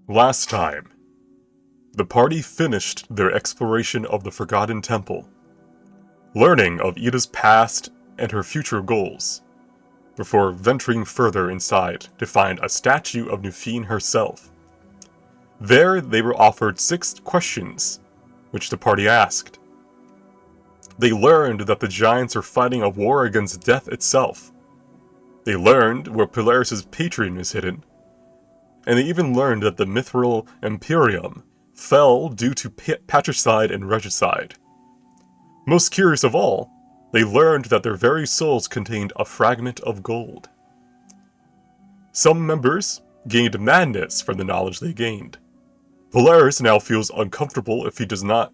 Last time, the party finished their exploration of the Forgotten Temple, learning of Ida's past and her future goals, before venturing further inside to find a statue of Nufine herself. There, they were offered 6 questions, which the party asked. They learned that the giants are fighting a war against death itself. They learned where Polaris' patron is hidden. And they even learned that the Mithril Imperium fell due to patricide and regicide. Most curious of all, they learned that their very souls contained a fragment of gold. Some members gained madness from the knowledge they gained. Polaris now feels uncomfortable if he does not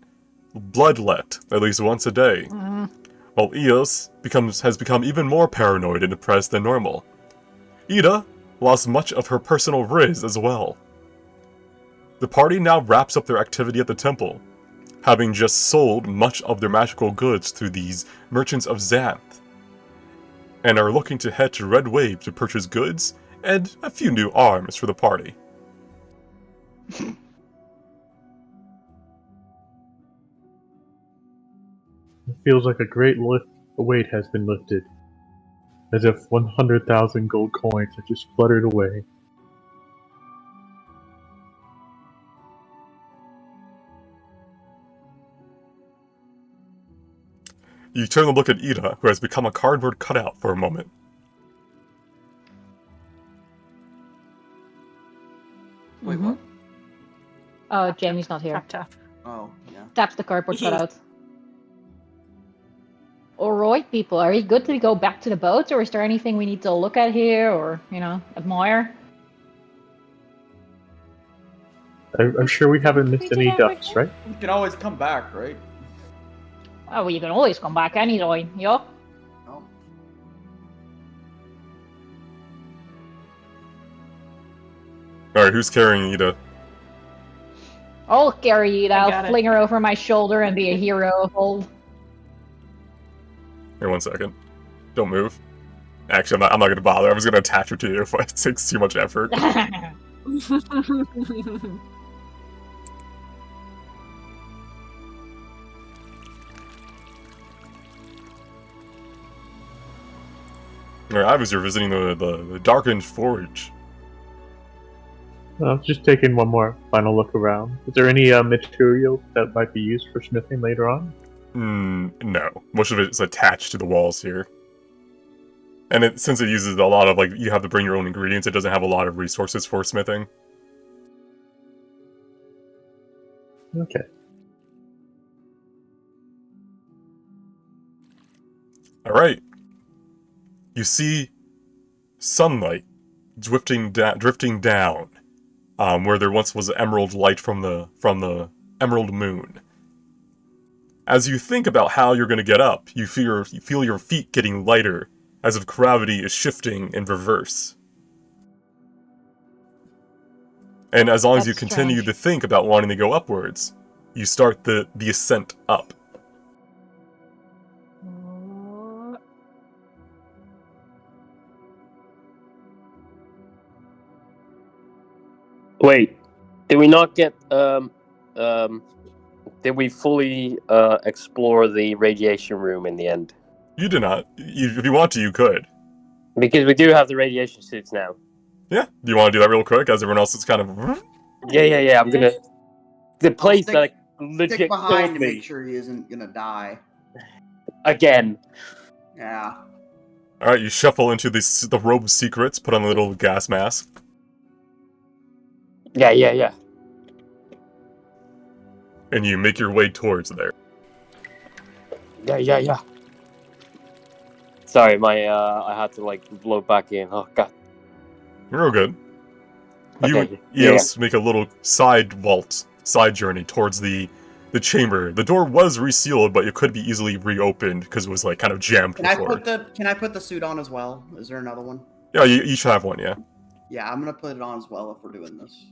bloodlet at least once a day, while Eos has become even more paranoid and depressed than normal. Ida lost much of her personal riz as well. The party now wraps up their activity at the temple, having just sold much of their magical goods through these merchants of Xanth, and are looking to head to Red Wave to purchase goods and a few new arms for the party. It feels like a great weight has been lifted, as if 100,000 gold coins have just fluttered away. You turn to look at Ida, who has become a cardboard cutout for a moment. Wait, what? Oh, Jamie's not here. Tap. Oh, yeah. Taps the cardboard cutout. Alright, people, are we good to go back to the boat, or is there anything we need to look at here, or, admire? I'm sure we haven't missed any ducks, right? We can always come back, right? Oh, well, you can always come back anytime, yeah? No. Alright, who's carrying Ida? I'll carry it. I I'll got it. fling her over my shoulder and be a hero of old. Here, 1 second. Don't move. Actually, I'm not going to bother. I'm just going to attach her to you if it takes too much effort. Alright, you're visiting the Darkened Forge. Just taking one more final look around. Is there any material that might be used for smithing later on? No. Most of it is attached to the walls here. And since it uses a lot of, you have to bring your own ingredients, it doesn't have a lot of resources for smithing. Okay. Alright. You see sunlight drifting down, where there once was emerald light from the emerald moon. As you think about how you're going to get up, you feel your feet getting lighter, as if gravity is shifting in reverse. And as long as you That's continue strange. to think about wanting to go upwards, you start the ascent up. Wait, did we not get did we fully explore the radiation room in the end? You do not. If you want to, you could. Because we do have the radiation suits now. Yeah. Do you want to do that real quick, as everyone else is kind of... Yeah. I'm gonna. The place stick- that legit Stick behind to killed make me sure he isn't gonna die. again. Yeah. Alright, you shuffle into the robe of secrets, put on a little gas mask. Yeah. And you make your way towards there. Yeah. Sorry, I had to blow back in. Oh god. You're all good. You Okay, and Eos make a little side journey towards the chamber. The door was resealed, but it could be easily reopened because it was kind of jammed Can I before. put the suit on as well? Is there another one? Yeah, you each have one, yeah. Yeah, I'm gonna put it on as well if we're doing this.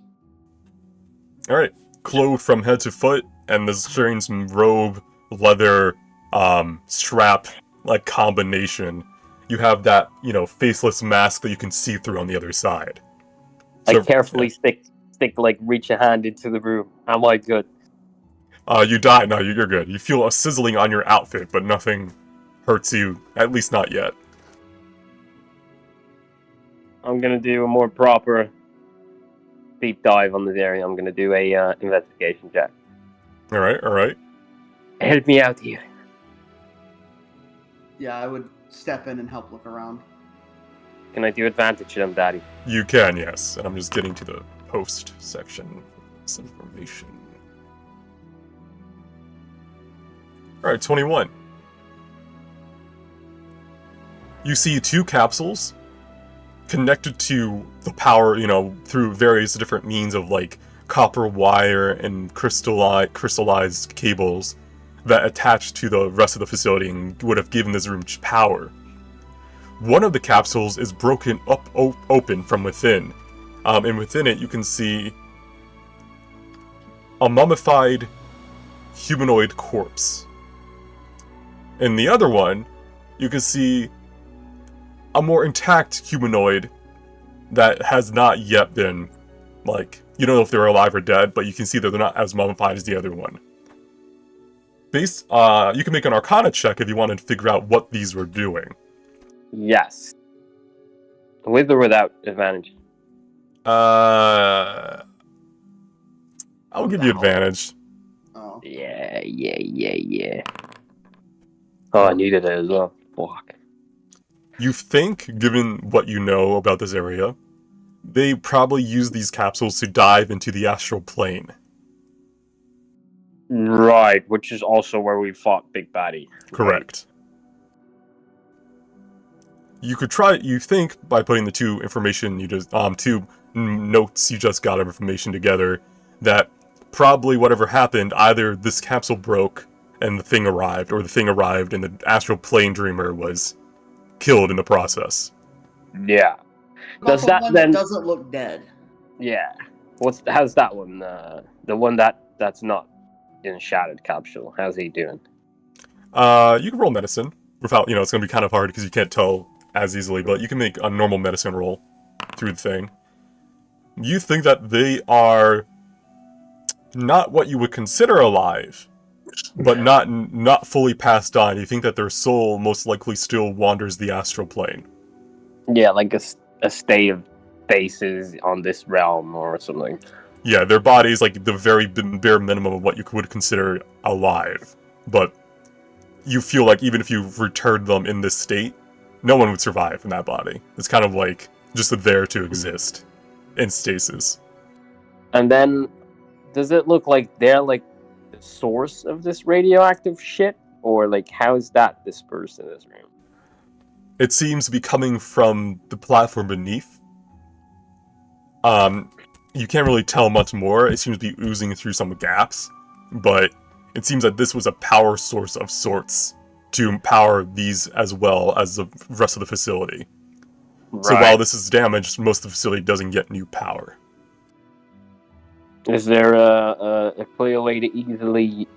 Alright. Clothed from head to foot, and this strange robe, leather, strap, combination. You have that, faceless mask that you can see through on the other side. I So, carefully reach a hand into the room. Am I good? You die. No, you're good. You feel a sizzling on your outfit, but nothing hurts you. At least not yet. I'm gonna do a more proper deep dive on this area. I'm gonna do a investigation check. All right. Help me out here. Yeah, I would step in and help look around. Can I do advantage them, Daddy? You can, yes. And I'm just getting to the post section for this information. All right, 21. You see 2 capsules connected to the power, through various different means of like copper wire and crystallized cables that attach to the rest of the facility and would have given this room power. One of the capsules is broken up open from within, and within it you can see a mummified humanoid corpse. In the other one, you can see a more intact humanoid that has not yet been, you don't know if they're alive or dead, but you can see that they're not as mummified as the other one. You can make an Arcana check if you wanted to figure out what these were doing. Yes. With or without advantage? I'll give you advantage. Oh. Yeah. Oh, I needed it as well. Fuck. You think, given what you know about this area, they probably use these capsules to dive into the astral plane. Right, which is also where we fought Big Baddie. Correct. Right? You think, by putting the 2 information you just, 2 notes you just got of information together, that probably whatever happened, either this capsule broke and the thing arrived, or the thing arrived and the astral plane dreamer was killed in the process. Yeah. Does that one then doesn't look dead? Yeah. How's that one? The one that's not in a shattered capsule. How's he doing? You can roll medicine without, it's going to be kind of hard because you can't tell as easily, but you can make a normal medicine roll through the thing. You think that they are not what you would consider alive, but not fully passed on. You think that their soul most likely still wanders the astral plane. Yeah, like a state of bases on this realm or something. Yeah, their bodies like the very bare minimum of what you would consider alive. But you feel like even if you returned them in this state, no one would survive in that body. It's kind of like just there to exist in stasis. And then, does it look like they're like the source of this radioactive shit? Or like, how is that dispersed in this room? It seems to be coming from the platform beneath. You can't really tell much more. It seems to be oozing through some gaps, but it seems that this was a power source of sorts to power these as well as the rest of the facility. Right. So while this is damaged, most of the facility doesn't get new power. Is there a clear way to easily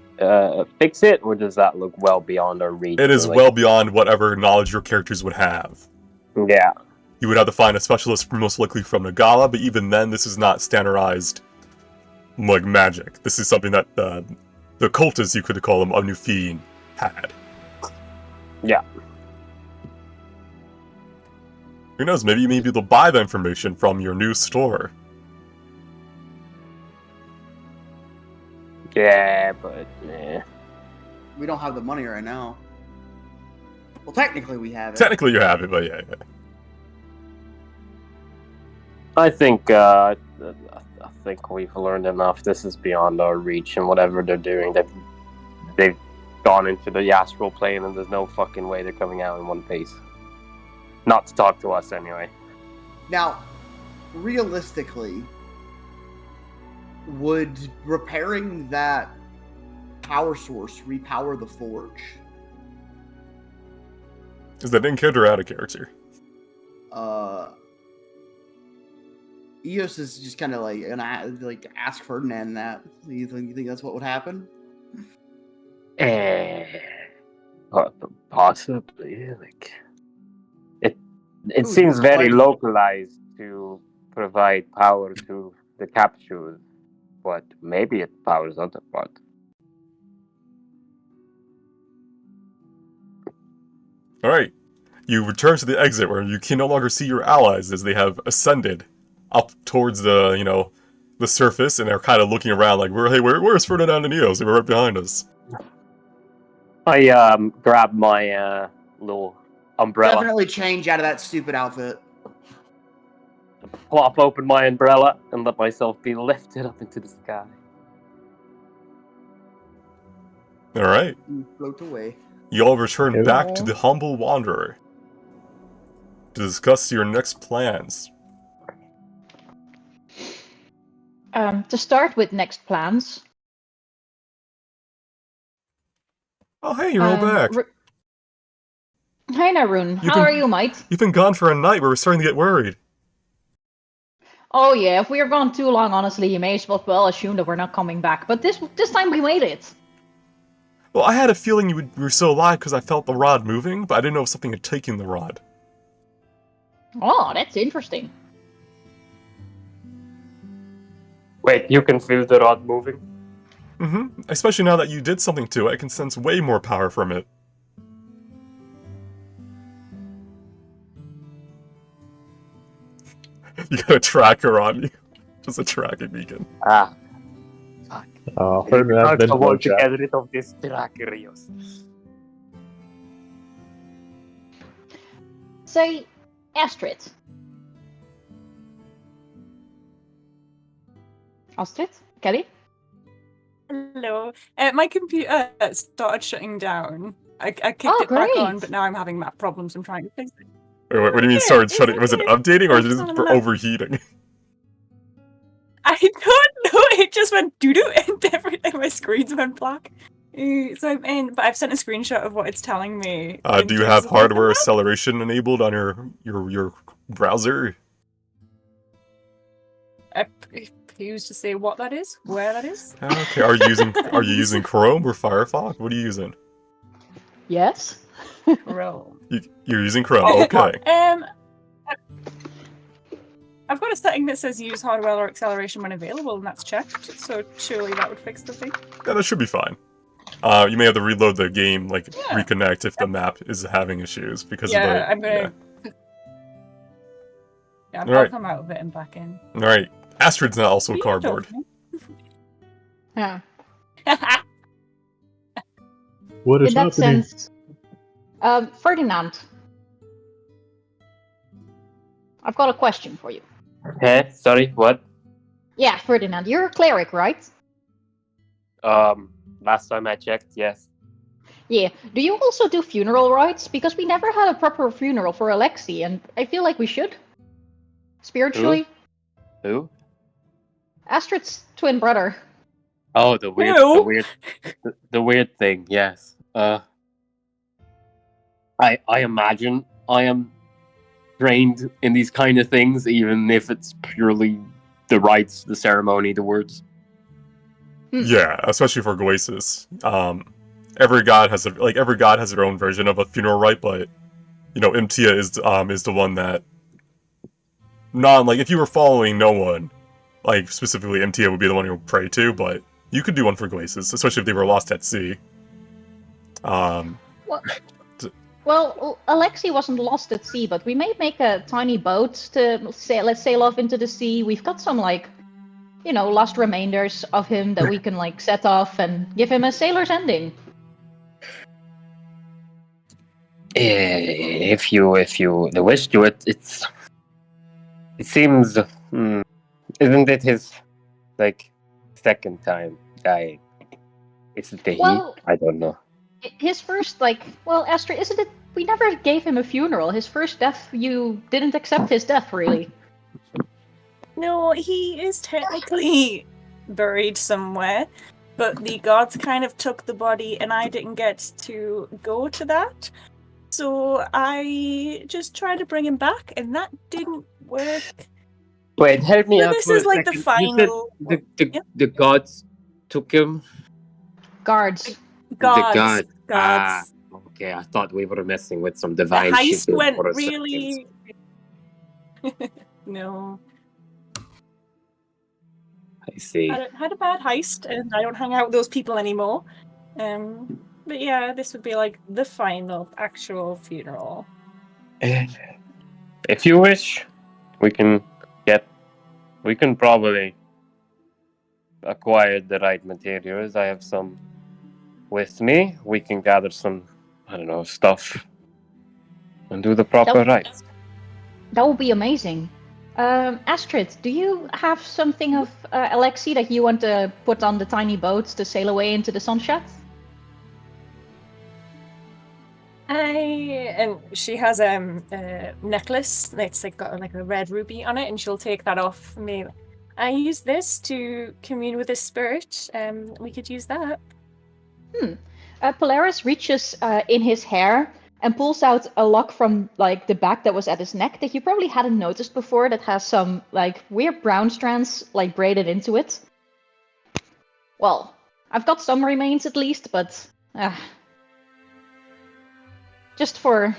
fix it, or does that look well beyond our reach? It is well beyond whatever knowledge your characters would have. Yeah. You would have to find a specialist, most likely from Nagala, but even then, this is not standardized, like, magic. This is something that the cultists, you could call them, of Nufine, had. Yeah. Who knows, maybe you may be able to buy the information from your new store. Yeah, but, yeah. We don't have the money right now. Well, technically we have it. Technically you have it, but yeah. I think we've learned enough. This is beyond our reach, and whatever they're doing, they've gone into the astral plane, and there's no fucking way they're coming out in one piece. Not to talk to us, anyway. Now, realistically, would repairing that power source repower the forge? Is that in character or out of character? Eos is just kind of like ask Ferdinand that. You think that's what would happen? Possibly. Like it seems very localized to provide power to the capsule, but maybe it powers other part. Alright. You return to the exit where you can no longer see your allies as they have ascended up towards the, the surface, and they're kind of looking around like, where's Ferdinand and Eos? They were right behind us. I grab my little umbrella, Definitely change out of that stupid outfit. plop open my umbrella, and let myself be lifted up into the sky. Alright. You float away. You all return Okay. back to the Humble Wanderer to discuss your next plans. To start with next plans. Oh, hey, you're all back. Hi, Narun. You've How been- are you, mate? You've been gone for a night. We were starting to get worried. Oh yeah, if we are gone too long, honestly, you may as well assume that we're not coming back. But this time we made it. Well, I had a feeling you were still alive because I felt the rod moving, but I didn't know if something had taken the rod. Oh, that's interesting. Wait, you can feel the rod moving? Mm-hmm. Especially now that you did something to it, I can sense way more power from it. You got a tracker on you. Just a tracking beacon. Ah. Fuck. Ferdinand I then want to blowjob. get rid of this Dracarios. Say, Astrid. Astrid? Kelly? Hello. My computer started shutting down. I kicked Oh, it back on, great. but now I'm having map problems. I'm trying to fix it. Wait, what do you mean Okay, started it's shutting? Was it okay. updating or It's just not for enough. overheating? I don't know. It just went doo-doo and everything. My screens went black. So I'm in, but I've sent a screenshot of what it's telling me. in Do you terms have of, like, the hardware map. acceleration enabled on your browser? I refuse to say what that is, where that is. Okay, are you using Chrome or Firefox? What are you using? Yes? Chrome. You're using Chrome. Oh, Okay. I've got a setting that says use hardware or acceleration when available, and that's checked. So surely that would fix the thing. Yeah, that should be fine. You may have to reload the game, reconnect if the map is having issues because of the. I'm gonna. Yeah, I'll Alright. come out of it and back in. All right. Astrid's now also You cardboard. Yeah. What is In that happening? sense, Ferdinand, I've got a question for you. Hey, sorry, what? Yeah, Ferdinand, you're a cleric, right? Last time I checked, yes. Yeah. Do you also do funeral rites? Because we never had a proper funeral for Alexei, and I feel like we should. Spiritually. Who? Astrid's twin brother. Oh, the weird thing. Yes. I imagine I am trained in these kind of things, even if it's purely the rites, the ceremony, the words. Yeah, especially for Goesis. Every god has their own version of a funeral rite, but Imtia is the one that if you were following no one, specifically Imtia would be the one you would pray to, but you could do one for Goesis, especially if they were lost at sea. Well, Alexei wasn't lost at sea, but we may make a tiny boat to let's sail off into the sea. We've got some lost remainders of him that we can set off and give him a sailor's ending. If you wish to it, it seems. Isn't it his second time dying? Is it the Well, heat? I don't know. His first, Astrid, isn't it? We never gave him a funeral. His first death, you didn't accept his death, really. No, he is technically buried somewhere, but the gods kind of took the body, and I didn't get to go to that. So I just tried to bring him back, and that didn't work. Wait, help me So out. this for a is the second. final. You said the gods took him. Guards. Gods. Gods. Okay, I thought we were messing with some The divine heist shit went for a really. No. I see. Had a bad heist, and I don't hang out with those people anymore. But yeah, this would be like the final actual funeral. If you wish, we can probably acquire the right materials. I have some with me. We can gather some, I don't know, stuff and do the proper rites. That would be amazing. Astrid, do you have something of Alexi that you want to put on the tiny boats to sail away into the sunset? And she has a necklace that's like got like a red ruby on it, and she'll take that off. Maybe I use this to commune with a spirit. We could use that. Polaris reaches in his hair and pulls out a lock from like the back that was at his neck that you probably hadn't noticed before. That has some like weird brown strands like braided into it. Well, I've got some remains at least, but just for,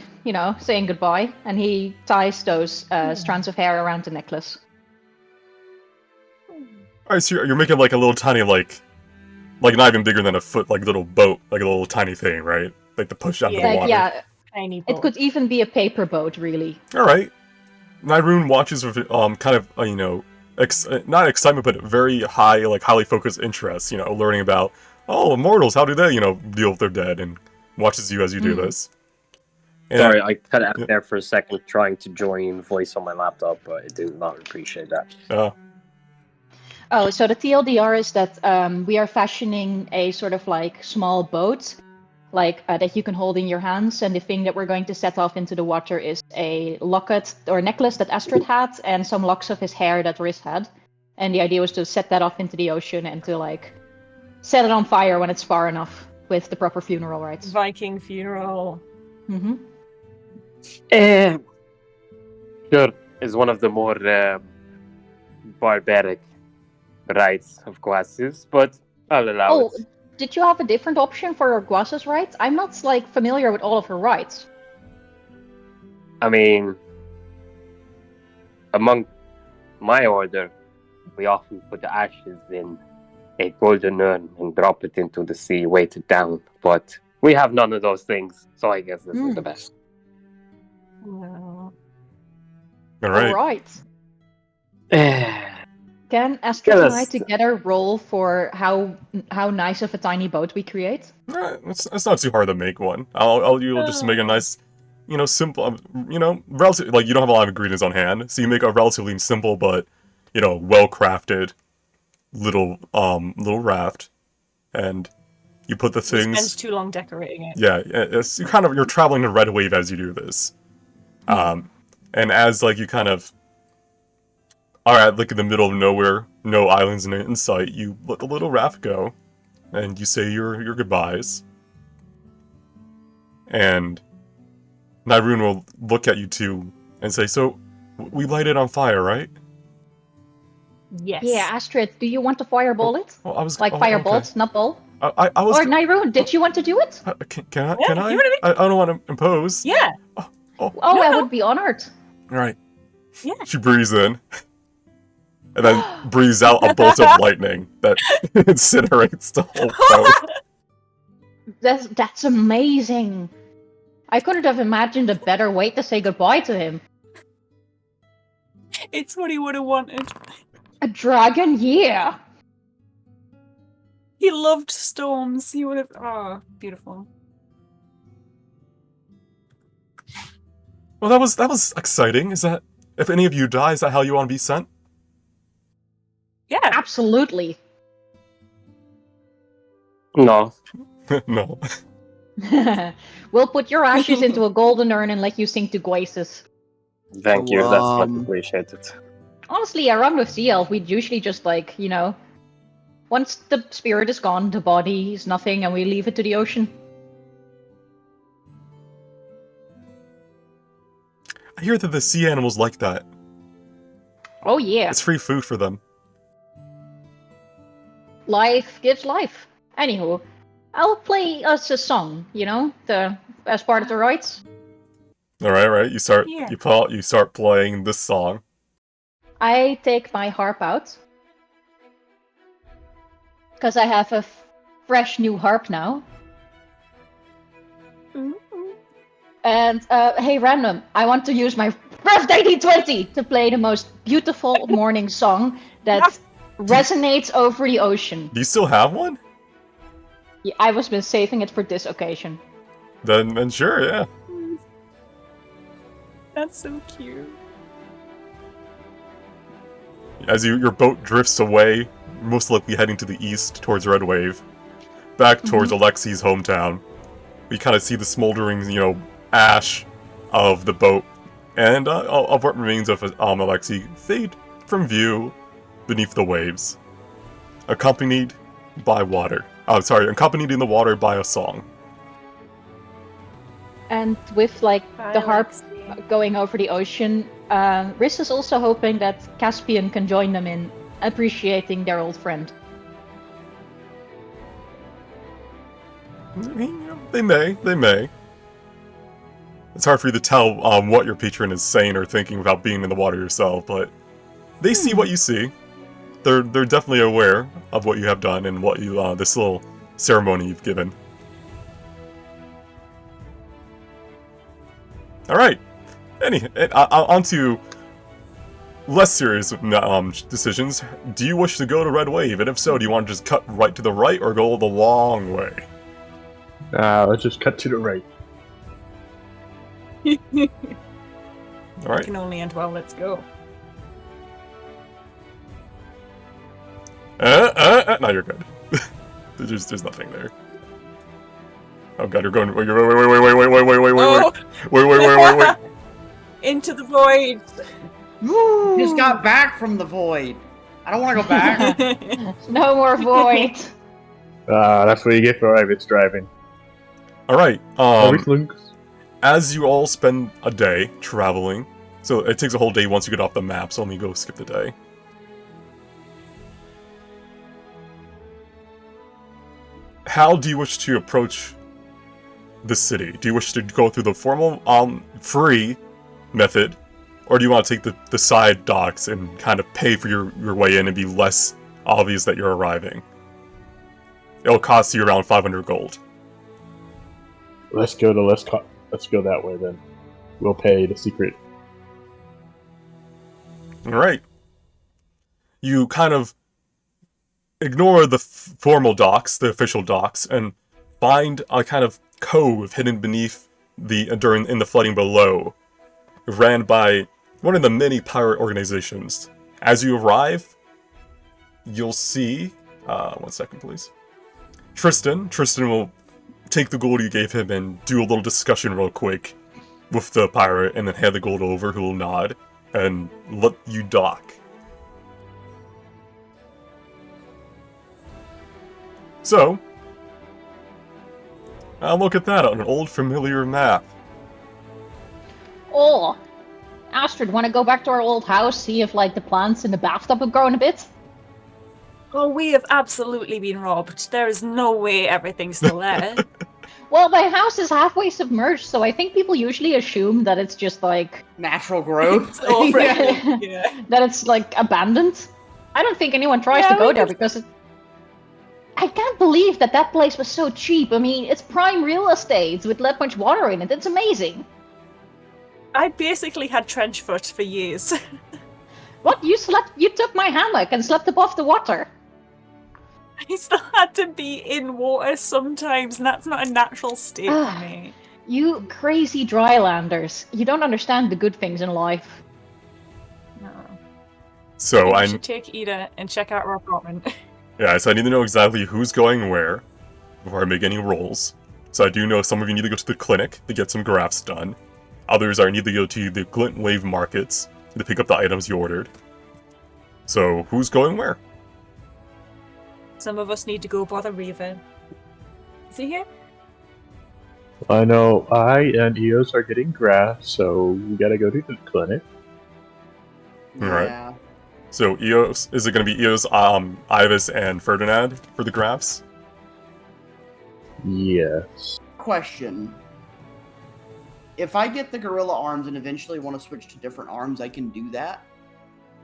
saying goodbye. And he ties those strands of hair around the necklace. Alright, so you're making like a little tiny, like not even bigger than a foot, like little boat, like a little tiny thing, right? Like to push out of the water. Yeah, tiny boat. It could even be a paper boat, really. Alright. Nyrune watches with, kind of, not excitement, but very high, like highly focused interest, learning about, immortals, how do they, deal with their dead, and watches you as you do this. And sorry, I cut out there for a second trying to join voice on my laptop, but I did not appreciate that. So the TLDR is that we are fashioning a sort of like small boat, like that you can hold in your hands, and the thing that we're going to set off into the water is a locket or necklace that Astrid had, and some locks of his hair that Riz had. And the idea was to set that off into the ocean and to like set it on fire when it's far enough with the proper funeral rites. Viking funeral. Mm-hmm. Sure, is one of the more barbaric rites of classes, but I'll allow it. Did you have a different option for Guasa's rites? I'm not like familiar with all of her rites. I mean, among my order, we often put the ashes in a golden urn and drop it into the sea, weight it down. But we have none of those things, so I guess this is the best. Well. Alright. Can Astrid and I together roll for how nice of a tiny boat we create? It's not too hard to make one. You'll just make a nice, simple, relatively, like, you don't have a lot of ingredients on hand, so you make a relatively simple but, well-crafted little raft, and you put the things. Spends too long decorating it. Yeah, you're traveling in red wave as you do this, and as like you kind of are at like in the middle of nowhere, no islands in sight, you let the little raft go, and you say your goodbyes, and Nyrune will look at you two and say, "So, we light it on fire, right?" Yes. Yeah, Astrid, do you want to fireball it? Well, I was firebolt, not ball. I was. Or Nyrune, did you want to do it? Can I? I don't want to impose. Yeah. I would be honored. All right. Yeah. She breathes in, and then breathes out a bolt of lightning that incinerates the whole boat. That's amazing. I couldn't have imagined a better way to say goodbye to him. It's what he would have wanted. A dragon, yeah. He loved storms. He would have. Oh, beautiful. Well, that was exciting. Is that, if any of you die, is that how you want to be sent? Yeah. Absolutely. No. No. We'll put your ashes into a golden urn and let you sing to Guasis. Thank you, that's much appreciated. Honestly, around with Sea Elf, we'd usually just like, once the spirit is gone, the body is nothing, and we leave it to the ocean. I hear that the sea animals like that. Oh yeah. It's free food for them. Life gives life. Anywho, I'll play us a song, as part of the rites. Alright, you start you start playing this song. I take my harp out. Because I have a fresh new harp now. And hey, random, I want to use my Graft 1820 to play the most beautiful morning song that resonates over the ocean. Do you still have one? Yeah, I was been saving it for this occasion. Then sure, yeah. That's so cute. As your boat drifts away, most likely heading to the east towards Red Wave, back towards Alexi's hometown, we kind of see the smoldering, ash of the boat and of what remains of Alexi fade from view beneath the waves, accompanied by water. Accompanied in the water by a song. And with like Bye, the harp Alexi. going over the ocean, Riz is also hoping that Caspian can join them in appreciating their old friend. They may. It's hard for you to tell what your patron is saying or thinking without being in the water yourself, but they see what you see. They're definitely aware of what you have done and what you this little ceremony you've given. All right. On to less serious decisions. Do you wish to go to Red Wave? And if so, do you want to just cut right to the right or go the long way? Let's just cut to the right. All It right. can only end well. Let's go. No, you're good. There's nothing there. Oh god, you're going. Wait. Oh, Wait. into the void. Just got back from the void. I don't want to go back. No more void. That's what you get for Ivan's driving. All right. Everything's... As you all spend a day traveling, so it takes a whole day once you get off the map. So let me go skip the day. How do you wish to approach the city? Do you wish to go through the formal, free method, or do you want to take the side docks and kind of pay for your way in and be less obvious that you're arriving? It'll cost you around 500 gold. Let's go that way then. We'll pay the secret. Alright. You kind of ignore the formal docks, the official docks, and find a kind of cove hidden beneath in the flooding below, ran by one of the many pirate organizations. As you arrive, you'll see... one second, please. Tristan will take the gold you gave him and do a little discussion real quick with the pirate, and then hand the gold over, who will nod, and let you dock. So, look at that on an old familiar map. Oh, Astrid, want to go back to our old house, see if like the plants in the bathtub have grown a bit? Oh, we have absolutely been robbed. There is no way everything's still there. Well, my house is halfway submerged, so I think people usually assume that it's just like Natural growth. It's over. Yeah. Yeah. that it's like abandoned. I don't think anyone tries Yeah, to go we there could- because I can't believe that place was so cheap. I mean, it's prime real estate with that much water in it. It's amazing. I basically had trench foot for years. What? You took my hammock and slept above the water. I still had to be in water sometimes, and that's not a natural state for me. You crazy drylanders. You don't understand the good things in life. No. So You I should take Ida and check out our apartment. so I need to know exactly who's going where before I make any rolls. So I do know some of you need to go to the clinic to get some grafts done. Others need to go to the Glint Wave markets to pick up the items you ordered. So who's going where? Some of us need to go bother Raven. Is he here? I know I and Eos are getting grass, so we gotta go to the clinic. Alright. Yeah. So Eos, is it going to be Eos, Ivis, and Ferdinand for the grafts? Yes. Question. If I get the gorilla arms and eventually want to switch to different arms, I can do that?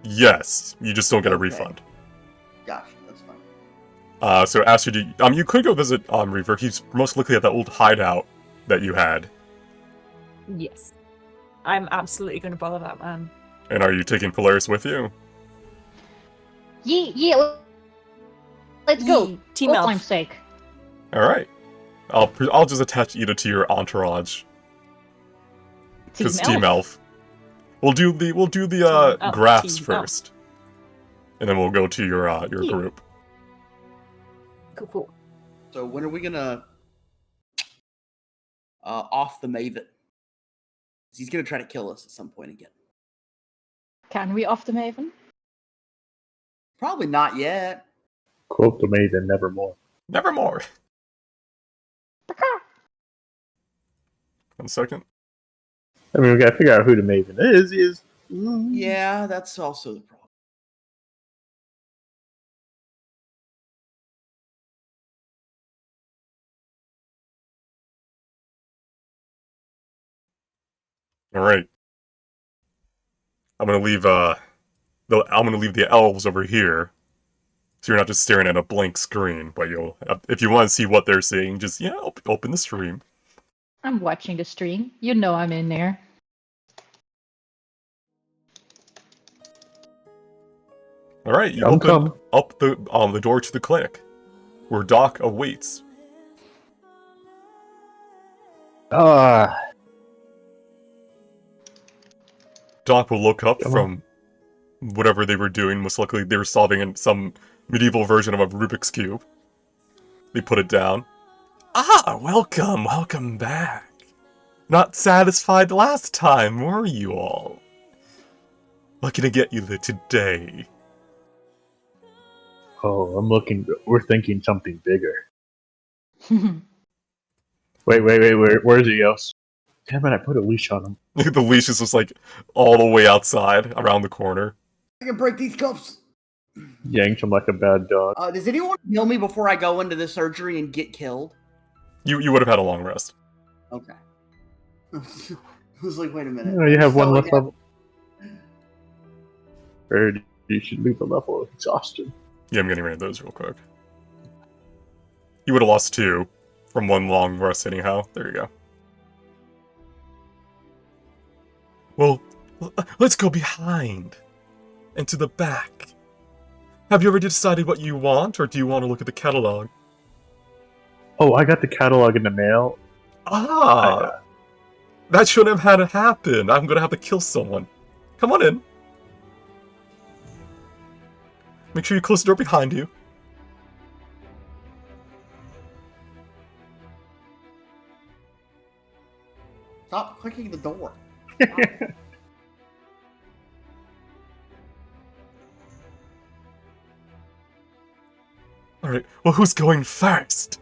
Yes, you just don't get a Okay. refund. Gotcha, that's fine. So Aster, you could go visit Reaver. He's most likely at that old hideout that you had. Yes. I'm absolutely going to bother that man. And are you taking Polaris with you? Yeah, let's go. Yee, Team Old Elf. time's sake. All right. I'll just attach Ida to your entourage. Because Team Elf. We'll do the grafts Team Elf. first, and then we'll go to your Yeah. group. Cool. So when are we gonna off the Maven? 'Cause he's gonna try to kill us at some point again. Can we off the Maven? Probably not yet. Quote the Maiden, nevermore. Nevermore. 1 second. I mean, we gotta figure out who the Maven is. Yeah, that's also the problem. All right. I'm gonna leave the elves over here, so you're not just staring at a blank screen. But if you want to see what they're seeing, just open the stream. I'm watching the stream. You know I'm in there. All right, you Come. open up the door to the clinic, where Doc awaits. Doc will look up from whatever they were doing. Most likely, they were solving some medieval version of a Rubik's Cube. They put it down. Welcome back. Not satisfied last time, were you all? Lucky to get you there today. Oh, we're thinking something bigger. Wait, where's he else? Damn it, I put a leash on him. The leash is just like all the way outside, around the corner. I can break these cuffs. Yanks him like a bad dog. Does anyone kill me before I go into the surgery and get killed? You would have had a long rest. Okay. I was like, wait a minute. You have one So, less yeah. level. Or you should leave a level of exhaustion. Yeah, I'm getting rid of those real quick. You would have lost 2 from one long rest anyhow. There you go. Well, let's go behind and to the back. Have you already decided what you want, or do you want to look at the catalog? Oh, I got the catalog in the mail. That shouldn't have had to happen. I'm gonna have to kill someone. Come on in. Make sure you close the door behind you. Stop clicking the door. Alright, well, who's going first?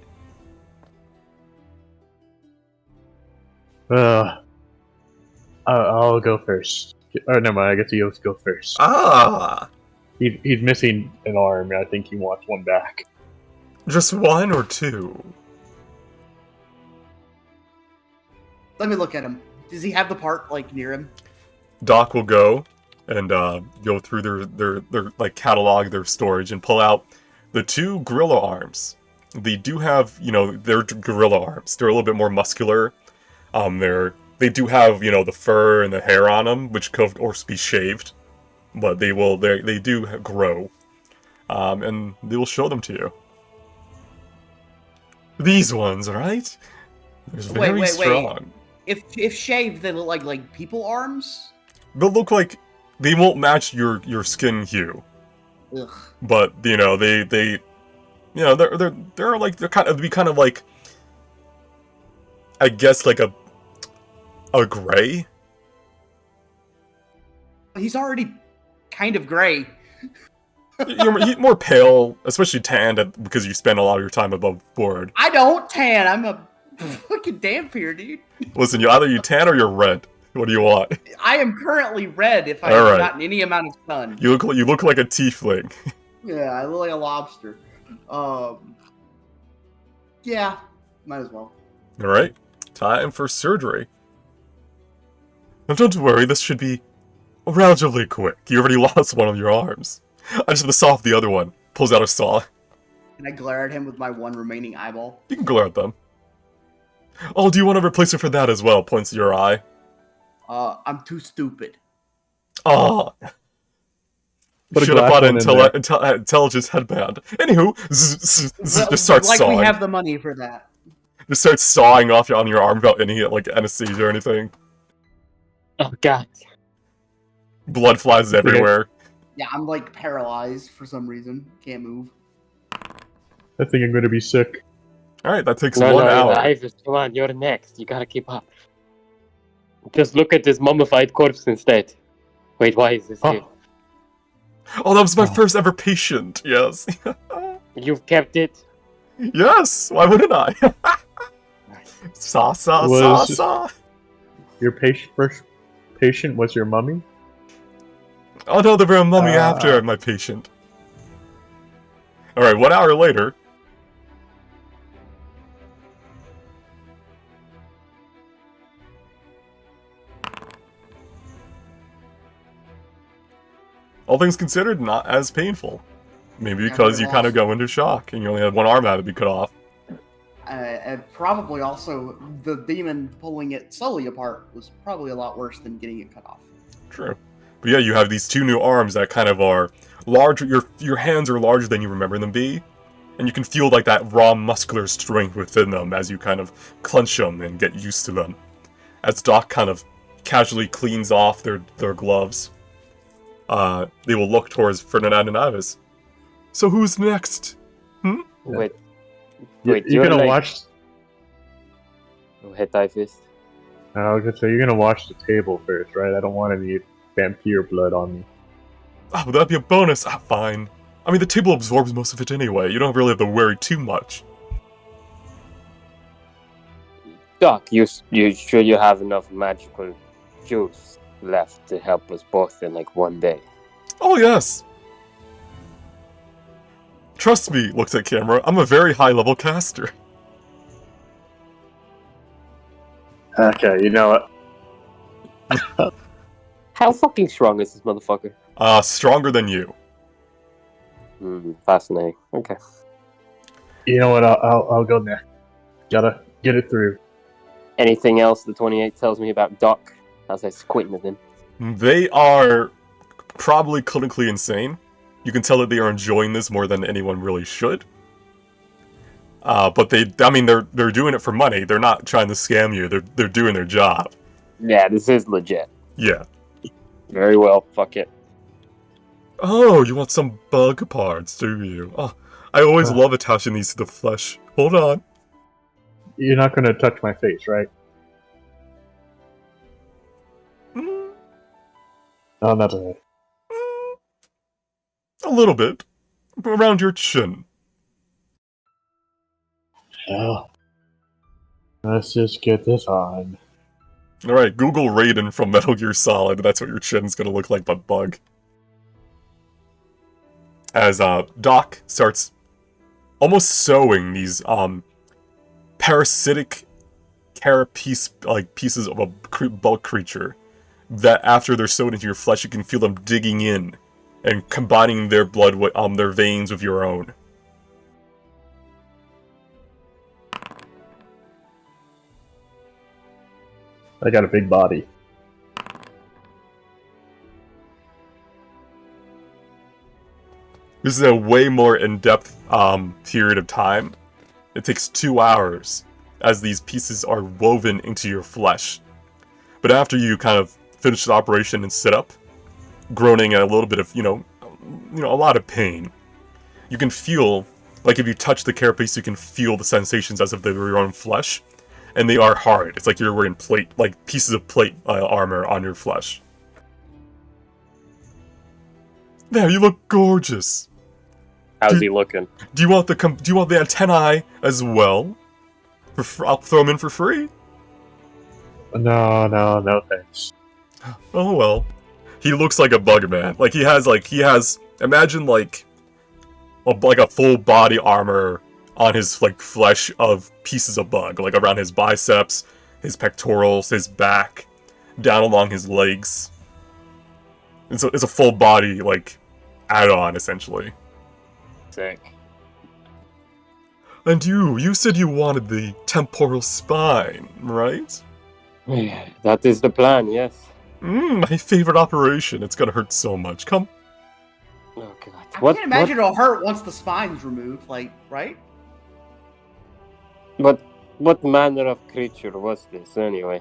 I'll go first. Oh, never mind, I guess he has to go first. He's missing an arm, and I think he wants one back. Just 1 or 2? Let me look at him. Does he have the part near him? Doc will go and go through their like catalog, their storage, and pull out the 2 gorilla arms. They do have, they're gorilla arms. They're a little bit more muscular. They do have, the fur and the hair on them, which could of course be shaved, but they do grow, and they will show them to you. These ones, right? They're very strong. If shaved, they look like people arms. They'll look like they won't match your skin hue. Ugh. But they're kind of like, I guess, like a gray. He's already kind of gray. You're more pale, especially tanned, because you spend a lot of your time above board. I don't tan. I'm a fucking dampier, dude. Listen, either you tan or you're red. What do you want? I am currently red if I All have right. gotten any amount of sun. You look like a tiefling. Yeah, I look like a lobster. Yeah, might as well. All right, time for surgery. Now, don't worry, this should be relatively quick. You already lost one of your arms. I just have to saw off the other one. Pulls out a saw. Can I glare at him with my one remaining eyeball? You can glare at them. Oh, do you want to replace it for that as well? Points to your eye. I'm too stupid. Oh. Put a Should have glass bought an one in there. intelligence headband. Anywho, Well, just starts like sawing. we have the money for that. Just starts sawing off on your arm without any like anesthesia or anything. Oh god. Blood flies everywhere. Yeah, I'm like paralyzed for some reason. Can't move. I think I'm gonna be sick. Alright, that takes No, 1 no, hour. Ivis, come on, you're next. You gotta keep up. Just look at this mummified corpse instead. Wait, why is this here? Oh, that was my first ever patient. Yes. You've kept it? Yes. Why wouldn't I? Sa. Your first patient was your mummy? Oh no, there were a mummy after my patient. Alright, 1 hour later. All things considered, not as painful. Maybe because you kind of go into shock and you only had one arm had to be cut off. And probably also the demon pulling it slowly apart was probably a lot worse than getting it cut off. True. But yeah, you have these 2 new arms that kind of are larger. Your hands are larger than you remember them be. And you can feel like that raw muscular strength within them as you kind of clench them and get used to them. As Doc kind of casually cleans off their gloves, they will look towards Ferdinand and Ivis. So who's next? Wait, You're you're gonna like... watch. Go ahead, Ivis. I was gonna say you're gonna wash the table first, right? I don't want any vampire blood on me. Oh, would that be a bonus? Ah, fine. I mean, the table absorbs most of it anyway. You don't really have to worry too much. Doc, you sure you have enough magical juice left to help us both in like one day? Oh, yes. Trust me, looks at camera. I'm a very high-level caster. Okay, you know what? How fucking strong is this motherfucker? Stronger than you. Fascinating. Okay. You know what? I'll go next. Gotta get it through. Anything else the 28 tells me about Doc as I squint at him? They are probably clinically insane. You can tell that they are enjoying this more than anyone really should. But they're doing it for money. They're not trying to scam you. They're doing their job. Yeah, this is legit. Yeah. Very well. Fuck it. Oh, you want some bug parts, do you? Oh, I always love attaching these to the flesh. Hold on. You're not gonna touch my face, right? Mm, Oh, not today. a little bit. Around your chin. Hell. Let's just get this on. Alright, Google Raiden from Metal Gear Solid. That's what your chin's gonna look like, but bug. As Doc starts almost sewing these parasitic pieces of a bulk creature that after they're sewed into your flesh, you can feel them digging in and combining their blood with their veins with your own. I got a big body. This is a way more in-depth period of time. It takes 2 hours as these pieces are woven into your flesh. But after you kind of finish the operation and sit up, groaning in a little bit of, a lot of pain, you can feel, like if you touch the carapace, you can feel the sensations as if they were your own flesh. And they are hard. It's like you're wearing pieces of plate armor on your flesh. There, you look gorgeous. How's he looking? Do you want the antennae as well? I'll throw them in for free. No, thanks. Oh well. He looks like a bug man. Like he has imagine like a full body armor on his flesh of pieces of bug, like around his biceps, his pectorals, his back, down along his legs. It's a full body add-on essentially. Sick. And you said you wanted the temporal spine, right? That is the plan, yes. My favorite operation. It's gonna hurt so much. Come. Oh god. I can't imagine it'll hurt once the spine's removed, like, right? What manner of creature was this, anyway?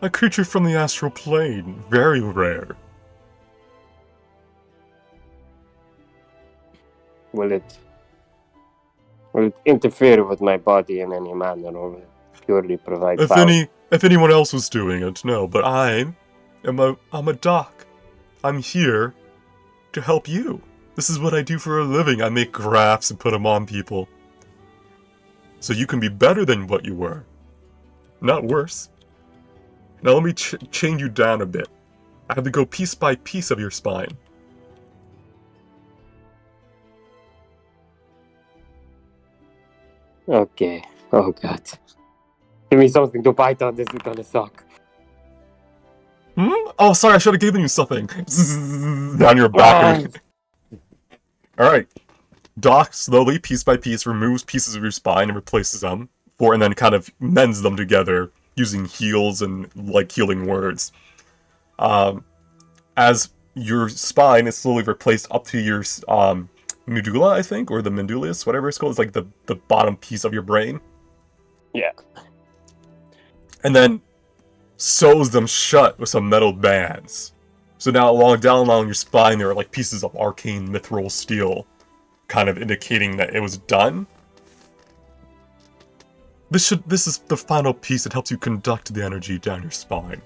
A creature from the astral plane. Very rare. Will it interfere with my body in any manner, or will it purely provide power? If anyone else was doing it, no. But I'm a doc. I'm here to help you. This is what I do for a living. I make grafts and put them on people. So you can be better than what you were. Not worse. Now let me chain you down a bit. I have to go piece by piece of your spine. Okay. Oh god. Give me something to bite on, this is gonna suck. Oh, sorry, I should have given you something. Down your back. Alright. Doc slowly, piece by piece, removes pieces of your spine and replaces them, and then kind of mends them together using heals and, like, healing words. As your spine is slowly replaced up to your medulla, I think, or the medullus, whatever it's called. It's like the bottom piece of your brain. Yeah. And then sews them shut with some metal bands. So now down along your spine there are like pieces of arcane mithril steel, kind of indicating that it was done. This is the final piece that helps you conduct the energy down your spine.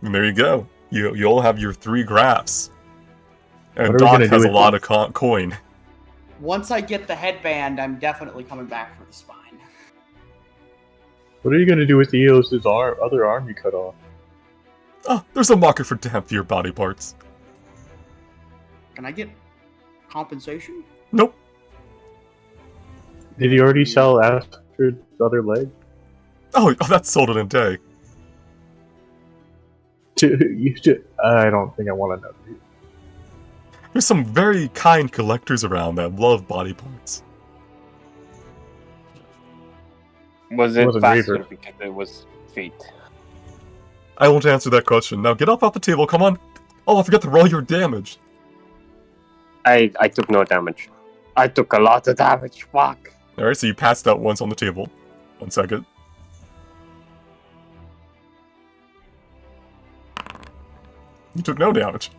And there you go. You'll have your 3 grafts. And Doc has a lot of coin. Once I get the headband, I'm definitely coming back for the spine. What are you gonna do with Eos's other arm you cut off? Oh, there's a market for heavier body parts. Can I get compensation? Nope. Did he already sell Astrid's other leg? Oh, that's sold in a day. I don't think I want to know. There's some very kind collectors around that love body parts. Was it Wasn't faster Reaver. because it was feet? I won't answer that question. Now get up off the table, come on. Oh, I forgot to roll your damage. I took no damage. I took a lot of damage, fuck. Alright, so you passed out once on the table. 1 second. You took no damage.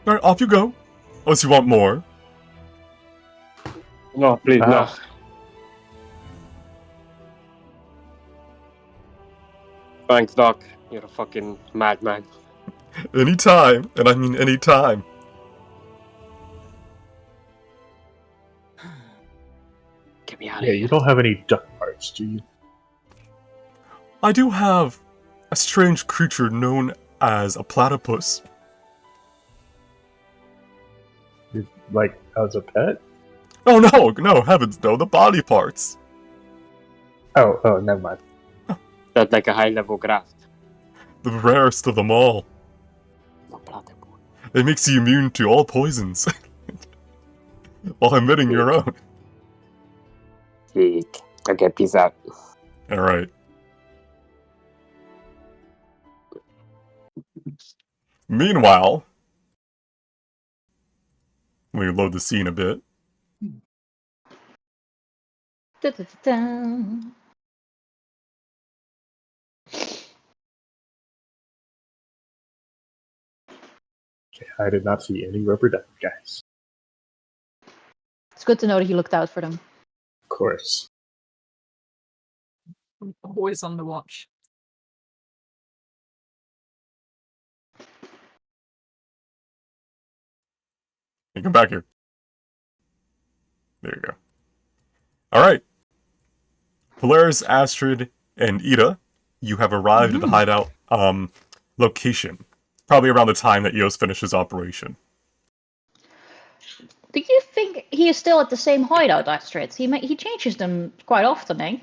Alright, off you go. Unless you want more. No, please, no. Thanks, Doc. You're a fucking madman. Anytime, and I mean anytime. Get me out of Yeah, here. you don't have any duck parts, do you? I do have a strange creature known as a platypus. Like, as a pet? Oh no, heavens no, the body parts. Oh, never mind. That's like a high-level graft. The rarest of them all. It makes you immune to all poisons. While emitting your own. Sick. Okay, peace out. Alright. Meanwhile, let me load the scene a bit. Da-da-da-da. I did not see any rubber duck guys. It's good to know that you looked out for them. Of course. I'm always on the watch. Hey, come back here. There you go. Alright. Polaris, Astrid, and Ida, you have arrived at the hideout location. Probably around the time that Eos finishes operation. Do you think he is still at the same hideout, Astrid? He changes them quite often, eh?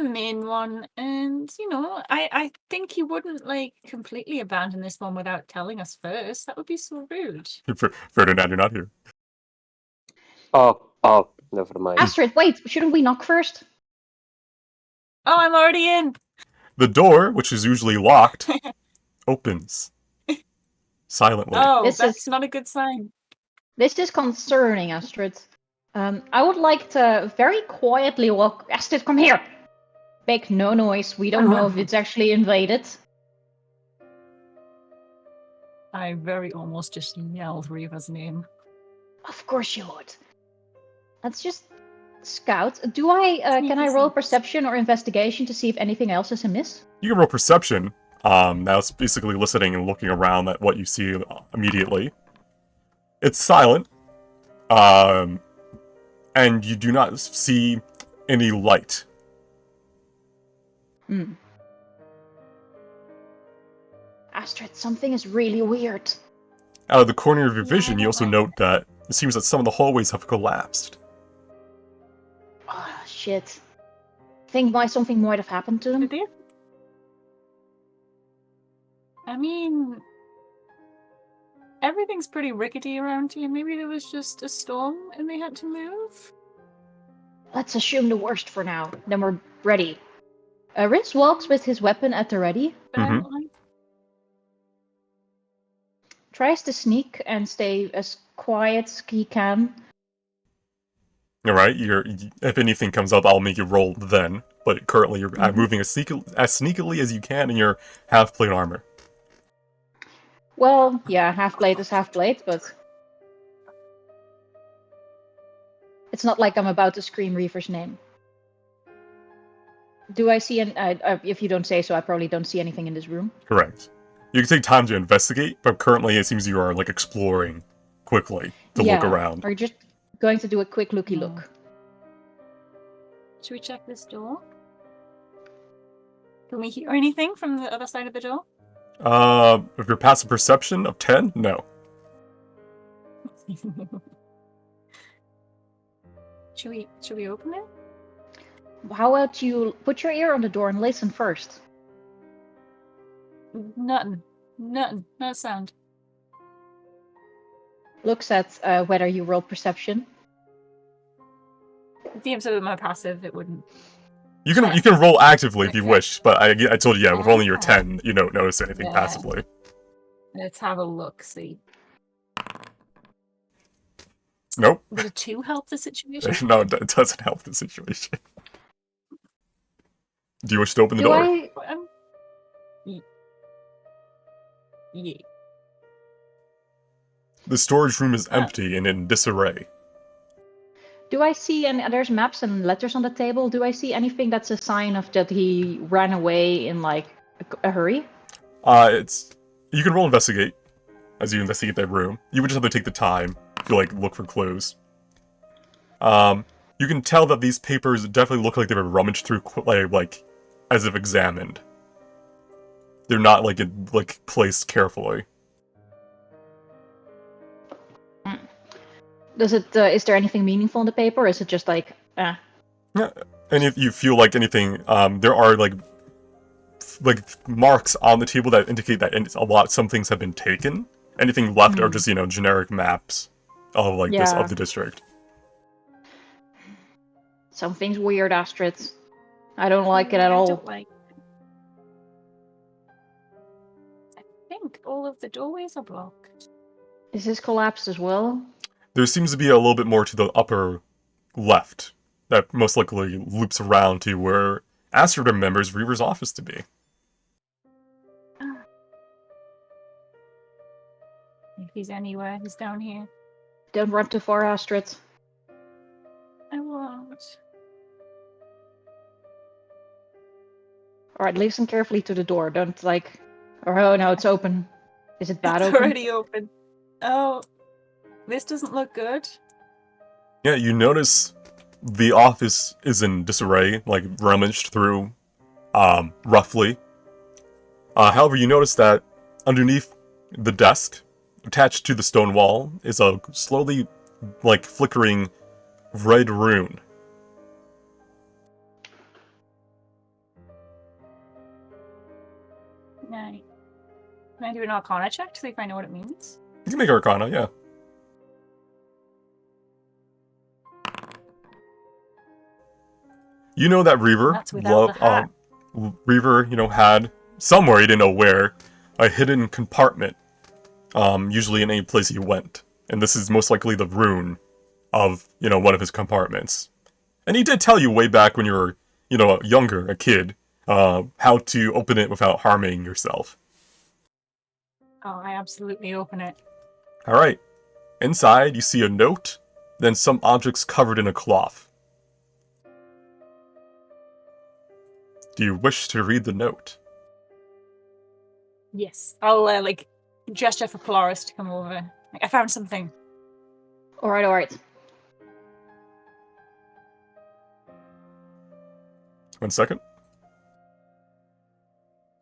the main one, and I think he wouldn't like completely abandon this one without telling us first. That would be so rude. Ferdinand, you're not here. Oh, never mind. Astrid, wait, shouldn't we knock first? Oh, I'm already in. The door, which is usually locked, opens silently. Oh, This that's is- not a good sign. This is concerning, Astrid. I would like to very quietly walk. Astrid, come here! Make no noise. We don't know if it's actually invaded. I very almost just yelled Reva's name. Of course you would. Let's just scout. Do I? Can I roll perception or investigation to see if anything else is amiss? You can roll perception. Now it's basically listening and looking around at what you see immediately. It's silent. And you do not see any light. Astrid, something is really weird. Out of the corner of your vision, you also note that it seems that some of the hallways have collapsed. Oh, shit. Think why something might have happened to them? Did they? I mean, everything's pretty rickety around here. Maybe there was just a storm and they had to move? Let's assume the worst for now. Then we're ready. Riz walks with his weapon at the ready. Tries to sneak and stay as quiet as he can. Alright, if anything comes up, I'll make you roll then. But currently you're moving as sneakily as you can in your half-plate armor. Well, yeah, half-plate is half-plate, but... It's not like I'm about to scream Reaver's name. Do I see if you don't say so, I probably don't see anything in this room. Correct. You can take time to investigate, but currently it seems you are, like, exploring quickly to look around. We're just going to do a quick looky look. Should we check this door? Can we hear anything from the other side of the door? If your passive perception of 10, no. Should we open it? How about you put your ear on the door and listen first? Nothing. No sound. Looks at whether you roll perception. If the episode with my passive, it wouldn't. You can roll actively if you wish, but I told you, with only your Okay. 10, you don't notice anything Yeah. passively. Let's have a look, see. Nope. Would a 2 help the situation? No, it doesn't help the situation. Do you wish to open the door? Yeah. The storage room is empty and in disarray. Do I see there's maps and letters on the table? Do I see anything that's a sign of that he ran away in like a hurry? You can roll investigate as you investigate that room. You would just have to take the time to like look for clues. You can tell that these papers definitely look like they were rummaged through like as if examined. They're not like placed carefully. Does it? Is there anything meaningful in the paper? Or is it just like, Yeah. And if you feel like anything, there are like marks on the table that indicate that some things have been taken. Anything left are just generic maps of of the district. Something's weird, Astrid. I don't like it at all. I don't like it. I think all of the doorways are blocked. Is this collapsed as well? There seems to be a little bit more to the upper left that most likely loops around to where Astrid remembers Reaver's office to be. If he's anywhere, he's down here. Don't run too far, Astrid. I won't. Alright, listen carefully to the door. Don't like... Oh no, it's open. Is it bad It's open? already open. Oh, this doesn't look good. Yeah, you notice the office is in disarray, like rummaged through, roughly. However, you notice that underneath the desk, attached to the stone wall, is a slowly, flickering red rune. Right. Can I do an Arcana check to see if I know what it means? You can make Arcana, yeah. You know that Reaver, That's without the hat. Reaver, had somewhere, you didn't know where, a hidden compartment, usually in any place he went. And this is most likely the rune of, one of his compartments. And he did tell you way back when you were, younger, a kid, how to open it without harming yourself. Oh, I absolutely open it. Alright. Inside, you see a note, then some objects covered in a cloth. Do you wish to read the note? Yes. I'll, gesture for Polaris to come over. Like, I found something. Alright. 1 second.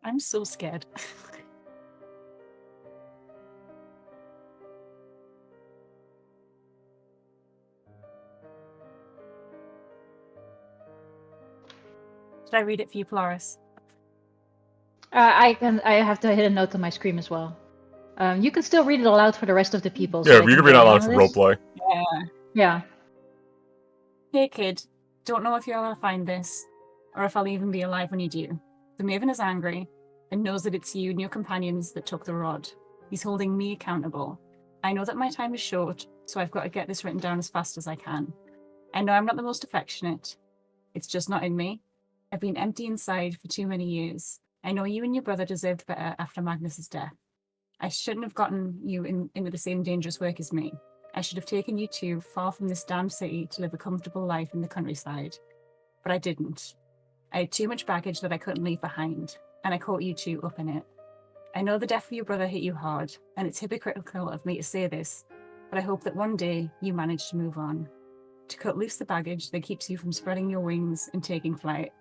I'm so scared. Should I read it for you, Polaris? I have to hit a note on my screen as well. You can still read it aloud for the rest of the people. Yeah, so you can read it out loud for roleplay. Yeah. Yeah. Hey kid, don't know if you'll ever find this, or if I'll even be alive when you do. The Maven is angry, and knows that it's you and your companions that took the rod. He's holding me accountable. I know that my time is short, so I've got to get this written down as fast as I can. I know I'm not the most affectionate. It's just not in me. I've been empty inside for too many years. I know you and your brother deserved better after Magnus's death. I shouldn't have gotten you into the same dangerous work as me. I should have taken you two far from this damn city to live a comfortable life in the countryside. But I didn't. I had too much baggage that I couldn't leave behind, and I caught you two up in it. I know the death of your brother hit you hard, and it's hypocritical of me to say this, but I hope that one day you manage to move on. To cut loose the baggage that keeps you from spreading your wings and taking flight.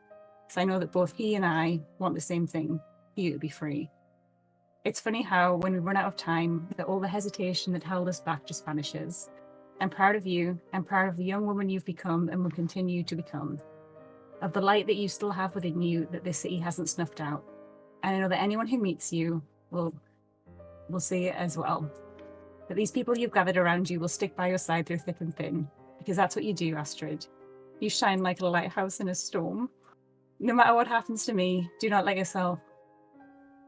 So I know that both he and I want the same thing, for you to be free. It's funny how, when we run out of time, that all the hesitation that held us back just vanishes. I'm proud of you. I'm proud of the young woman you've become and will continue to become. Of the light that you still have within you that this city hasn't snuffed out. And I know that anyone who meets you will see it as well. That these people you've gathered around you will stick by your side through thick and thin. Because that's what you do, Astrid. You shine like a lighthouse in a storm. No matter what happens to me, do not let yourself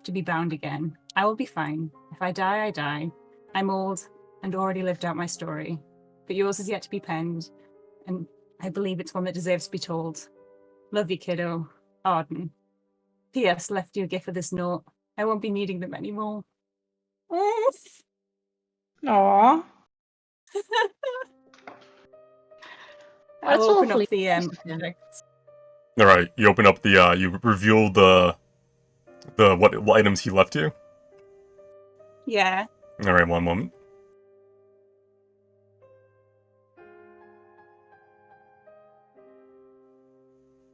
to be bound again. I will be fine. If I die, I die. I'm old and already lived out my story. But yours is yet to be penned, and I believe it's one that deserves to be told. Love you, kiddo. Arden. P.S. Left you a gift for this note. I won't be needing them anymore. Aww. I'll open awfully up the nice of him. objects. Alright, you open up the, you reveal the what items he left you? Yeah. Alright, 1 moment.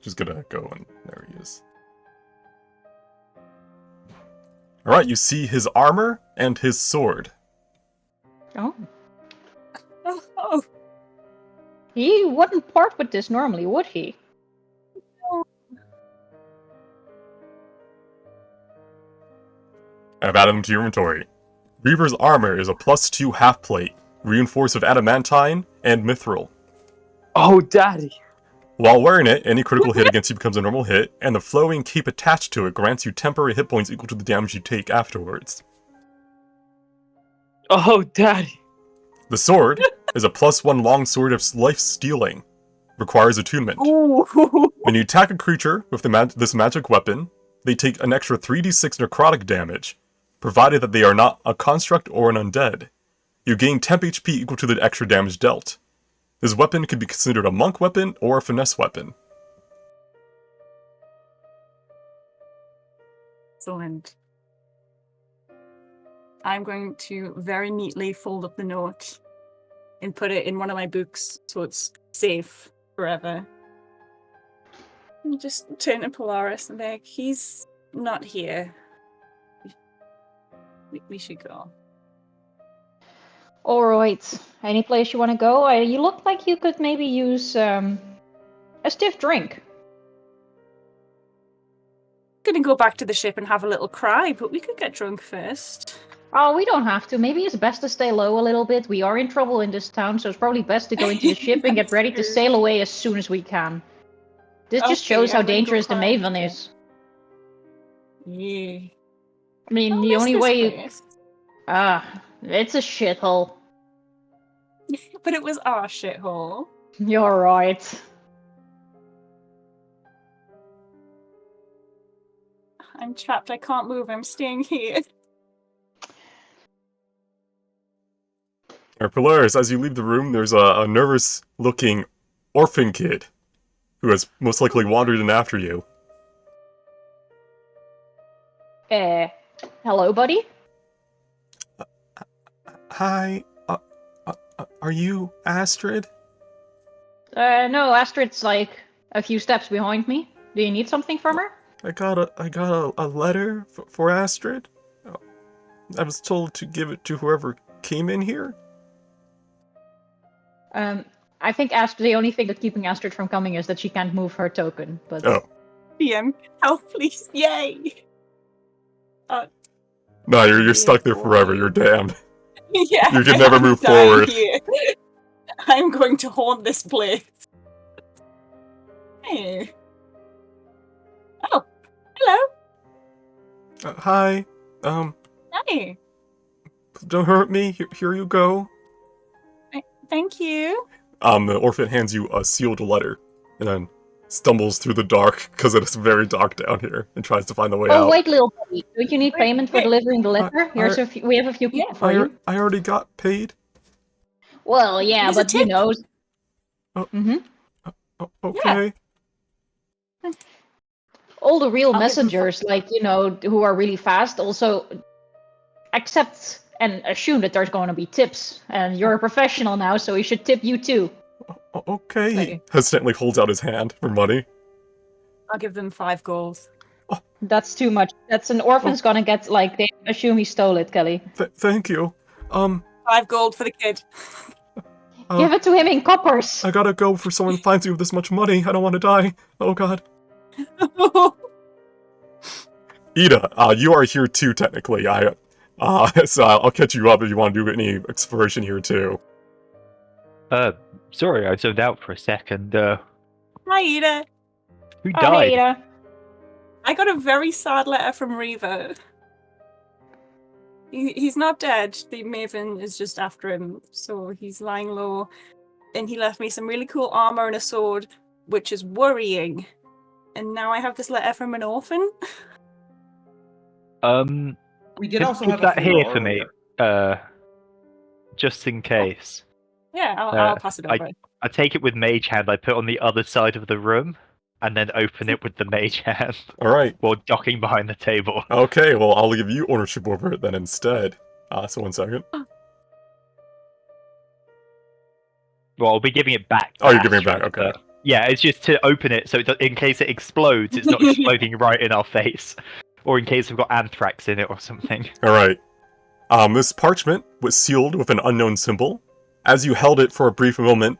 Just gonna go and there he is. Alright, you see his armor and his sword. Oh. Oh, He wouldn't part with this normally, would he? I've added them to your inventory. Reaver's armor is a +2 half-plate, reinforced with adamantine and mithril. Oh, daddy! While wearing it, any critical hit against you becomes a normal hit, and the flowing cape attached to it grants you temporary hit points equal to the damage you take afterwards. Oh, daddy! The sword is a +1 longsword of life stealing. Requires attunement. Ooh. When you attack a creature with this magic weapon, they take an extra 3d6 necrotic damage, provided that they are not a construct or an undead. You gain temp HP equal to the extra damage dealt. This weapon could be considered a monk weapon or a finesse weapon. Excellent. I'm going to very neatly fold up the note and put it in one of my books so it's safe forever. And just turn to Polaris and be like, he's not here. We should go. Alright. Any place you want to go? You look like you could maybe use a stiff drink. gonna go back to the ship and have a little cry, but we could get drunk first. Oh, we don't have to. Maybe it's best to stay low a little bit. We are in trouble in this town, so it's probably best to go into the ship and get ready to true. sail away as soon as we can. This just Okay, shows how I'm gonna go dangerous the cry Maven then. is. Yeah. I mean, I the miss only this way you... place. It's a shithole. But it was our shithole. You're right. I'm trapped. I can't move. I'm staying here. Polaris, as you leave the room, there's a nervous-looking orphan kid who has most likely wandered in after you. Hello, buddy? Hi, are you Astrid? No, Astrid's like a few steps behind me. Do you need something from her? I got a letter for Astrid. I was told to give it to whoever came in here. I think the only thing that's keeping Astrid from coming is that she can't move her token, but... Oh. DM, help, please. Yay! No, you're stuck there forever. You're damned. Yeah, You can never I'm move dying forward. Here. I'm going to haunt this place. Hey. Oh, hello. Hi. Hi. Don't hurt me. Here you go. Thank you. The orphan hands you a sealed letter, and then stumbles through the dark because it is very dark down here, and tries to find the way out. Oh, wait, little buddy. Don't you need Wait, payment for wait. delivering the letter? We have a few people for you. I already got paid. Well, yeah, Here's a but you tip. know... Oh. Mm-hmm. Okay. All the real I'll give them messengers, like, you know, who are really fast, also accept and assume that there's going to be tips. And you're a professional now, so we should tip you too. Okay. He Lady. hesitantly holds out his hand for money. I'll give them 5 gold. That's too much. That's an orphan's gonna get, like, they assume he stole it, Kelly. Thank you. 5 gold for the kid. Give it to him in coppers! I gotta go before someone finds me with this much money. I don't want to die. Oh god. Ida, you are here too, technically. So I'll catch you up if you want to do any exploration here too. Sorry, I zoned out for a second. Hi, Ida. Who Oh, died? hey, Ada. I got a very sad letter from Reva. He's not dead. The Maven is just after him, so he's lying low. And he left me some really cool armor and a sword, which is worrying. And now I have this letter from an orphan. We did Can also you have keep a that funeral here for me, earlier. just in case. Yeah, I'll pass it over. I take it with mage hand. I put it on the other side of the room, and then open it with the mage hand Alright. while docking behind the table. Okay, well, I'll give you ownership over it then instead. So 1 second. Well, I'll be giving it back. to Oh, you're giving it back, Astrid, okay. but yeah, it's just to open it so in case it explodes, it's not exploding right in our face. Or in case we've got anthrax in it or something. Alright. This parchment was sealed with an unknown symbol. As you held it for a brief moment,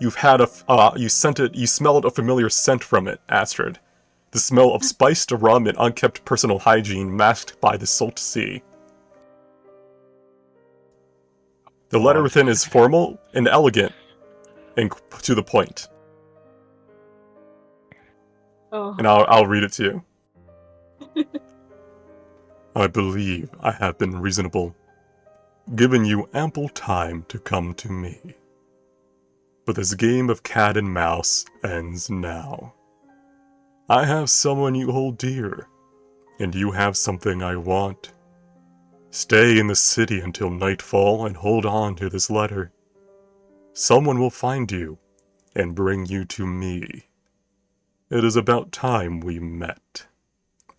you smelled a familiar scent from it, Astrid. The smell of spiced rum and unkept personal hygiene masked by the salt sea. The letter within is formal and elegant, and to the point. Oh. And I'll read it to you. I believe I have been reasonable, given you ample time to come to me. But this game of cat and mouse ends now. I have someone you hold dear, and you have something I want. Stay in the city until nightfall and hold on to this letter. Someone will find you and bring you to me. It is about time we met.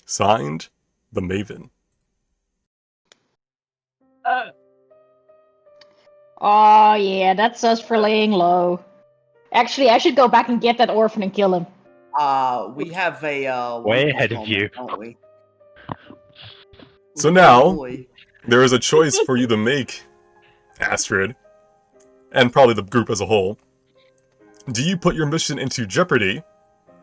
Signed, the Maven. Oh, yeah, that's us for laying low. Actually, I should go back and get that orphan and kill him. We have a Way One Piece ahead of moment, you. don't we? So now, there is a choice for you to make, Astrid, and probably the group as a whole. Do you put your mission into jeopardy,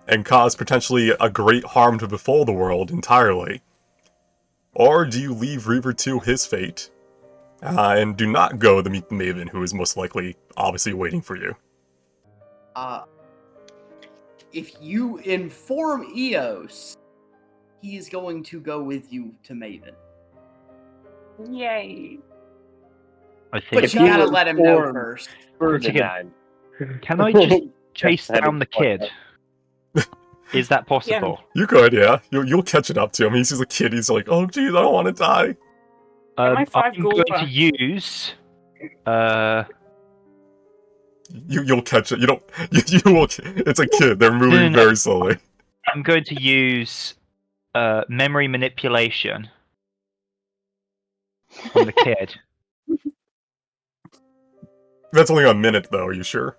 and cause potentially a great harm to befall the world entirely? Or do you leave Reaver to his fate, and do not go to meet the Maven, who is most likely, obviously, waiting for you? If you inform Eos, he is going to go with you to Maven. Yay. I think. But If you you gotta let him know inform- first. Ferdinand. Can I just chase Just down the kid? Is that possible? You could, yeah. You'll catch it up to him. He sees a kid, he's like, oh geez, I don't want to die. my 5 I'm gold going to back. use. You'll catch it. You don't. You will. It's a kid. They're moving No. very slowly. I'm going to use memory manipulation on the kid. That's only a minute, though. Are you sure?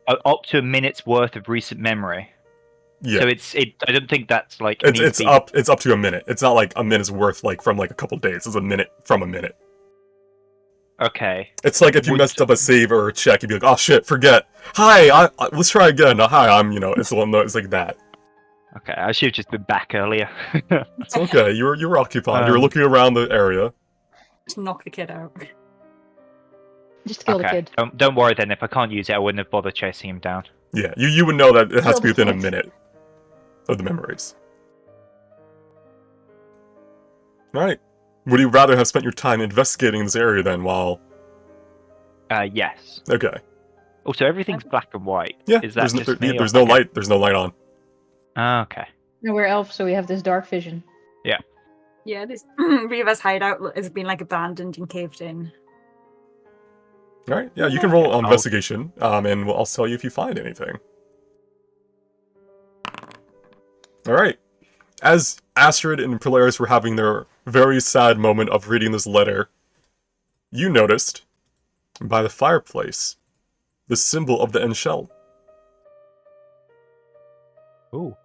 Up to a minute's worth of recent memory. Yeah. So I don't think that's like. It's up to a minute. It's not like a minute's worth like from like a couple days. It's a minute from a minute. Okay. It's like if you messed up a save or a check, you'd be like, oh shit, forget. Hi, let's try again. Hi, I'm. It's like that. Okay, I should have just been back earlier. It's okay. You were occupied. You were Um, looking around the area. Just knock the kid out. Just kill the Okay. kid. Don't worry then. If I can't use it, I wouldn't have bothered chasing him down. Yeah, you would know that it has to be Kill the within a kid. minute of the memories. Right. Would you rather have spent your time investigating this area then while... Yes. Okay. Also, everything's black and white. Yeah, Is that just me? there's or- no okay. light. There's no light on. Ah, okay. No, we're elves, so we have this dark vision. Yeah, this Reaver's hideout has been like abandoned and caved in. Alright, yeah, you can roll I'll- investigation, and I'll tell you if you find anything. Alright. As Astrid and Polaris were having their very sad moment of reading this letter, you noticed, by the fireplace, the symbol of the end shell. Ooh.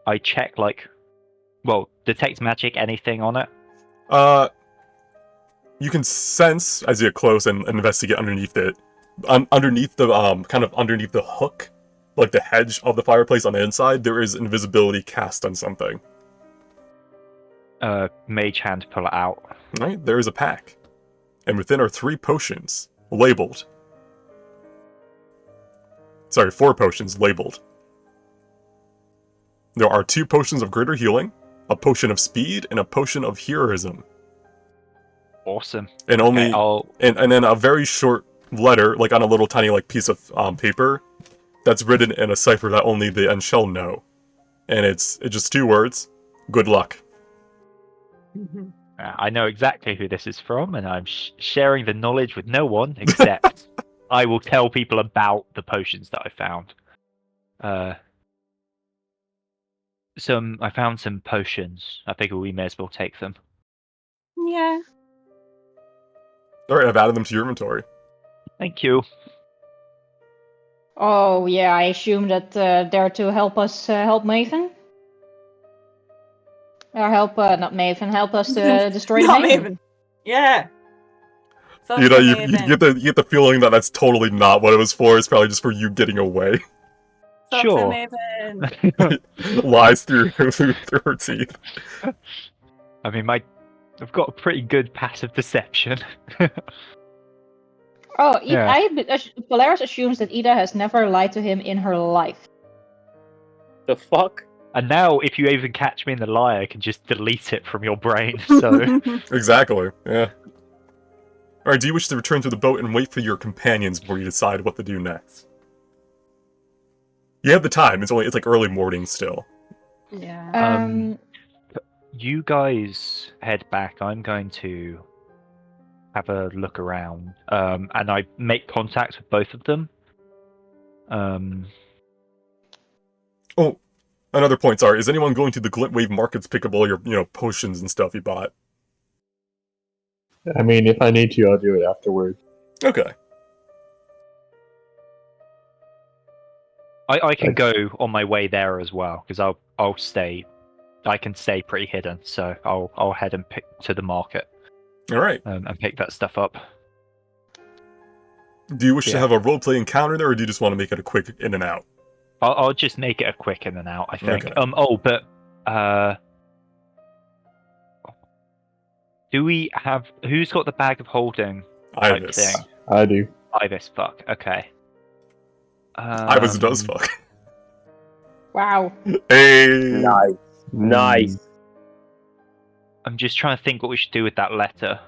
I check detect magic, anything on it? You can sense, as you get close and investigate underneath it, underneath the hook, like the hedge of the fireplace on the inside, there is invisibility cast on something. Mage hand, pull it out. Right? There is a pack. And within are 3 potions, labeled. Sorry, 4 potions, labeled. There are 2 potions of greater healing, a potion of speed, and a potion of heroism. Awesome. And only, Okay, and then a very short letter, like on a little tiny like piece of paper, that's written in a cipher that only the end shell know. And it's just 2 words. Good luck. I know exactly who this is from, and I'm sharing the knowledge with no one except I will tell people about the potions that I found. I found some potions. I figure we may as well take them. Yeah. Alright, I've added them to your inventory. Thank you. Oh, yeah, I assume that they're to help us help Maven? Or help, not Maven, help us to destroy the Not Maven. Maven. Yeah. Fuck You know, the you Maven. get the feeling that that's totally not what it was for. It's probably just for you getting away. Fuck Sure. the Maven. Lies through her teeth. I mean, I've got a pretty good passive deception. Oh, Yeah. Polaris assumes that Ida has never lied to him in her life. The fuck? And now, if you even catch me in the lie, I can just delete it from your brain. So, Exactly, yeah. Alright, do you wish to return to the boat and wait for your companions before you decide what to do next? You have the time, it's like early morning still. Yeah. you guys head back. I'm going to have a look around, and I make contact with both of them. Oh, another point, sorry. Is anyone going to the Glintwave markets pick up all your, potions and stuff you bought? I mean, if I need to, I'll do it afterwards. Okay. I can go on my way there as well, because I'll stay. I can stay pretty hidden, so I'll head and pick to the market. All right. and pick that stuff up. Do you wish to Yeah. have a roleplay encounter there, or do you just want to make it a quick in and out? I'll just make it a quick in and out, I think. Okay. Do we have... Who's got the bag of holding type Ibis. thing? I do. Ibis, fuck. Okay. Ibis does fuck. Wow. Hey. Nice. I'm just trying to think what we should do with that letter.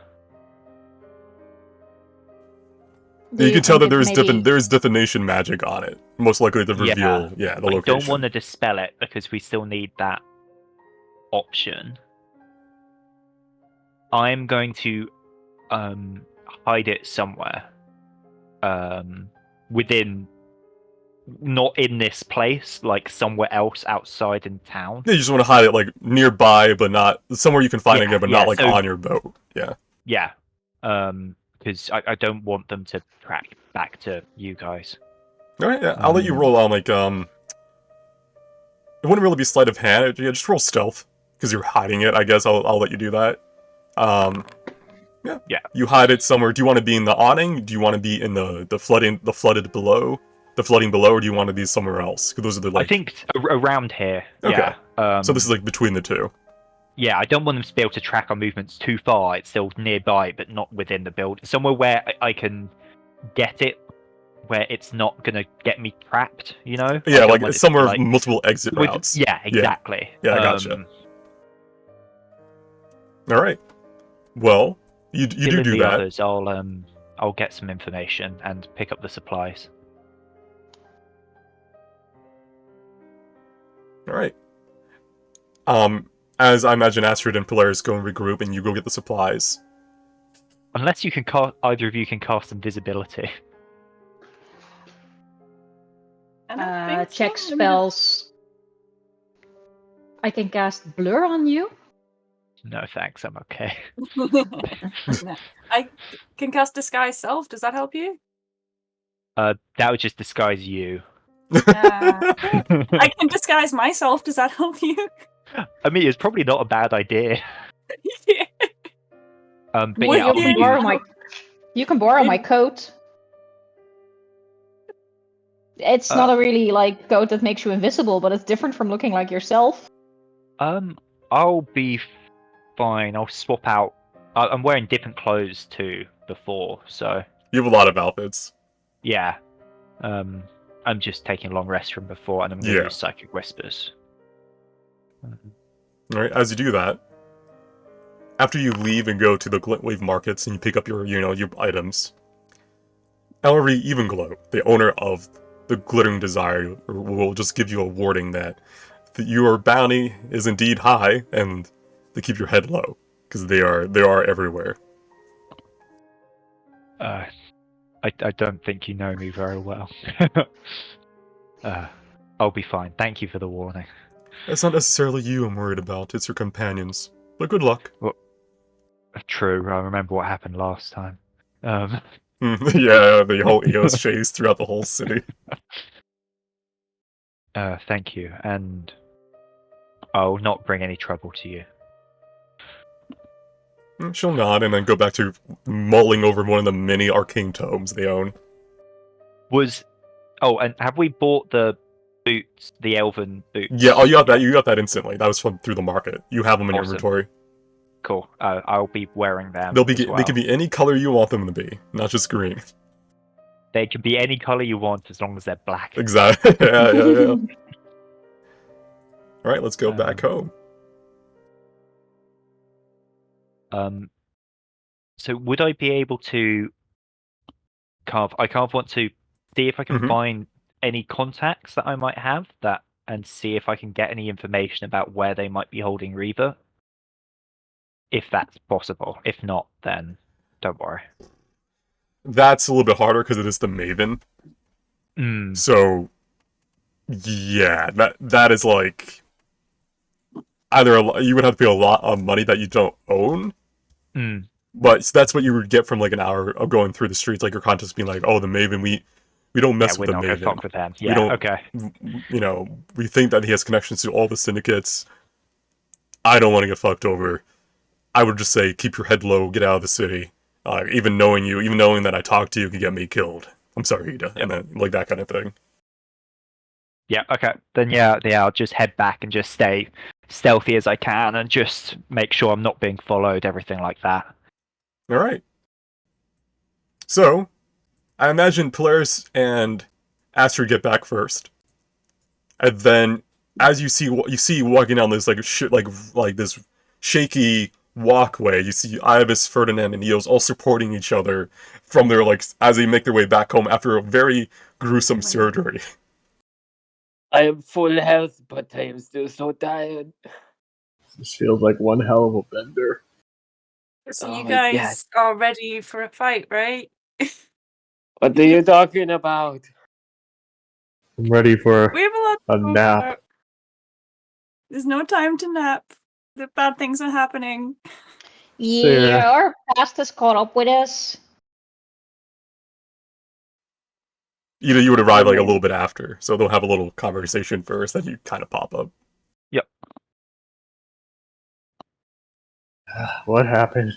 Do You can tell that think it's there's divination magic on it. Most likely to reveal, the I location. don't want to dispel it because we still need that option. I'm going to hide it somewhere. Within, not in this place, like somewhere else outside in town. Yeah, you just want to hide it like nearby, but not somewhere you can find it again, but not like so- on your boat. Yeah. Yeah. Because I don't want them to track back to you guys. All right. Yeah, I'll let you roll on like It wouldn't really be sleight of hand. Yeah, just roll stealth because you're hiding it. I guess I'll let you do that. Yeah. Yeah. You hide it somewhere. Do you want to be in the awning? Do you want to be in the flooding below, or do you want to be somewhere else? 'Cause those are the I think around here. Okay. Yeah. So this is like between the two. Yeah, I don't want them to be able to track our movements too far. It's still nearby, but not within the building. Somewhere where I can get it, where it's not gonna get me trapped. You know? Yeah, I don't like want it to somewhere be, like, multiple exit routes. Yeah, exactly. Yeah, I gotcha. All right. Well, you Given do the that. others, I'll get some information and pick up the supplies. All right. As I imagine Astrid and Polaris go and regroup, and you go get the supplies. Unless you can either of you can cast invisibility. I don't think so. Check spells. I can cast blur on you. No, thanks. I'm okay. I can cast disguise self. Does that help you? That would just disguise you. I can disguise myself. Does that help you? I mean, it's probably not a bad idea. Yeah. But Would yeah, I'll you can do- borrow my. You can borrow my coat. It's not a really like coat that makes you invisible, but it's different from looking like yourself. I'll be fine. I'll swap out. I'm wearing different clothes to before, so You have a lot of outfits. yeah. I'm just taking a long rest from before, and I'm going to Yeah. use Psychic Whispers. All right. As you do that, after you leave and go to the Glintwave markets and you pick up your items, Ellery Evenglow, the owner of the Glittering Desire, will just give you a warning that your bounty is indeed high, and to keep your head low because they are everywhere. I don't think you know me very well. I'll be fine. Thank you for the warning. It's not necessarily you I'm worried about; it's your companions. But good luck. True. I remember what happened last time. Yeah, the whole EOS chase throughout the whole city. Thank you, and I'll not bring any trouble to you. She'll nod and then go back to mulling over one of the many arcane tomes they own. And have we bought the boots, the elven boots? Yeah, oh, you got that. You got that instantly. That was from through the market. You have them in your Awesome. inventory. Cool. I'll be wearing them. They'll be. as well. They can be any color you want them to be, not just green. They can be any color you want as long as they're black. Exactly. Yeah. All right, let's go back home. So would I be able to carve? I kind of want to see if I can find any contacts that I might have and see if I can get any information about where they might be holding Reaver. If that's possible. If not, then don't worry. That's a little bit harder because it is the Maven. So, yeah, that is like either you would have to pay a lot of money that you don't own. But that's what you would get from like an hour of going through the streets, like your contest being like, "Oh, the Maven, we don't mess with the We're not Maven. gonna fuck with them." We Yeah, don't- okay. We think that he has connections to all the syndicates. I don't want to get fucked over. I would just say keep your head low, get out of the city. Even knowing that I talked to you can get me killed. I'm sorry, Ida, and then like that kind of thing. Yeah, okay. Then yeah, I'll just head back and just stay stealthy as I can and just make sure I'm not being followed, everything like that. All right. So, I imagine Polaris and Astrid get back first, and then as you see walking down this like this shaky walkway, you see Ibis, Ferdinand, and Eos all supporting each other from their as they make their way back home after a very gruesome surgery. I am full health, but I am still so tired. This feels like one hell of a bender. So Oh you my guys are ready for a fight, right? What are you talking about? I'm ready for We have a lot a to talk nap. about. There's no time to nap. The bad things are happening. Yeah, our past has caught up with us. You would arrive like a little bit after, so they'll have a little conversation first, then you kind of pop up. Yep. What happened?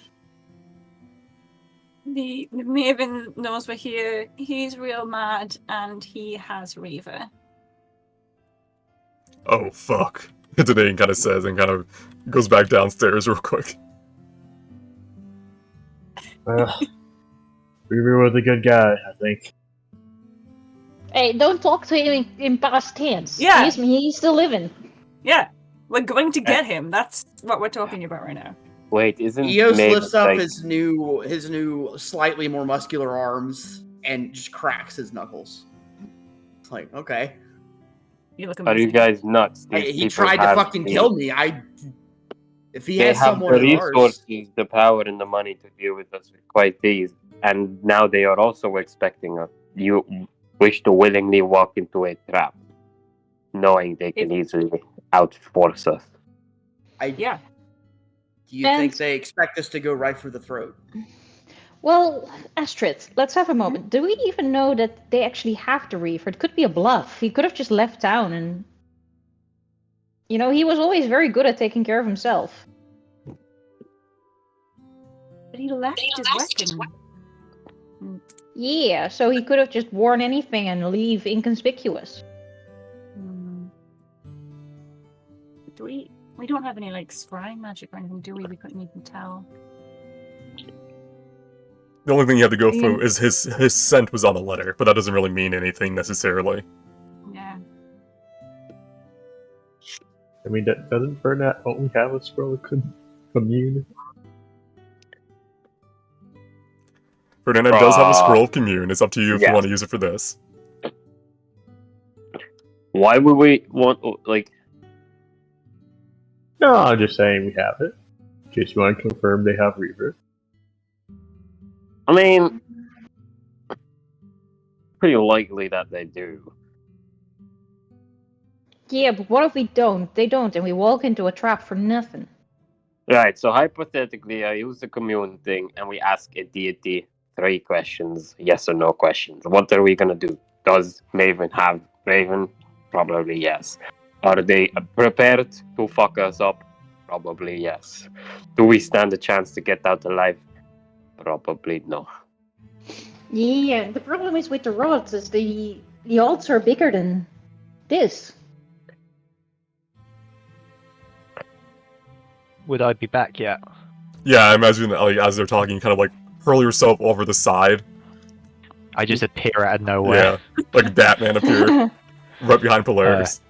The Maven knows we're here. He's real mad, and he has Reaver. Oh fuck. Today kind of says and kind of goes back downstairs real quick. Reaver was a good guy, I think. Hey, don't talk to him in past tense. Yeah. He's still living. Yeah, we're going to get him. That's what we're talking about right now. Wait, isn't Eos Maven lifts up like... his new, slightly more muscular arms and just cracks his knuckles. It's like, okay. You look Are amazing. you guys nuts? He tried to fucking kill me. If he has have someone the of ours, resources, the power, and the money to deal with us with quite these, and now they are also expecting us. You wish to willingly walk into a trap, knowing they can easily outforce us. Yeah. Do you think they expect us to go right for the throat? Well, Astrid, let's have a moment. Do we even know that they actually have the Reaver? It could be a bluff. He could have just left town and... You know, he was always very good at taking care of himself. But he left his weapon. Yeah, so he could have just worn anything and leave inconspicuous. Do we? We don't have any like scrying magic or anything, do we? We couldn't even tell. The only thing you have to go through is his scent was on a letter, but that doesn't really mean anything necessarily. Yeah. I mean, doesn't Bernat only have a scroll of commune? Ferdinand does have a scroll of commune. It's up to you if you want to use it for this. Why would we want, like... No, I'm just saying we have it. In case you want to confirm they have Reaver. I mean... pretty likely that they do. Yeah, but what if we don't? They don't, and we walk into a trap for nothing. Right, so hypothetically, I use the commune thing, and we ask a deity 3 questions, yes or no questions. What are we gonna do? Does Maven have Raven? Probably yes. Are they prepared to fuck us up? Probably yes. Do we stand a chance to get out alive? Probably no. Yeah, the problem is with the rods is the odds are bigger than this. Would I be back yet? Yeah, I imagine that, like, as they're talking, you kind of like hurl yourself over the side. I just appear out of nowhere. Yeah, like Batman appear right behind Polaris.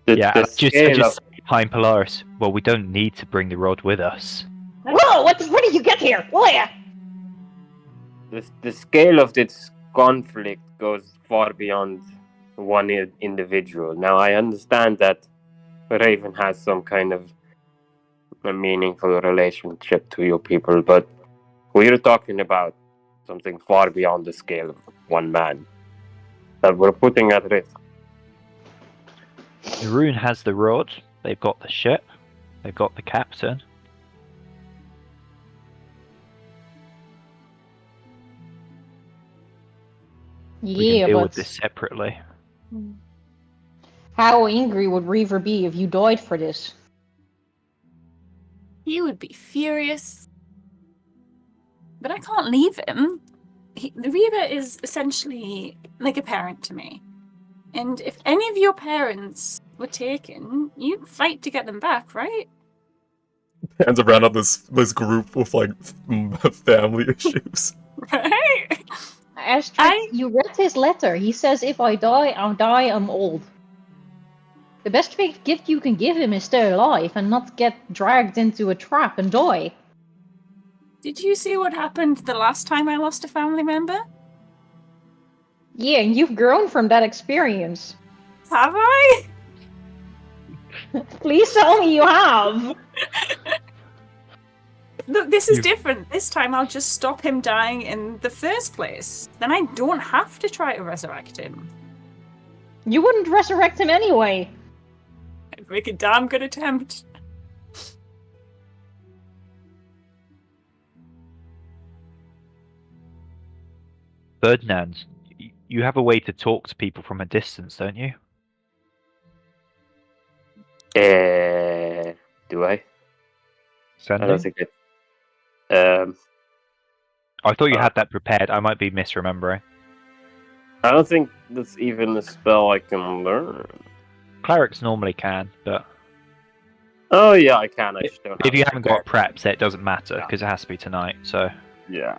I just say behind Polaris. Well, we don't need to bring the rod with us. Whoa! What did you get here? Where? The scale of this conflict goes far beyond one individual. Now, I understand that Raven has some kind of a meaningful relationship to you people, but we're talking about something far beyond the scale of one man that we're putting at risk. Rune has the rod. They've got the ship. They've got the captain. We can deal with this separately. How angry would Reaver be if you died for this? He would be furious. But I can't leave him. The Reaver is essentially like a parent to me. And if any of your parents were taken, you'd fight to get them back, right? Hands around on this group with like family issues. Right? Astrid, you read his letter. He says, if I die, I'll die, I'm old. The best gift you can give him is stay alive and not get dragged into a trap and die. Did you see what happened the last time I lost a family member? Yeah, and you've grown from that experience. Have I? Please tell me you have! Look, this is different. This time I'll just stop him dying in the first place. Then I don't have to try to resurrect him. You wouldn't resurrect him anyway. I'd make a damn good attempt. Ferdinand, you have a way to talk to people from a distance, don't you? Do I? Sending? I don't think it. I thought you had that prepared. I might be misremembering. I don't think that's even a spell I can learn. Clerics normally can, but Oh yeah, I can. I just don't. if have you it haven't got prepared. preps, it doesn't matter because it has to be tonight. So Yeah.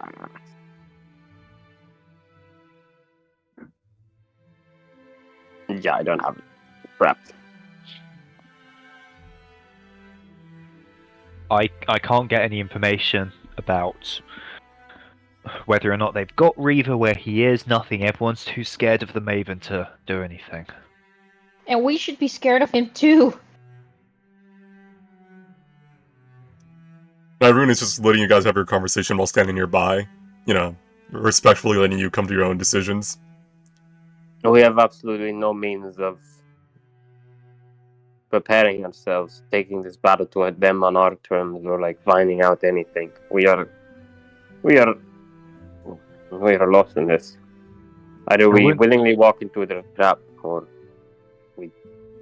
Yeah, I don't have it prepped. I can't get any information about whether or not they've got Reaver, where he is. Nothing. Everyone's too scared of the Maven to do anything. And we should be scared of him too. Nyrune is just letting you guys have your conversation while standing nearby. You know, respectfully letting you come to your own decisions. We have absolutely no means of preparing ourselves, taking this battle to them on our terms, or like finding out anything. We are lost in this. Either we willingly walk into the trap, or we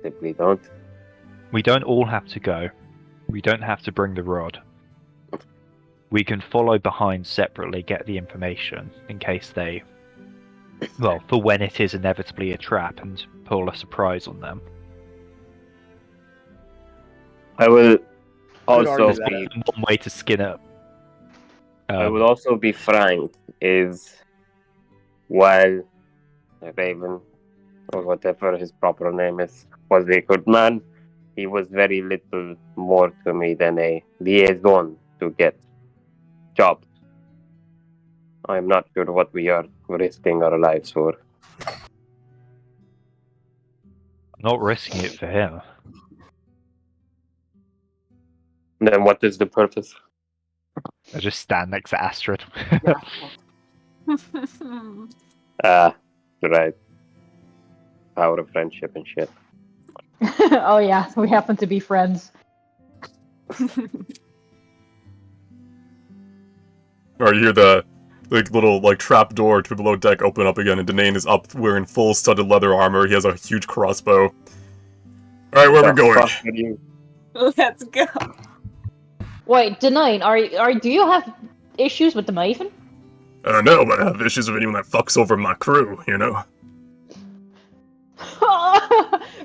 simply don't. We don't all have to go. We don't have to bring the rod. We can follow behind separately, get the information in case they, well, for when it is inevitably a trap, and pull a surprise on them. I will also argue that. be. One way to skin it. I will also be frank. Is while Raven, or whatever his proper name is, was a good man, he was very little more to me than a liaison to get jobs. I am not sure what we are risking our lives for. Not risking it for him. Then what is the purpose? I just stand next to Astrid. Right. Power of friendship and shit. Oh yeah, we happen to be friends. Or you hear the little trap door to below deck open up again, and Danae is up wearing full studded leather armor. He has a huge crossbow. Alright, where are we going? Let's go. Wait, Danae, do you have issues with the Maven? No, but I have issues with anyone that fucks over my crew, you know?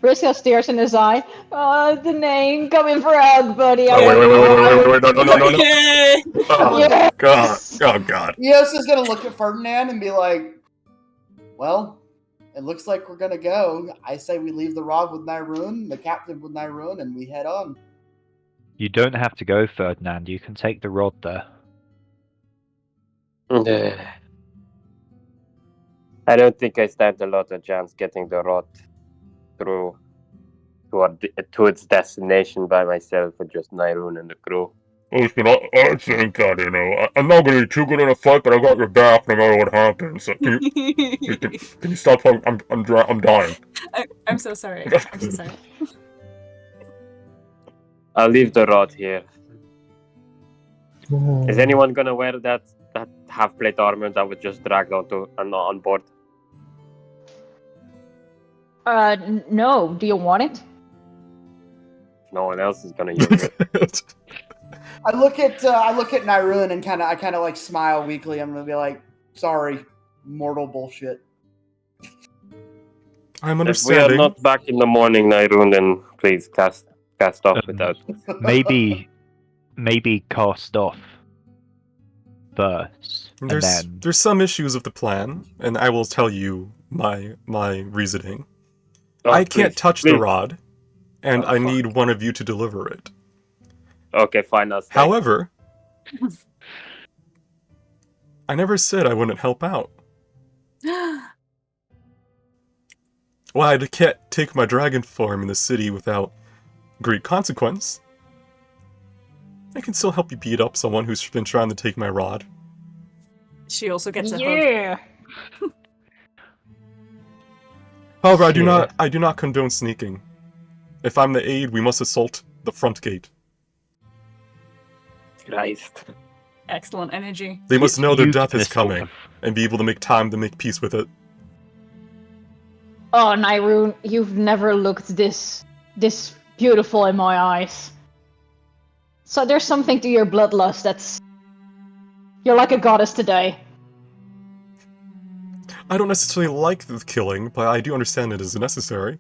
Risco stares in his eye. Oh, Danae, come in for a hug, buddy. Oh, wait, no. Oh, Yes! God. Oh, God. Eos is gonna look at Ferdinand and be like, well, it looks like we're gonna go. I say we leave the rod with Nyrune, the captain with Nyrune, and we head on. You don't have to go, Ferdinand. You can take the rod there. I don't think I stand a lot of chance getting the rod through to its destination by myself with just Nyrune and the crew. Listen, I think that, you know, I'm not gonna be too good in a fight, but I got your back no matter what happens. So can you stop talking? I'm dying. I'm so sorry. I'm so sorry. I'll leave the rod here. Is anyone gonna wear that half plate armor that was just dragged on board? No. Do you want it? No one else is gonna use it. I look at Nyrun and I kind of like smile weakly. I'm gonna be like, sorry, mortal bullshit. I'm If we are understanding. not back in the morning, Nyrun, then please cast off without us. Maybe cast off first, and then There's some issues with the plan, and I will tell you my reasoning. Oh, I can't please, touch please. the rod, and Oh, I fuck. need one of you to deliver it. Okay, fine, I'll stay. However, I never said I wouldn't help out. Well, I can't take my dragon form in the city without great consequence. I can still help you beat up someone who's been trying to take my rod. She also gets a hug. Yeah. However, I Yeah. do not condone sneaking. If I'm the aide, we must assault the front gate. Christ. Excellent energy. They must know their You death can is assault coming, them. and be able to make time to make peace with it. Oh, Nyrun, you've never looked this beautiful in my eyes. So there's something to your bloodlust that's... You're like a goddess today. I don't necessarily like the killing, but I do understand it is necessary.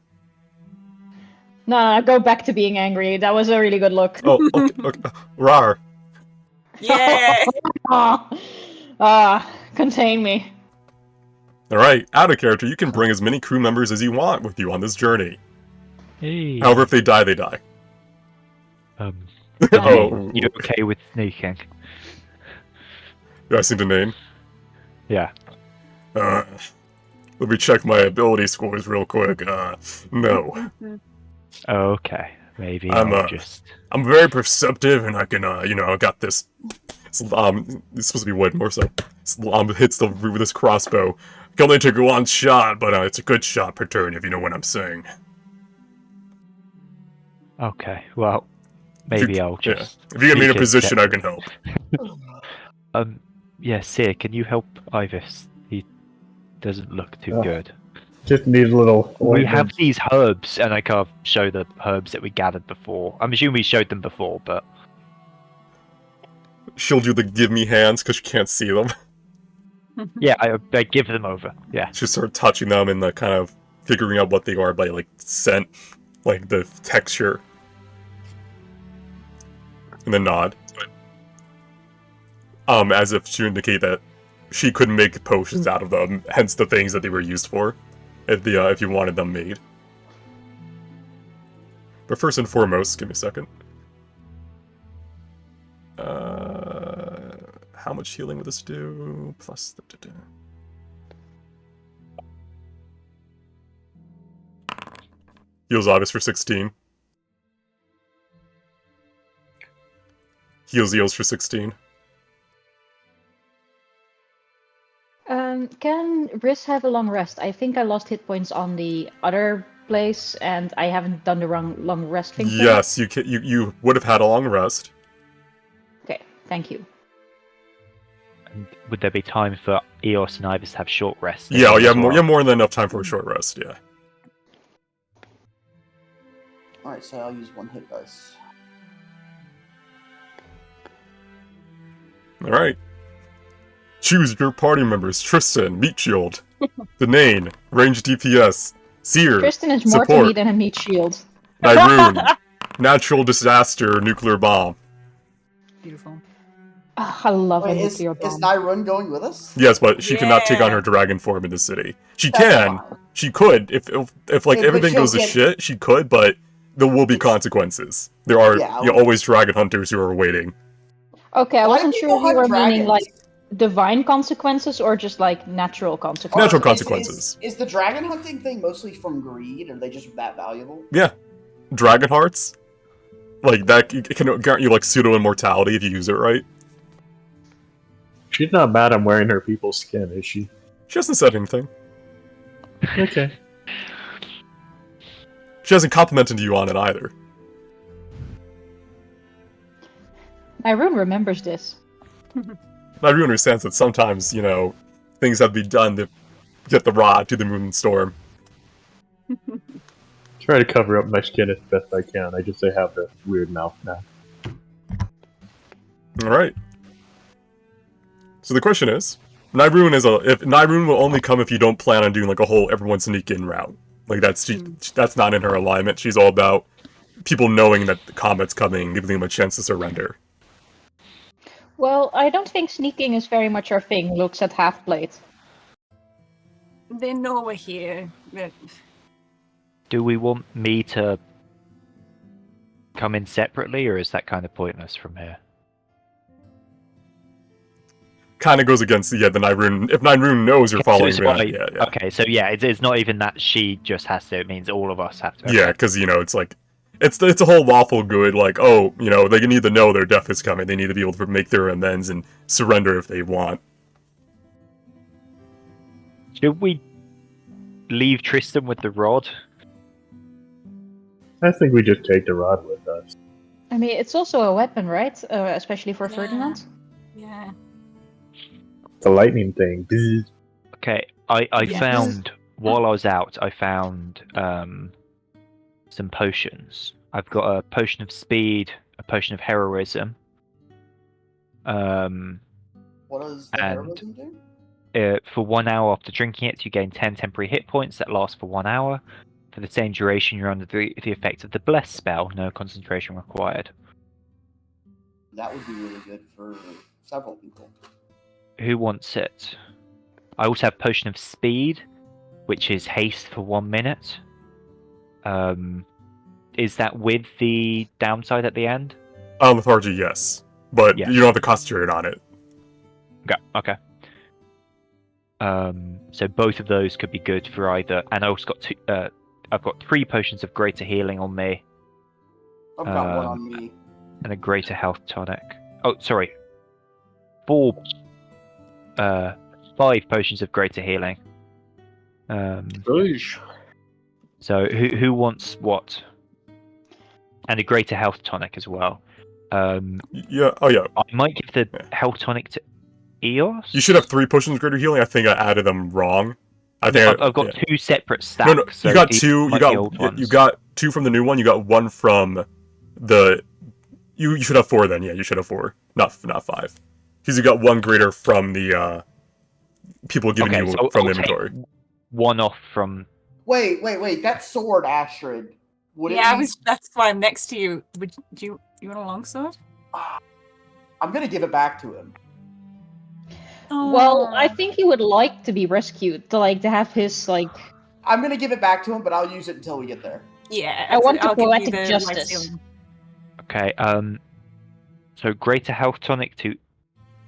No, go back to being angry. That was a really good look. Oh, okay. Rar. Yeah. Contain me. Alright, out of character, you can bring as many crew members as you want with you on this journey. Hey. However, if they die, they die. Oh, You okay with sneaking? you guys see the name? Yeah. Let me check my ability scores real quick. No. Okay. Maybe I'm very perceptive, and I can, I got this. It's supposed to be wood more so. Hits with this crossbow. Can only take one shot, but it's a good shot per turn, if you know what I'm saying. Okay. Well, maybe I'll just. If you get me in a sneak position, I can help. Yeah, Seer, can you help Ivis? He doesn't look too good. Just need a little. We have these herbs, and I can't show the herbs that we gathered before. I'm assuming we showed them before, but She'll do the give me hands because she can't see them. yeah, I give them over. Yeah. She'll start touching them and kind of figuring out what they are by like scent, like the texture, and then nod. As if to indicate that she couldn't make potions out of them, hence the things that they were used for, if you wanted them made. But first and foremost, give me a second. How much healing would this do? Plus the... Heals Obvious for 16. Heals Eos for 16. Can Riz have a long rest? I think I lost hit points on the other place, and I haven't done the long rest thing. Yes, you would have had a long rest. Okay, thank you. And would there be time for Eos and Ivis to have short rests? Yeah, you as have well? more than enough time for a short rest, yeah. Alright, so I'll use one hit dice. Alright. Choose your party members. Tristan, Meat Shield. Danae, Range DPS. Seer, Tristan is more to support. me than a meat shield. Nyrun, Natural Disaster, Nuclear Bomb. Beautiful. Oh, I love a Wait, is nuclear bomb. Nyrun going with us? Yes, but she cannot take on Yeah. her dragon form in the city. She That's can. fine. She could. If like Yeah, but everything she'll goes to get- shit, she could, but there will be consequences. There are Yeah, always dragon hunters who are waiting. Okay, I Why wasn't do sure people if you hunt were meaning dragons? like divine consequences or just like natural consequences. Natural Is- consequences. Is the dragon hunting thing mostly from greed? Or are they just that valuable? Yeah. Dragon hearts? Like, that can grant you, like, pseudo-immortality if you use it right. She's not mad I'm wearing her people's skin, is she? She hasn't said anything. Okay. She hasn't complimented you on it either. Nyrun remembers this. Nyrun understands that sometimes, things have to be done to get the rod to the moon storm. Try to cover up my skin as best I can. I just have the weird mouth now. All right. So the question is, if Nyrune will only come if you don't plan on doing like a whole everyone sneak in route. Like that's not in her alignment. She's all about people knowing that the combat's coming, giving them a chance to surrender. Well, I don't think sneaking is very much our thing. Looks at Half-Blade. They know we're here. Do we want me to come in separately, or is that kind of pointless from here? Kind of goes against the Nyrune. If Nyrune knows you're following that, yeah. Okay, so yeah, it's not even that she just has to. It means all of us have to. Okay. Yeah, because it's like it's a whole lawful good. Like, oh, they need to know their death is coming. They need to be able to make their amends and surrender if they want. Should we leave Tristan with the rod? I think we just take the rod with us. I mean, it's also a weapon, right? Especially for Ferdinand. Yeah. The lightning thing. Bzz. Okay, I found while I was out, I found some potions. I've got a potion of speed, a potion of heroism. What does the heroism do? For 1 hour after drinking it, you gain 10 temporary hit points that last for 1 hour. For the same duration, you're under the effect of the Bless spell. No concentration required. That would be really good for several people. Who wants it? I also have Potion of Speed, which is haste for 1 minute. Is that with the downside at the end? Lethargy, yes. But yes. You don't have to concentrate on it. Okay. So both of those could be good for either. And I also got I've got 3 potions of greater healing on me. I've got one on me. And a greater health tonic. Oh, sorry. 5 potions of greater healing. So who wants what? And a greater health tonic as well. Yeah. Oh yeah. I might give the health tonic to Eos. You should have 3 potions of greater healing. I think I added them wrong. I've got 2 separate stacks. No, so you got 2. You got 2 from the new one. You got 1 from the. You should have 4 then. Yeah, you should have 4, not 5. Because you got 1 greater from the people giving you from the inventory. 1 off from. Wait! That sword, Astrid. That's why I'm next to you. Would you want a longsword? I'm gonna give it back to him. Well, I think he would like to be rescued, to have his I'm gonna give it back to him, but I'll use it until we get there. Yeah, I want poetic justice. Okay. So greater health tonic to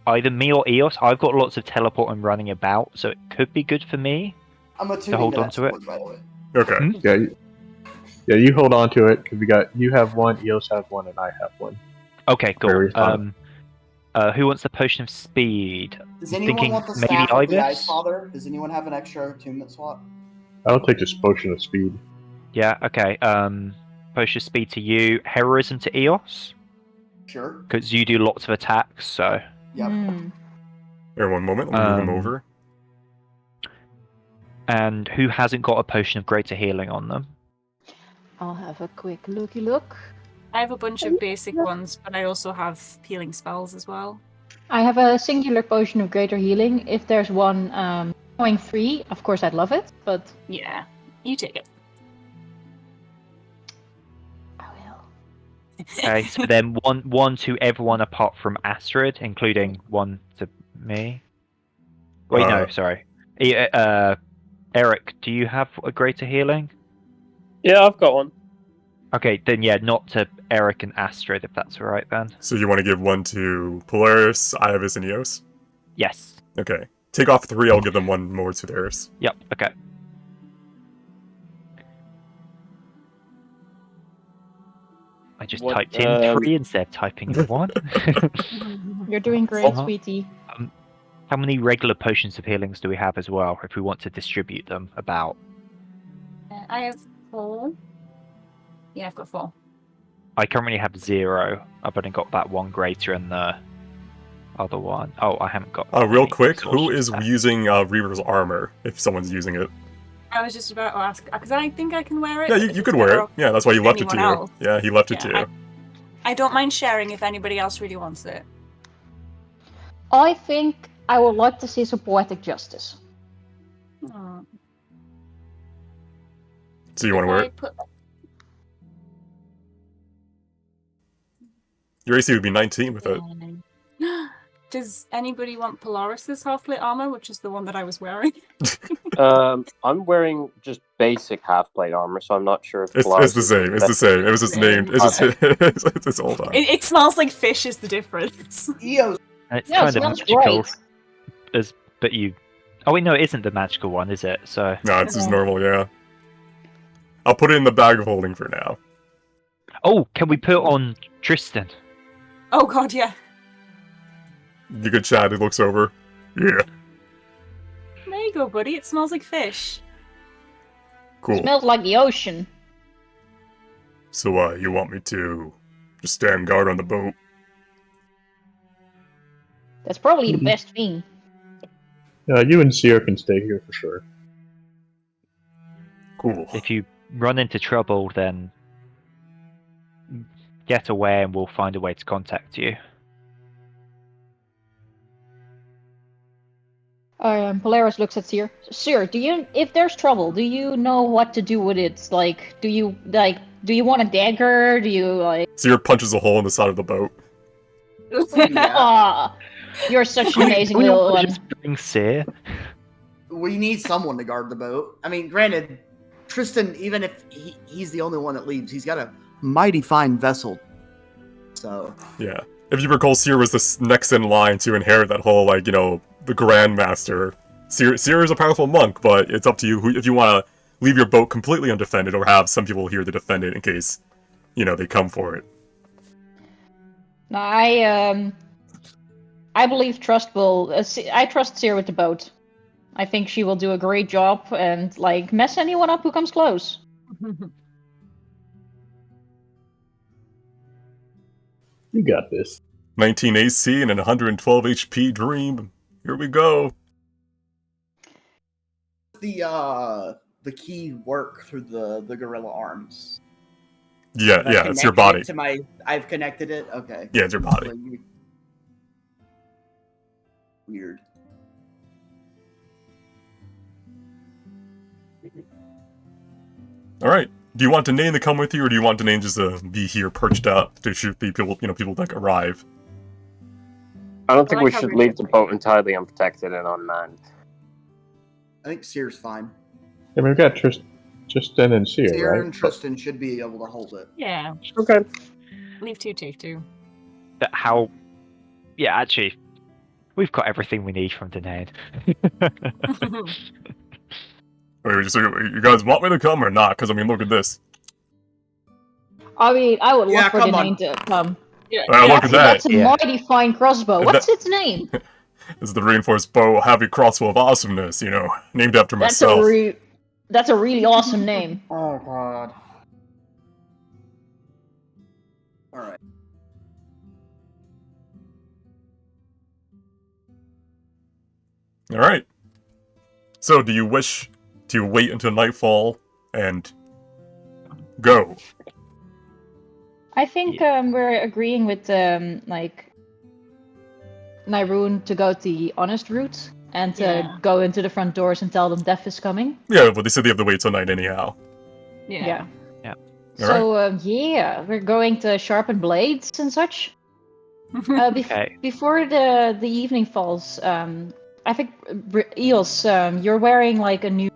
either me or Eos. I've got lots of teleport and running about, so it could be good for me. I'm to hold on to it. By the way. Okay. Yeah, you hold on to it because you have 1, Eos have 1, and I have 1. Okay, cool. Who wants the potion of speed? Does anyone want the staff of the Ice Father? Does anyone have an extra attunement slot? I'll take this potion of speed. Yeah. Okay. Potion of speed to you. Heroism to Eos. Sure. Because you do lots of attacks, so. Yep. Here, 1 moment. Let me move him over. And who hasn't got a potion of greater healing on them? I'll have a quick looky look. I have a bunch of basic ones, but I also have healing spells as well. I have a singular potion of greater healing. If there's one going free, of course I'd love it, but... Yeah, you take it. I will. Okay, so then one to everyone apart from Astrid, including 1 to me. Wait, no, sorry. Eric, do you have a greater healing? Yeah, I've got one. Okay, then yeah, not to Eric and Astrid, if that's alright then. So you want to give 1 to Polaris, Ivis, and Eos? Yes. Okay. Take off 3, I'll give them 1 more to theirs. Yep, okay. I just typed in 3 instead of typing in 1. You're doing great, sweetie. How many regular potions of healings do we have as well, if we want to distribute them about? I have 4. Yeah, I've got 4. I currently have 0. I've only got that 1 greater and the other one. Oh, I haven't got. Real quick, who is using Reaver's armor? If someone's using it. I was just about to ask because I think I can wear it. Yeah, you could wear it. Yeah, that's why he left it to you. Yeah, he left it to you. I don't mind sharing if anybody else really wants it. I think I would like to see some poetic justice. Oh. So you want to wear it? Your AC would be 19 with it. Does anybody want Polaris's half-plate armor, which is the one that I was wearing? I'm wearing just basic half-plate armor, so I'm not sure if It's the same. It's the same. It was just named. It's just it's all done. It smells like fish is the difference. Eos. And it's Yeah, it kind of smells magical. great. But you. Oh wait, no, it isn't the magical one, is it? So. No, it's just normal. Yeah. I'll put it in the bag of holding for now. Oh, can we put on Tristan? Oh god, yeah. You good chat. He looks over. Yeah. There you go, buddy. It smells like fish. Cool. Smells like the ocean. So, you want me to just stand guard on the boat? That's probably the best thing. You and Seer can stay here for sure. Cool. If you run into trouble, then get away and we'll find a way to contact you. Polaris looks at Seer. Seer, if there's trouble, do you know what to do with it? Like, do you want a dagger? Do you like? Seer punches a hole in the side of the boat. Aw, you're such an amazing little one. Just bring Seer. We need someone to guard the boat. I mean, granted, Tristan, even if he's the only one that leaves, he's got a mighty fine vessel. So Yeah. If you recall, Seer was the next in line to inherit that whole, like, the Grandmaster. Seer is a powerful monk, but it's up to you if you want to leave your boat completely undefended or have some people here to defend it in case, they come for it. No, I believe I trust Seer with the boat. I think she will do a great job and, like, mess anyone up who comes close. You got this. 19 AC and an 112 HP Dream. Here we go. the key work through the gorilla arms. Yeah, it's your body. I've connected it. Okay. Yeah, it's your body. Weird. All right. Do you want Danae to come with you, or do you want Danae just to be here perched up to shoot the people? People that arrive. I don't think we should leave the boat entirely unprotected and unmanned. I think Seer's fine. I mean, we've got Tristan and Seer, Seer right? and Tristan should be able to hold it. Yeah. Okay. Leave two, take two. But how? Yeah, actually, we've got everything we need from Danae. Wait, so you guys want me to come or not? Because, I mean, look at this. I mean, I would love for come Danae on. to come. Yeah. Look at that. That's a mighty fine crossbow. What's its name? This is the reinforced bow, heavy crossbow of awesomeness, named after myself. That's a really awesome name. Oh god. Alright. Alright. So, do you wish to wait until nightfall and go? I think we're agreeing with Nyrune to go the honest route and to go into the front doors and tell them death is coming. Yeah, but they said they have to wait till night anyhow. Yeah. So we're going to sharpen blades and such. Okay. Before the evening falls, I think Eos, you're wearing like a new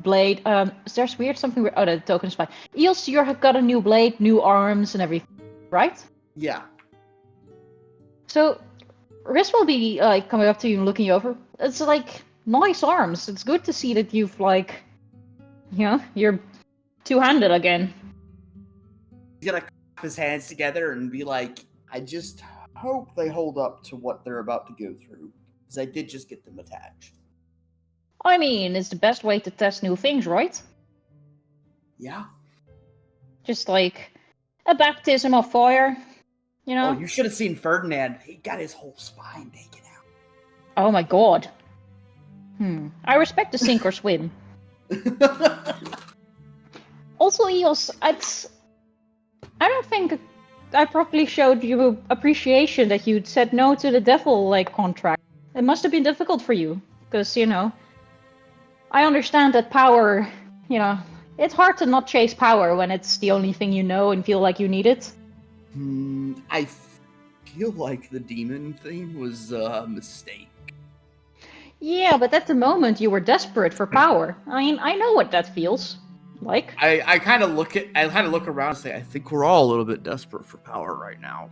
blade. There's something. Oh, the token is fine. Eos, you've got a new blade, new arms, and everything, right? Yeah. So, Riz will be like coming up to you and looking you over. It's like nice arms. It's good to see that you've you're two-handed again. He's gonna clap his hands together and be like, I just hope they hold up to what they're about to go through. Because I did just get them attached. I mean, it's the best way to test new things, right? Yeah. Just like a baptism of fire, Oh, you should have seen Ferdinand. He got his whole spine taken out. Oh my god. I respect the sink or swim. Also, Eos, I don't think I probably showed you appreciation that you'd said no to the devil contract. It must have been difficult for you, because I understand that power. It's hard to not chase power when it's the only thing you know and feel like you need it. I feel like the demon thing was a mistake. Yeah, but at the moment you were desperate for power. I mean, I know what that feels like. I kind of look around and say, I think we're all a little bit desperate for power right now.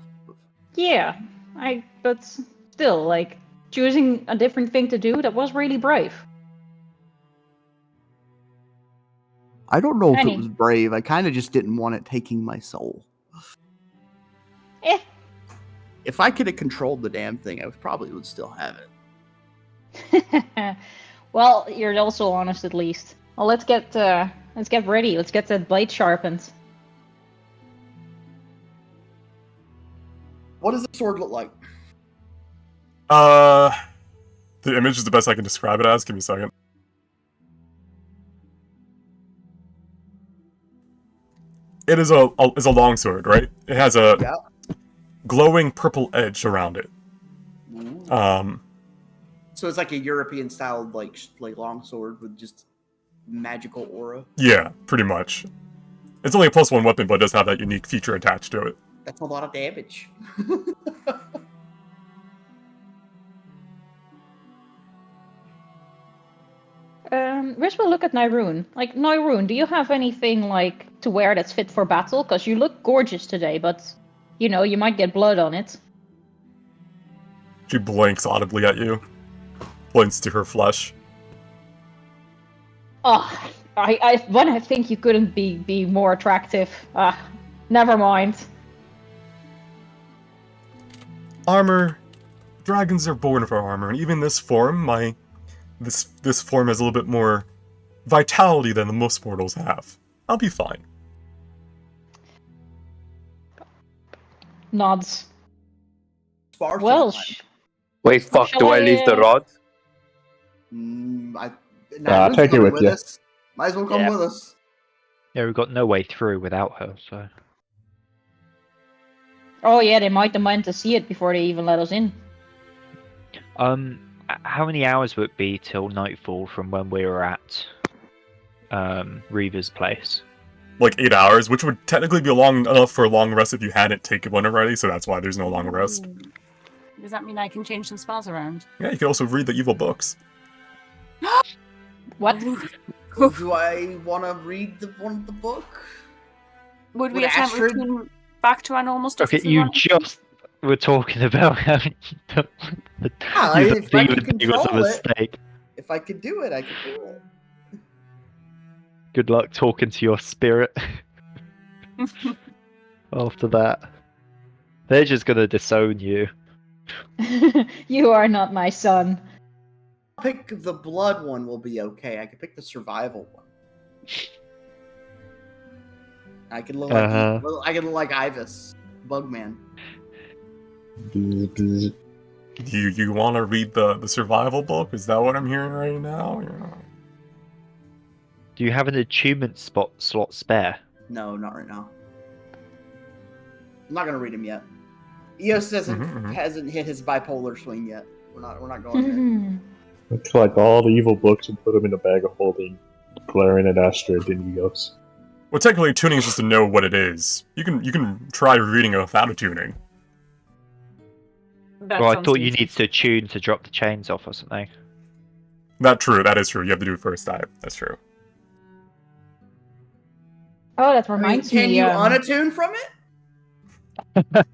Yeah, but still, choosing a different thing to do, that was really brave. I don't know if it was brave. I kind of just didn't want it taking my soul. Eh. If I could have controlled the damn thing, I probably would still have it. Well, you're also honest at least. Well, let's get ready. Let's get that blade sharpened. What does the sword look like? The image is the best I can describe it as. Give me a second. It is a longsword, right? It has a glowing purple edge around it. Ooh. So it's like a European style like longsword with just magical aura. Yeah, pretty much. It's only a +1 weapon, but it does have that unique feature attached to it. That's a lot of damage. Riz will look at Nyrune. Nyrune, do you have anything to wear that's fit for battle? Because you look gorgeous today, but you might get blood on it. She blinks audibly at you. Points to her flesh. Oh, I think you couldn't be more attractive. Never mind. Armor. Dragons are born for armor, and even this form, this form has a little bit more vitality than the most mortals have. I'll be fine. Nods. Sparse Well, wait, fuck, do I leave the rod? I'll take it with you. Might as well come with us. Yeah, we've got no way through without her, so... Oh yeah, they might demand to see it before they even let us in. How many hours would it be till nightfall from when we were at Reva's place? Like 8 hours, which would technically be long enough for a long rest if you hadn't taken one already, so that's why there's no long rest. Does that mean I can change some spells around? Yeah, you can also read the evil books. What? Do I want to read the book? Would we attempt returning back to our normal stuff? Okay, you just were talking about having the if I could demon was a control it, mistake. if I could do it, I could do it. Good luck talking to your spirit after that. They're just gonna disown you. You are not my son. Pick the blood one will be okay. I could pick the survival one. I could look like Ivis, Bugman. Do you want to read the survival book? Is that what I'm hearing right now? Yeah. Do you have an attunement slot spare? No, not right now. I'm not gonna read him yet. Eos hasn't hit his bipolar swing yet. We're not going there. Let's collect all the evil books and put them in a bag of holding, glaring at Astrid and Eos. Well, technically, tuning is just to know what it is. You can try reading it without a tuning. Well, I thought you need to tune to drop the chains off or something. That is true. You have to do it first time. That's true. Oh, that reminds me. Can you unattune from it?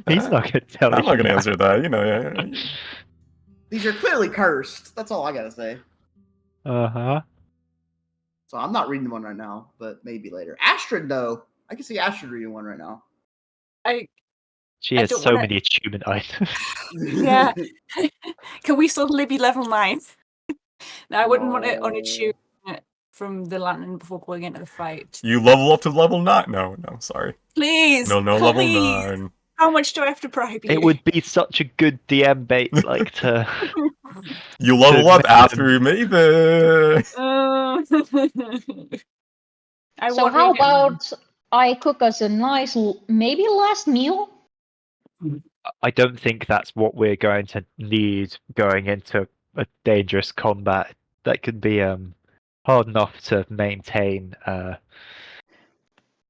He's not going to tell you. I'm not going to answer that. Yeah. These are clearly cursed. That's all I gotta say. Uh-huh. So I'm not reading one right now, but maybe later. Astrid, though. I can see Astrid reading one right now. She has so many attunement items. Yeah. Can we still be level 9? No, I wouldn't want to unattune from the lantern before going into the fight. You level up to level 9? No, sorry. Please. No, please. level 9. How much do I have to bribe you? It would be such a good DM bait, to... You level up after, maybe. So how about I cook us a nice, maybe last meal. I don't think that's what we're going to need going into a dangerous combat. That could be hard enough to maintain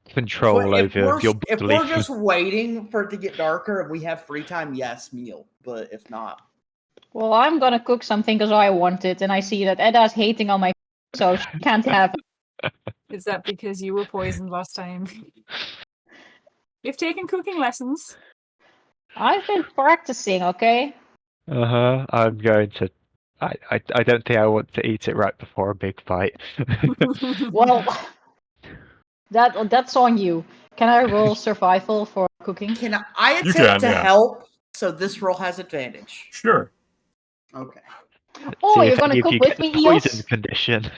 control If over we're your if bodily. we're just waiting for it to get darker and we have free time, yes, meal. But if not, Well, I'm gonna cook something because I want it, and I see that Edda's hating on my, so she can't have it. Is that because you were poisoned last time? You've taken cooking lessons. I've been practicing, okay? I'm going to. I don't think I want to eat it right before a big fight. Well, that's on you. Can I roll survival for cooking? can I You attempt can, to yeah. help? So this roll has advantage. Sure. Okay. Oh, See you're if gonna any of cook you with get me, the poison Eels? condition.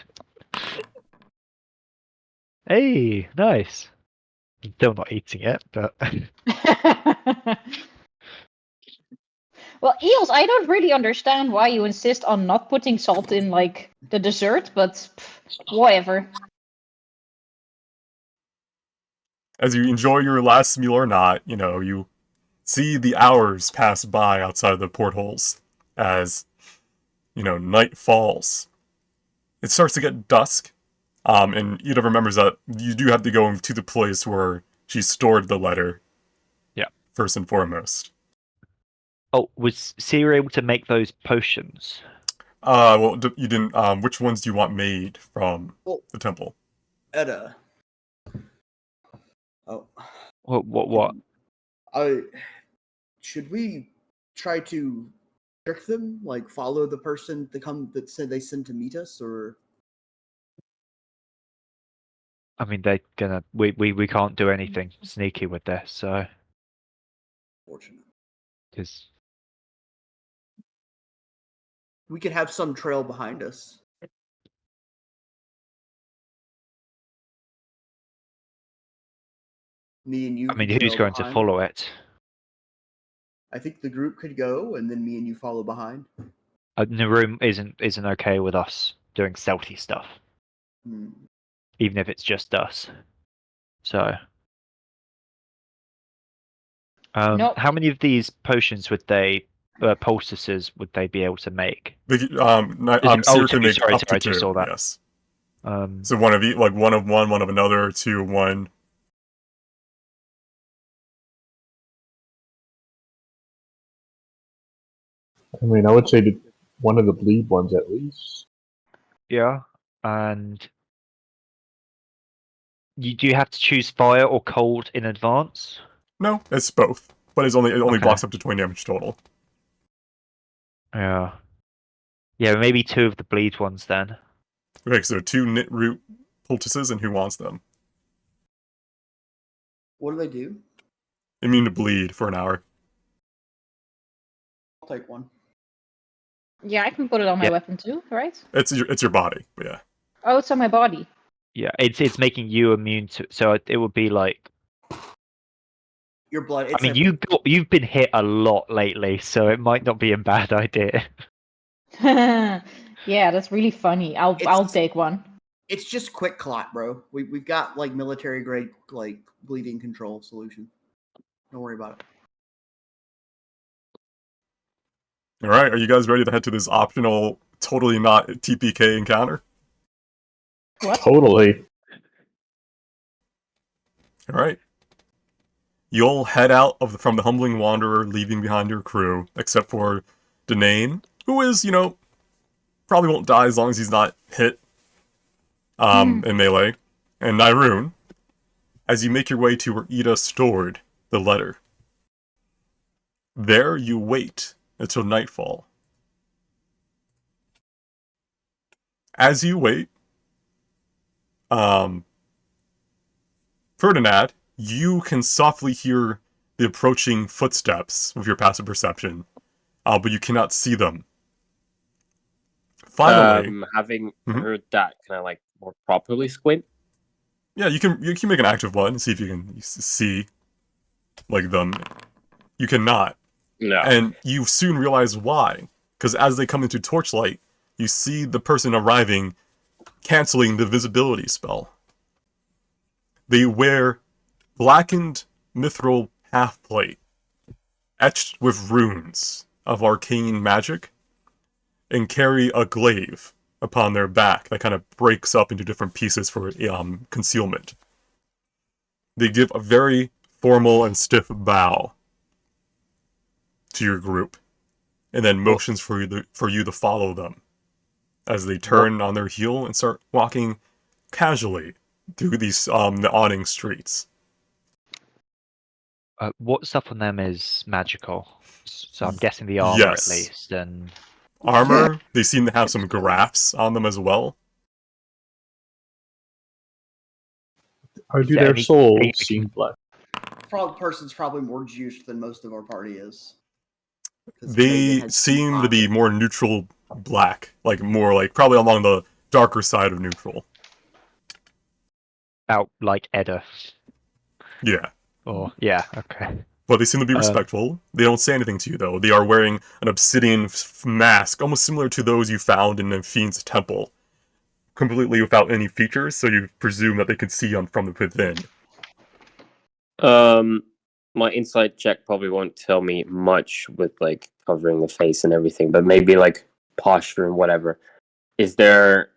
Hey, nice. Still not eating it, but Well, Eels, I don't really understand why you insist on not putting salt in, like, the dessert, but whatever. As you enjoy your last meal or not, you see the hours pass by outside the portholes as, night falls. It starts to get dusk, and Ida remembers that you do have to go to the place where she stored the letter. Yeah. First and foremost. oh, was Siri able to make those potions? Well, you didn't. Which ones do you want made from the temple? Edda. Oh. What? Should we try to trick them? Like follow the person that said they sent to meet us, or? I mean, they're gonna. We can't do anything sneaky with this, so Fortunate. because We could have some trail behind us. Me and you. I mean, could who's trail going to behind. follow it? I think the group could go, and then me and you follow behind. Naroom isn't okay with us doing stealthy stuff, even if it's just us. So, Nope. how many of these potions would they, poultices, would they be able to make? Seer can make sorry, up to I just 2. saw that. Yes. Um, So one of each, like one of one, one of another, 2 of one. I mean, I would say one of the bleed ones at least. yeah, and do you have to choose fire or cold in advance? No, it's both, but it only Okay. blocks up to 20 damage total. Yeah. Yeah, maybe 2 of the bleed ones then. Okay, so 2 knit root poultices, and who wants them? What do they do? Immune to bleed for an hour. I'll take one. Yeah, I can put it on my Yeah. weapon too, right? It's your body, but yeah. Oh, it's on my body. Yeah, it's making you immune to. So it would be like. Your blood. I mean, you've been hit a lot lately, so it might not be a bad idea. Yeah, that's really funny. I'll take one. It's just quick clot, bro. We've got like military grade like bleeding control solution. Don't worry about it. All right, are you guys ready to head to this optional, totally not TPK encounter? What? Totally. All right. You'll head out from the Humbling Wanderer, leaving behind your crew, except for Danae, who is, probably won't die as long as he's not hit in melee, and Nyroon, as you make your way to where Ida stored the letter. There you wait until nightfall. As you wait, Ferdinand, you can softly hear the approaching footsteps with your passive perception, but you cannot see them. Finally, having heard that, can I like more properly squint? Yeah, you can make an active one and see if you can see like them. You cannot. No. And you soon realize why, because as they come into torchlight, you see the person arriving canceling the visibility spell. They wear blackened mithril half-plate, etched with runes of arcane magic, and carry a glaive upon their back that kind of breaks up into different pieces for concealment. They give a very formal and stiff bow to your group, and then motions for you to follow them as they turn on their heel and start walking casually through these the awning streets. What stuff on them is magical? So I'm guessing the armor Yes. at least, and Armor, they seem to have some grafts on them as well. Or do there their any- souls any- seem black? Frog person's probably more juiced than most of our party is. 'Cause They Megan has seem to be pockets. more neutral black, like more like probably along the darker side of neutral. about like Edda. Yeah. Or yeah, okay. But they seem to be respectful. They don't say anything to you, though. They are wearing an obsidian mask, almost similar to those you found in the Fiend's temple. Completely without any features, so you presume that they could see from within. My insight check probably won't tell me much with like covering the face and everything, but maybe like posture and whatever. Is there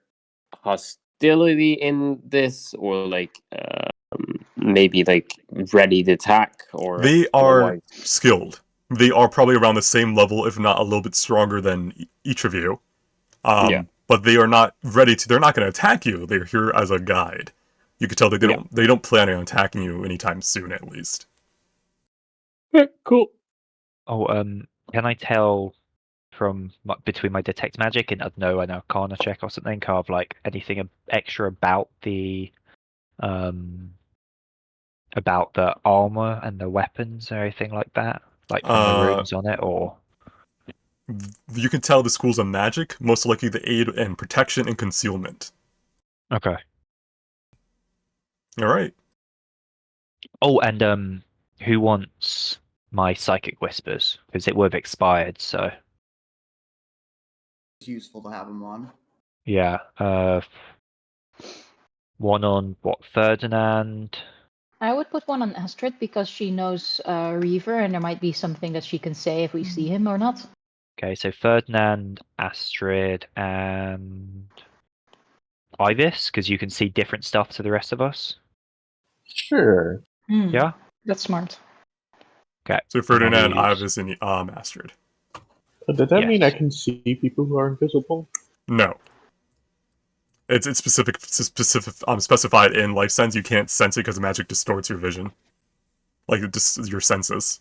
hostility in this, or like maybe like ready to attack, or They are otherwise? skilled. They are probably around the same level, if not a little bit stronger than each of you. Yeah. But they are not ready to. They're not going to attack you. They're here as a guide. You can tell that they don't plan on attacking you anytime soon, at least. Cool. Oh, can I tell from between my detect magic and an arcana check or something, carve like anything extra about the armor and the weapons or anything like that, like from the runes on it, or You can tell the school's a magic, most likely the aid in protection and concealment. okay. All right. Oh, and who wants my psychic whispers? Because it would have expired, so It's useful to have them on. yeah. One on what, Ferdinand? I would put one on Astrid because she knows Reaver, and there might be something that she can say if we see him or not. Okay, so Ferdinand, Astrid, and Ibis, because you can see different stuff to the rest of us. Sure. Yeah. That's smart. Okay. So Ferdinand, I'll use- Ivis, and Astrid. Does that mean I Yes. can see people who are invisible? No. It's specified in Life Sense. You can't sense it because magic distorts your vision, like your senses.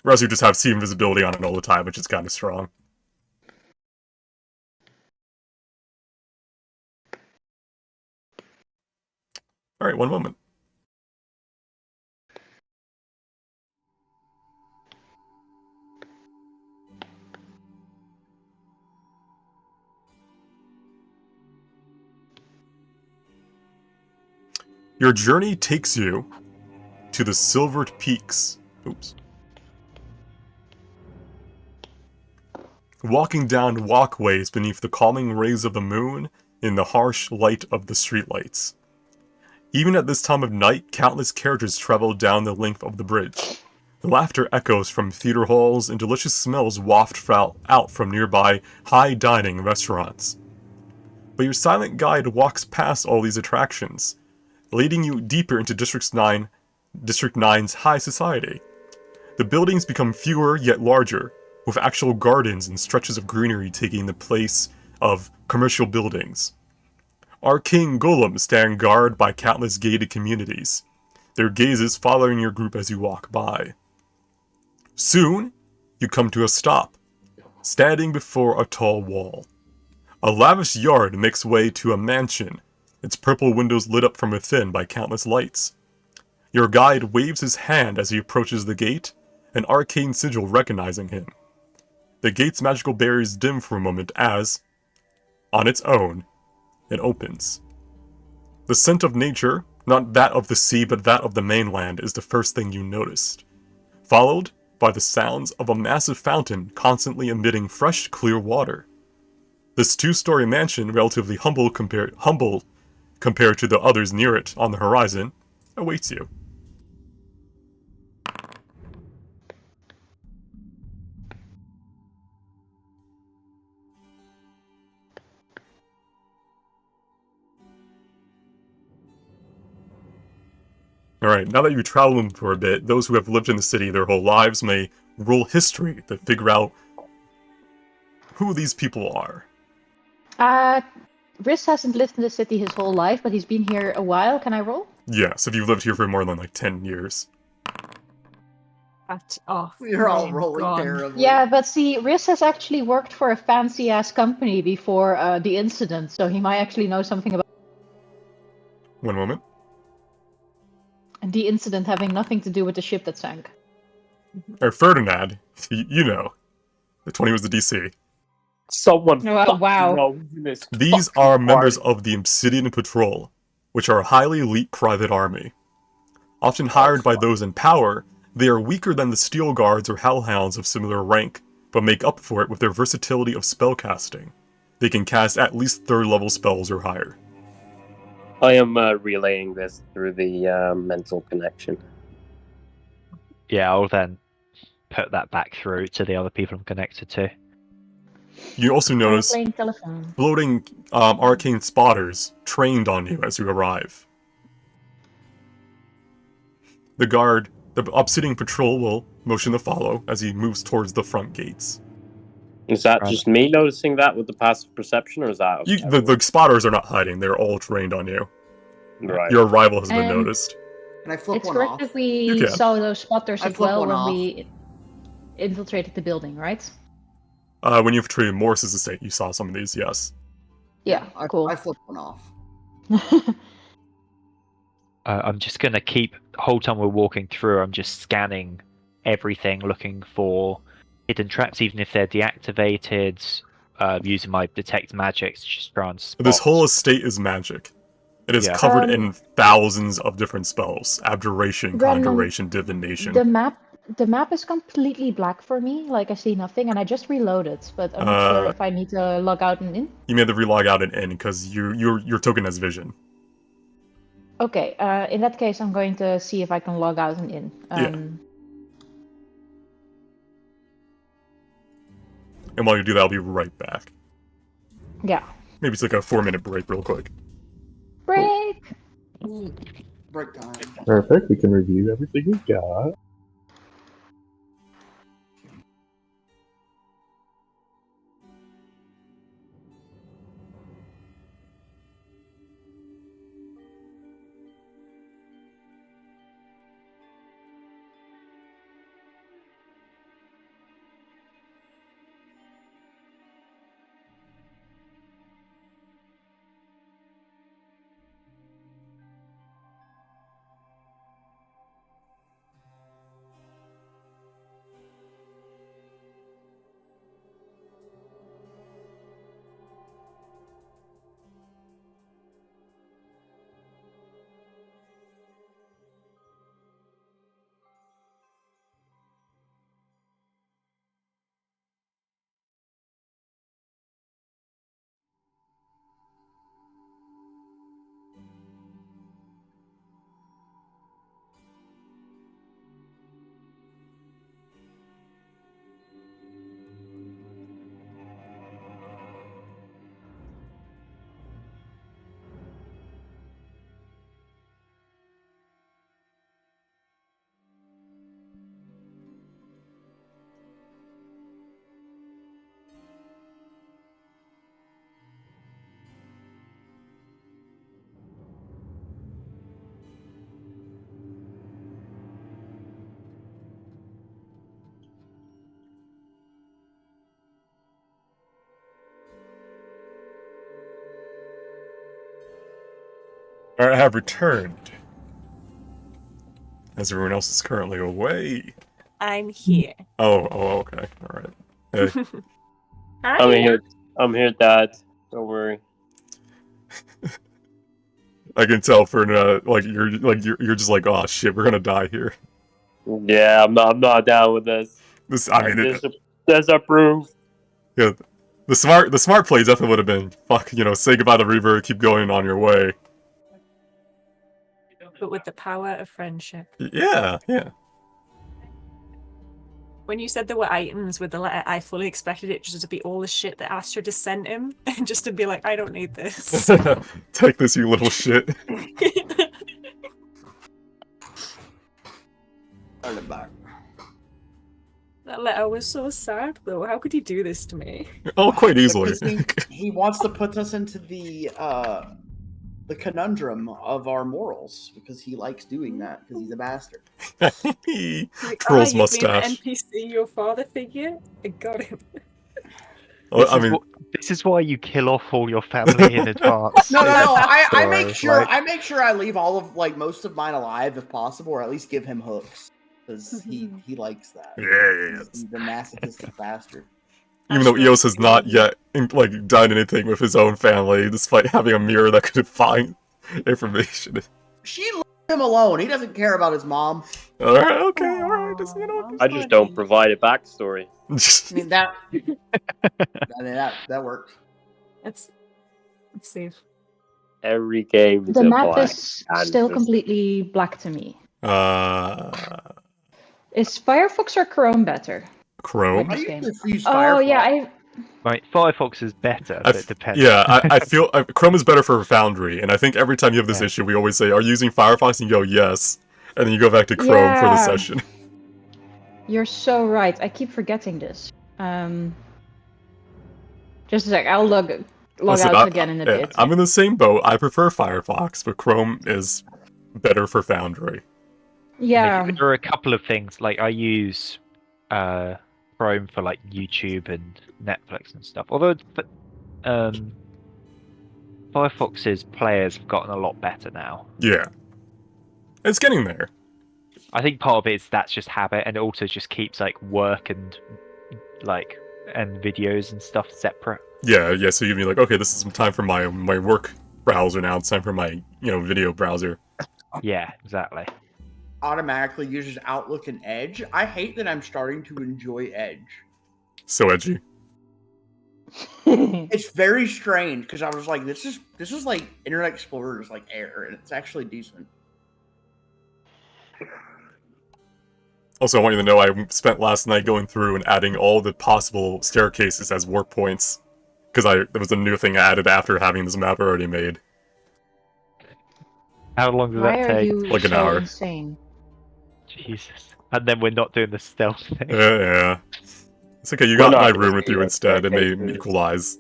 Whereas you just have see invisibility on it all the time, which is kind of strong. All right, one moment. Your journey takes you to the Silvered Peaks. Oops. Walking down walkways beneath the calming rays of the moon in the harsh light of the streetlights. Even at this time of night, countless carriages travel down the length of the bridge. The laughter echoes from theater halls and delicious smells waft out from nearby high-dining restaurants. But your silent guide walks past all these attractions, leading you deeper into District 9's high society. The buildings become fewer yet larger, with actual gardens and stretches of greenery taking the place of commercial buildings. Arcane golems stand guard by countless gated communities, their gazes following your group as you walk by. Soon, you come to a stop, standing before a tall wall. A lavish yard makes way to a mansion, its purple windows lit up from within by countless lights. Your guide waves his hand as he approaches the gate, an arcane sigil recognizing him. The gate's magical barriers dim for a moment as, on its own, it opens. The scent of nature, not that of the sea but that of the mainland, is the first thing you noticed, followed by the sounds of a massive fountain constantly emitting fresh, clear water. This two-story mansion, relatively humble compared compared to the others near it on the horizon, awaits you. Alright, now that you've traveled for a bit, those who have lived in the city their whole lives may roll history to figure out who these people are. Riz hasn't lived in the city his whole life, but he's been here a while. Can I roll? Yes, if you've lived here for more than like 10 years. You're all rolling terribly. Yeah, but see, Riz has actually worked for a fancy-ass company before the incident, so he might actually know something about One moment. the incident having nothing to do with the ship that sank. Or Ferdinand, you know. The 20 was the DC. Someone Oh, wow. knows this. These fucking are members party. of the Obsidian Patrol, which are a highly elite private army. Often hired by those in power, they are weaker than the Steel Guards or Hellhounds of similar rank, but make up for it with their versatility of spellcasting. They can cast at least 3rd level spells or higher. I am relaying this through the mental connection. Yeah, I'll then put that back through to the other people I'm connected to. You also notice Playing telephone. floating arcane spotters trained on you as you arrive. The Obsidian Patrol will motion to follow as he moves towards the front gates. Is that Right. just me noticing that with the passive perception, or is that The spotters are not hiding, they're all trained on you. right? Your arrival has been noticed. Can I flip It's one correct off? if You we can. saw those spotters I as flip well one when off. we infiltrated the building, right? When you infiltrated Morris's estate, you saw some of these, yes. Yeah, cool. I flipped one off. I'm just gonna keep whole time we're walking through. I'm just scanning everything, looking for hidden traps, even if they're deactivated. Using my detect magic to just try and spot. This whole estate is magic. It is Yeah. covered in thousands of different spells. Abjuration, Brennan, conjuration, divination. The map is completely black for me. Like, I see nothing, and I just reloaded, but I'm not sure if I need to log out and in. You may have to relog out and in because your token has vision. Okay, in that case, I'm going to see if I can log out and in. And while you do that, I'll be right back. Yeah. Maybe take a 4-minute break real quick. Break! Break time. Perfect. We can review everything we got. Alright, I have returned. As everyone else is currently away. I'm here. Oh, okay. Alright. Hey. Hi. I'm here, Dad. Don't worry. I can tell for you're just like, oh shit, we're gonna die here. Yeah, I'm not down with this. There's a proof. Yeah, the smart play definitely would have been, fuck, say goodbye to Reaver, keep going on your way. but with the power of friendship. Yeah, yeah. When you said there were items with the letter, I fully expected it just to be all the shit that Astrid has sent him, and just to be like, I don't need this. Take this, you little shit. Turn it back. That letter was so sad, though. How could he do this to me? Oh, quite easily. Because he wants to put us into the conundrum of our morals because he likes doing that because he's a bastard. He Like, twirls you've made mustache. the NPC your father figure? I got him. Well, I mean, this is why you kill off all your family in advance. No. I Sorry, make sure like- I make sure I leave all of most of mine alive if possible, or at least give him hooks because he likes that. yeah. He's a masochistic bastard. Even though Eos has not yet done anything with his own family, despite having a mirror that could find information. She left him alone. He doesn't care about his mom. All right. Just, you know. I just don't provide a backstory. I mean that works. It's safe. Every game is The a map black is still canvas. completely black to me. Is Firefox or Chrome better? Chrome. I This usually game. use Oh Firefox. yeah, Right, Firefox is better, but it depends. Yeah, I feel Chrome is better for Foundry, and I think every time you have this Yeah. issue, we always say, "Are you using Firefox?" And you go, "Yes," and then you go back to Chrome for the Yeah. session. you're so right. I keep forgetting this. Just a sec. I'll log Listen, out again in a bit. I'm in the same boat. I prefer Firefox, but Chrome is better for Foundry. Yeah. There are a couple of things, like I use Chrome for like YouTube and Netflix and stuff. Although Firefox's players have gotten a lot better now. Yeah, it's getting there. I think part of it is that's just habit, and it also just keeps like work and videos and stuff separate. Yeah. So you'd be like, okay, this is some time for my work browser now. It's time for my video browser. Yeah, exactly. Automatically uses Outlook and Edge. I hate that I'm starting to enjoy Edge. So edgy. It's very strange because I was like, this is like Internet Explorer's like air, and it's actually decent. Also, I want you to know I spent last night going through and adding all the possible staircases as warp points. Because there was a new thing I added after having this map already made. How long does Why that are take? you Like an so hour. insane? Jesus. And then we're not doing the stealth thing. Yeah. It's okay, you We're got not my gonna room with see you what instead. It may staircases. equalize.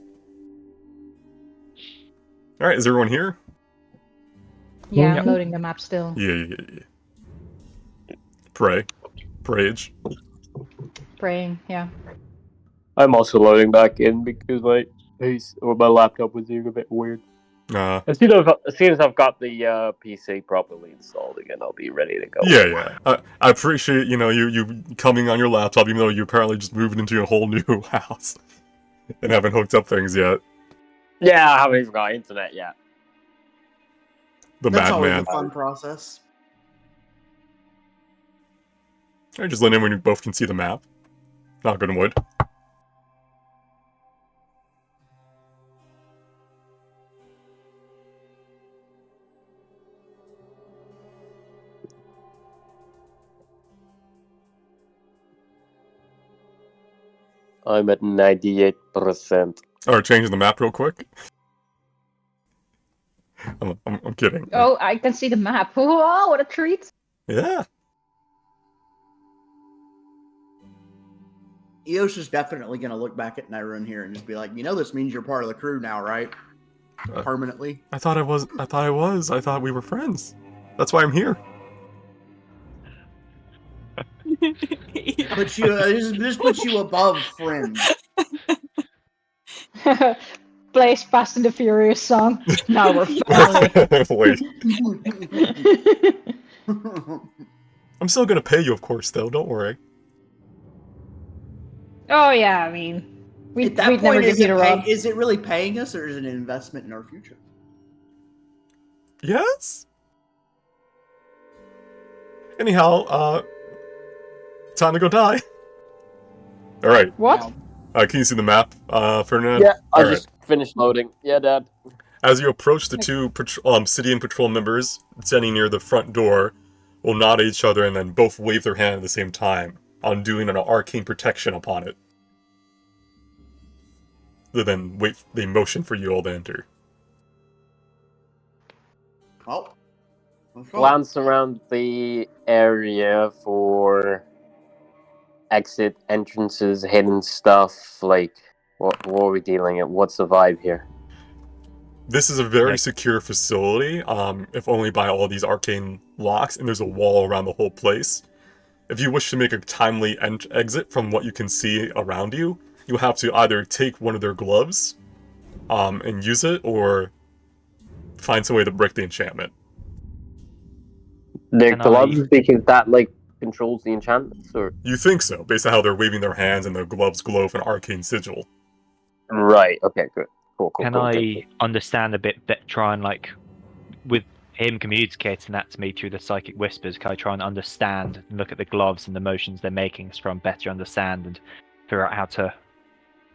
Alright, is everyone here? Yeah, Yep. I'm loading the map still. Yeah. Pray. Prayage. Praying, yeah. I'm also loading back in because my laptop was doing a bit weird. As soon as I've got the PC properly installed again, I'll be ready to go. Yeah. I appreciate, you coming on your laptop, even though you apparently just moved into a whole new house. And haven't hooked up things yet. Yeah, I haven't even got internet yet. The That's always madman. a fun process. Alright, just let in when you both can see the map. Knock on wood. I'm at 98%. Alright, changing the map real quick. I'm kidding. Oh, I can see the map. Oh, what a treat. Yeah. Eos is definitely going to look back at Nyrun here and just be like, this means you're part of the crew now, right? Permanently. I thought I was. I thought we were friends. That's why I'm here. But this puts you above friends. Plays Fast and the Furious song. Now we're family. Wait. I'm still gonna pay you, of course, though. Don't worry. Oh yeah, I mean, we'd At that never point, give you the rub. is it really paying us, or is it an investment in our future? Yes. Anyhow, time to go die. All right. What? Can you see the map, Ferdinand? Yeah, I All just finished loading. Yeah, Dad. As you approach, the two Obsidian Patrol members standing near the front door will nod at each other and then both wave their hand at the same time, undoing an arcane protection upon it. Then they motion for you all to enter. Well, let's go. Glance around the area for exit entrances, hidden stuff. Like, what are we dealing at? What's the vibe here? This is a very secure facility, if only by all these arcane locks, and there's a wall around the whole place. If you wish to make a timely exit from what you can see around you, you have to either take one of their gloves and use it, or find some way to break the enchantment. Their gloves, because that, like, controls the enchantments, or? You think so, based on how they're waving their hands and their gloves glow with an arcane sigil. Right, okay, good. Cool. Can I understand a bit, try and, like, with him communicating that to me through the psychic whispers, can I try and understand, and look at the gloves and the motions they're making to try and better understand and figure out how to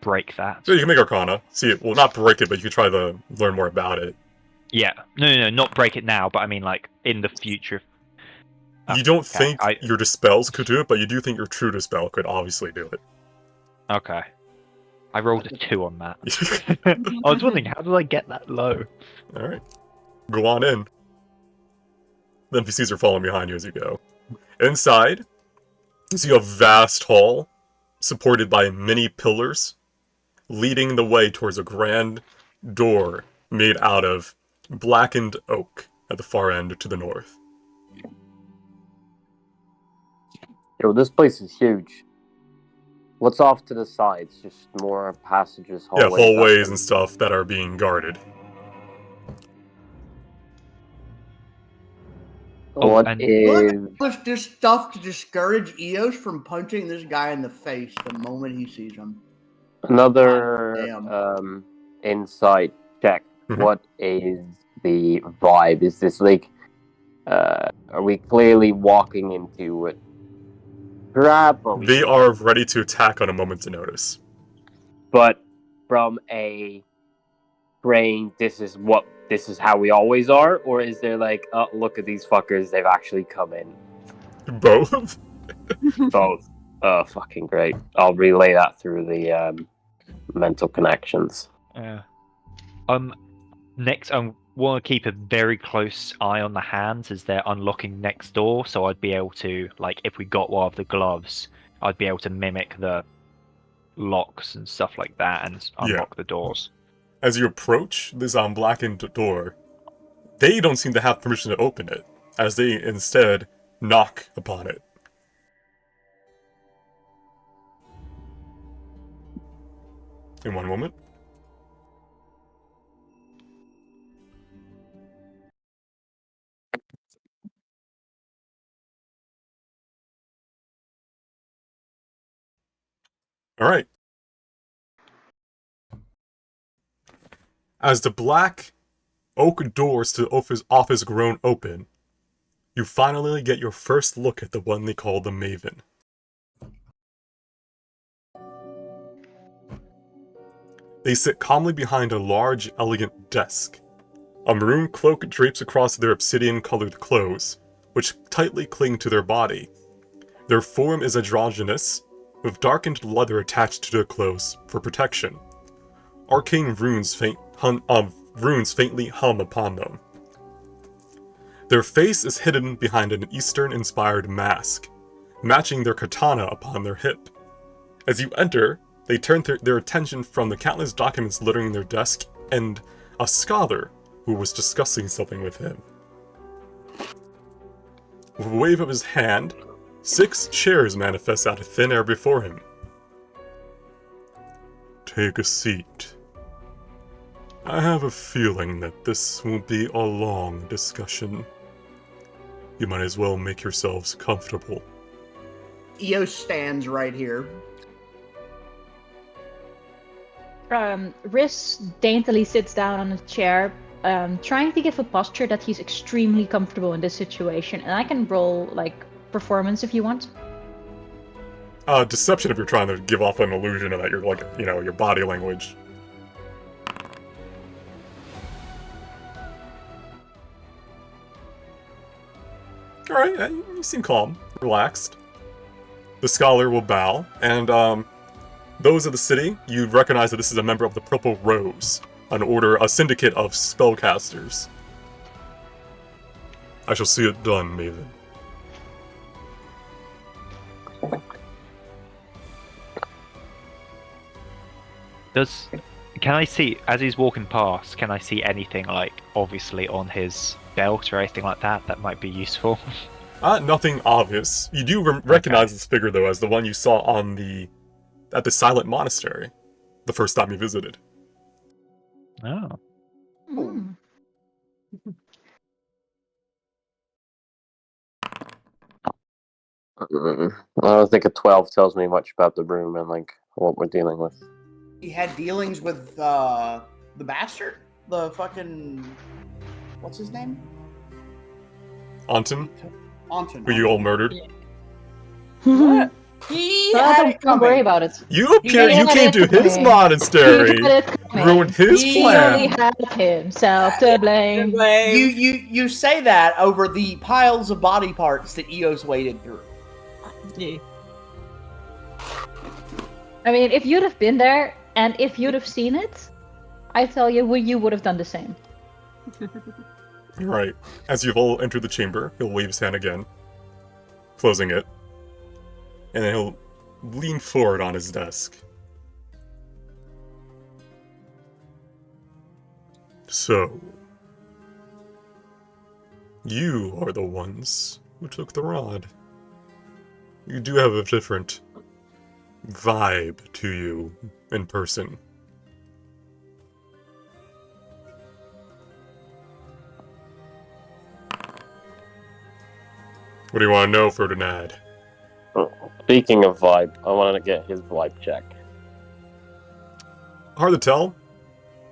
break that? So you can make Arcana. See it, well, not break it, but you can try to learn more about it. Yeah. No, not break it now, but I mean, like, in the future. You don't think your Dispels could do it, but you do think your True Dispel could obviously do it. Okay. I rolled a 2 on that. I was wondering, how did I get that low? Alright. Go on in. The NPCs are following behind you as you go. Inside, you see a vast hall, supported by many pillars, leading the way towards a grand door made out of blackened oak at the far end to the north. Yo, this place is huge. What's off to the sides? Just more passages, hallways? Yeah, hallways and stuff that are being guarded. What is... There's stuff to discourage Eos from punching this guy in the face the moment he sees him. Another insight check. Mm-hmm. What is the vibe? Is this like... are we clearly walking into it? They are ready to attack on a moment's notice. But from a brain, this is how we always are? Or is there like, oh, look at these fuckers, they've actually come in? Both? Both. Oh, fucking great. I'll relay that through the mental connections. Yeah. Next, I want to keep a very close eye on the hands as they're unlocking next door, so I'd be able to, like, if we got one of the gloves, I'd be able to mimic the locks and stuff like that and unlock the doors. As you approach this blackened door, they don't seem to have permission to open it, as they instead knock upon it. In one moment. Alright. As the black oak doors to the office groan open, you finally get your first look at the one they call the Maven. They sit calmly behind a large, elegant desk. A maroon cloak drapes across their obsidian-colored clothes, which tightly cling to their body. Their form is androgynous, with darkened leather attached to their clothes for protection. Arcane runes faintly hum upon them. Their face is hidden behind an Eastern-inspired mask, matching their katana upon their hip. As you enter, they turn their attention from the countless documents littering their desk and a scholar who was discussing something with him. With a wave of his hand, 6 chairs manifest out of thin air before him. Take a seat. I have a feeling that this will be a long discussion. You might as well make yourselves comfortable. Eos stands right here. Riz daintily sits down on a chair, trying to give a posture that he's extremely comfortable in this situation. And I can roll, like, performance if you want. Deception if you're trying to give off an illusion of that you're, like, you know, your body language. Alright, you seem calm, relaxed. The scholar will bow, and those of the city, you recognize that this is a member of the Purple Rose, a syndicate of spellcasters. I shall see it done, Maven. Can I see, as he's walking past, can I see anything, like, obviously on his belt or anything like that that might be useful? Nothing obvious. You do recognize this figure, though, as the one you saw at the Silent Monastery, the first time you visited. Oh. Mm. I don't think a 12 tells me much about the room and like what we're dealing with. He had dealings with the bastard, the fucking what's his name? Anton, Anton. who you all murdered. What? He had it Don't worry coming. about it. You came to his He monastery, had it coming. ruined his He He plan. only had himself to blame. You say that over the piles of body parts that Eos waded through. Yeah. I mean, if you'd have been there and if you'd have seen it, I tell you, you would have done the same. Right. As you've all entered the chamber, he'll wave his hand again, closing it, and then he'll lean forward on his desk. So, you are the ones who took the rod. You do have a different vibe to you in person. What do you want to know, Ferdinand? Speaking of vibe, I wanted to get his vibe check. Hard to tell.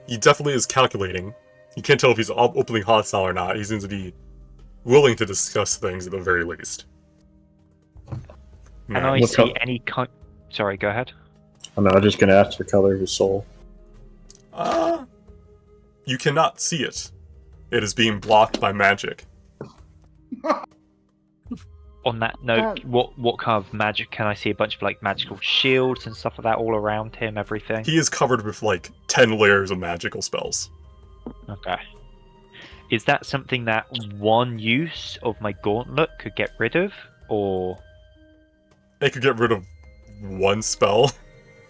He definitely is calculating. You can't tell if he's openly hostile or not. He seems to be willing to discuss things at the very least. Can I What see color? any kind... Sorry, go ahead. I'm not just gonna ask the color of his soul. You cannot see it. It is being blocked by magic. On that note, what kind of magic? Can I see a bunch of like magical shields and stuff like that all around him, everything? He is covered with like 10 layers of magical spells. Okay. Is that something that one use of my gauntlet could get rid of? Or... It could get rid of one spell.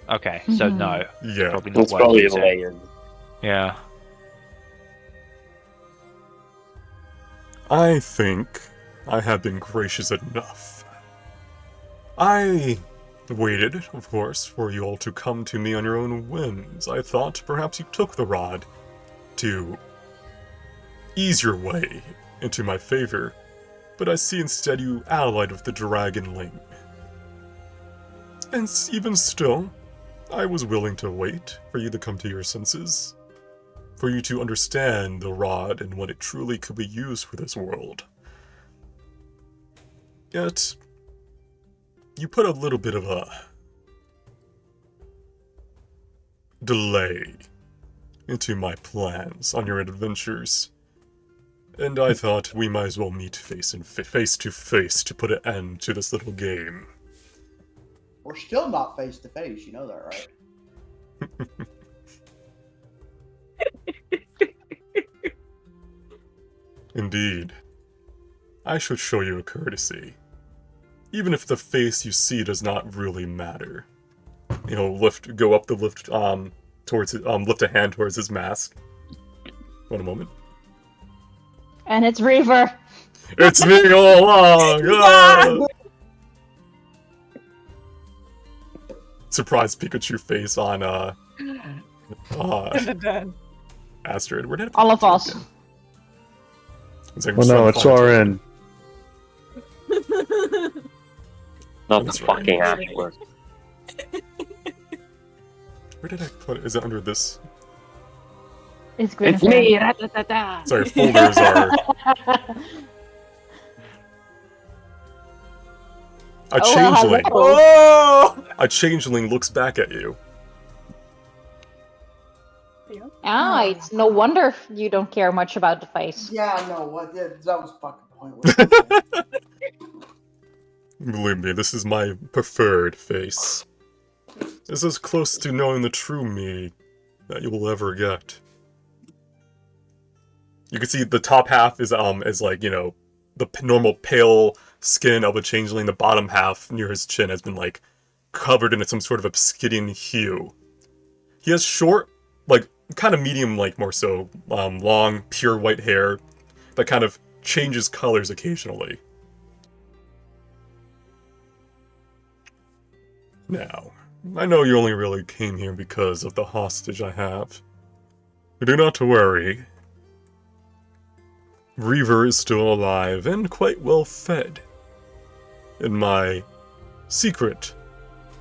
Okay, so no. Yeah. Probably not It's worth probably using. layered. Yeah. I think I have been gracious enough. I waited, of course, for you all to come to me on your own whims. I thought perhaps you took the rod to ease your way into my favor, but I see instead you allied with the Dragonling. And even still, I was willing to wait for you to come to your senses, for you to understand the rod and what it truly could be used for this world. Yet, you put a little bit of a delay into my plans on your adventures, and I thought we might as well meet face to face to put an end to this little game. We're still not face to face, you know that, right? Indeed. I should show you a courtesy. Even if the face you see does not really matter. You know, lift a hand towards his mask. One moment. And it's Reaver. It's me all along! Ah! Surprise Pikachu face on Astrid. Where did I put All of Pikachu us. again? It's like, Well, no, it's RN. Not the That's right. fucking Ashworth. Where did I put it? Is it under this? It's It's Gwyneth. me! Da-da-da-da. Sorry, folders are... A changeling. hello. Oh! A changeling looks back at you. Ah, it's no wonder you don't care much about the face. Yeah, no, what? That was fucking pointless. Believe me, this is my preferred face. This is close to knowing the true me that you will ever get. You can see the top half is like, you know, the normal pale skin of a changeling. The bottom half near his chin has been like covered in some sort of obsidian hue. He has short, like kind of medium, like more so, long, pure white hair that kind of changes colors occasionally. Now, I know you only really came here because of the hostage I have. But do not worry. Reaver is still alive and quite well fed in my secret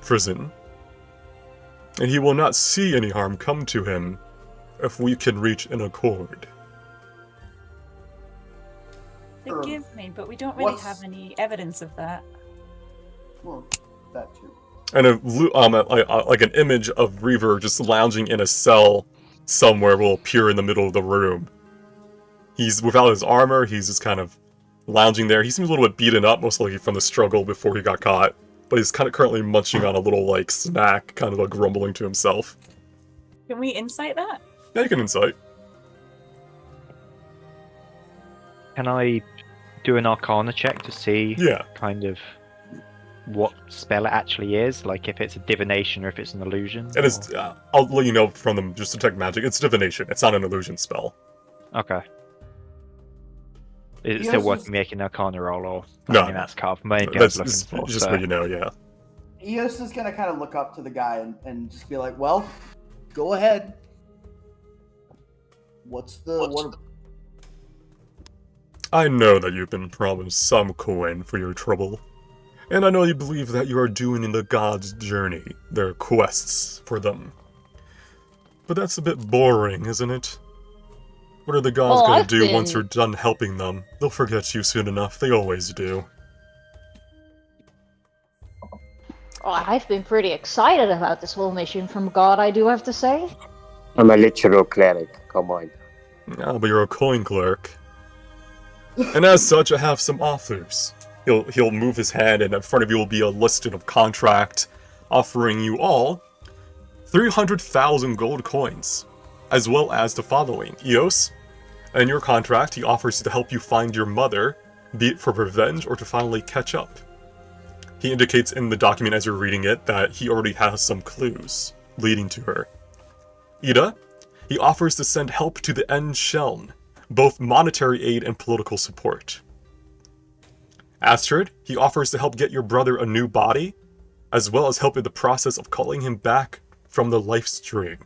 prison, and he will not see any harm come to him if we can reach an accord. Forgive me, but we don't really have any evidence of that. Well, that too. And like an image of Reaver just lounging in a cell somewhere will appear in the middle of the room. He's without his armor, he's just kind of lounging there. He seems a little bit beaten up, most likely from the struggle before he got caught. But he's kind of currently munching on a little, like, snack, kind of like grumbling to himself. Can we insight that? Yeah, you can insight. Can I do an Arcana check to see kind of what spell it actually is? Like if it's a divination or if it's an illusion? It is, I'll let you know from them, just detect magic. It's divination, it's not an illusion spell. Okay. Is it still worth making an Arcana roll, or no? I mean, that's kind of maybe that's I was looking for. Just so you know, yeah. Eos is gonna kind of look up to the guy and just be like, "Well, go ahead. What? I know that you've been promised some coin for your trouble, and I know you believe that you are doing the gods' journey, their quests for them. But that's a bit boring, isn't it? What are the gods gonna do once you're done helping them? They'll forget you soon enough, they always do. Oh, I've been pretty excited about this whole mission from God, I do have to say. I'm a literal cleric, come on. Ah, but you're a coin clerk. And as such, I have some offers. He'll move his hand, and in front of you will be a listing of contract offering you all 300,000 gold coins, as well as the following. Eos, in your contract, he offers to help you find your mother, be it for revenge or to finally catch up. He indicates in the document as you're reading it that he already has some clues leading to her. Ida, he offers to send help to the End Sheln, both monetary aid and political support. Astrid, he offers to help get your brother a new body, as well as help in the process of calling him back from the life stream.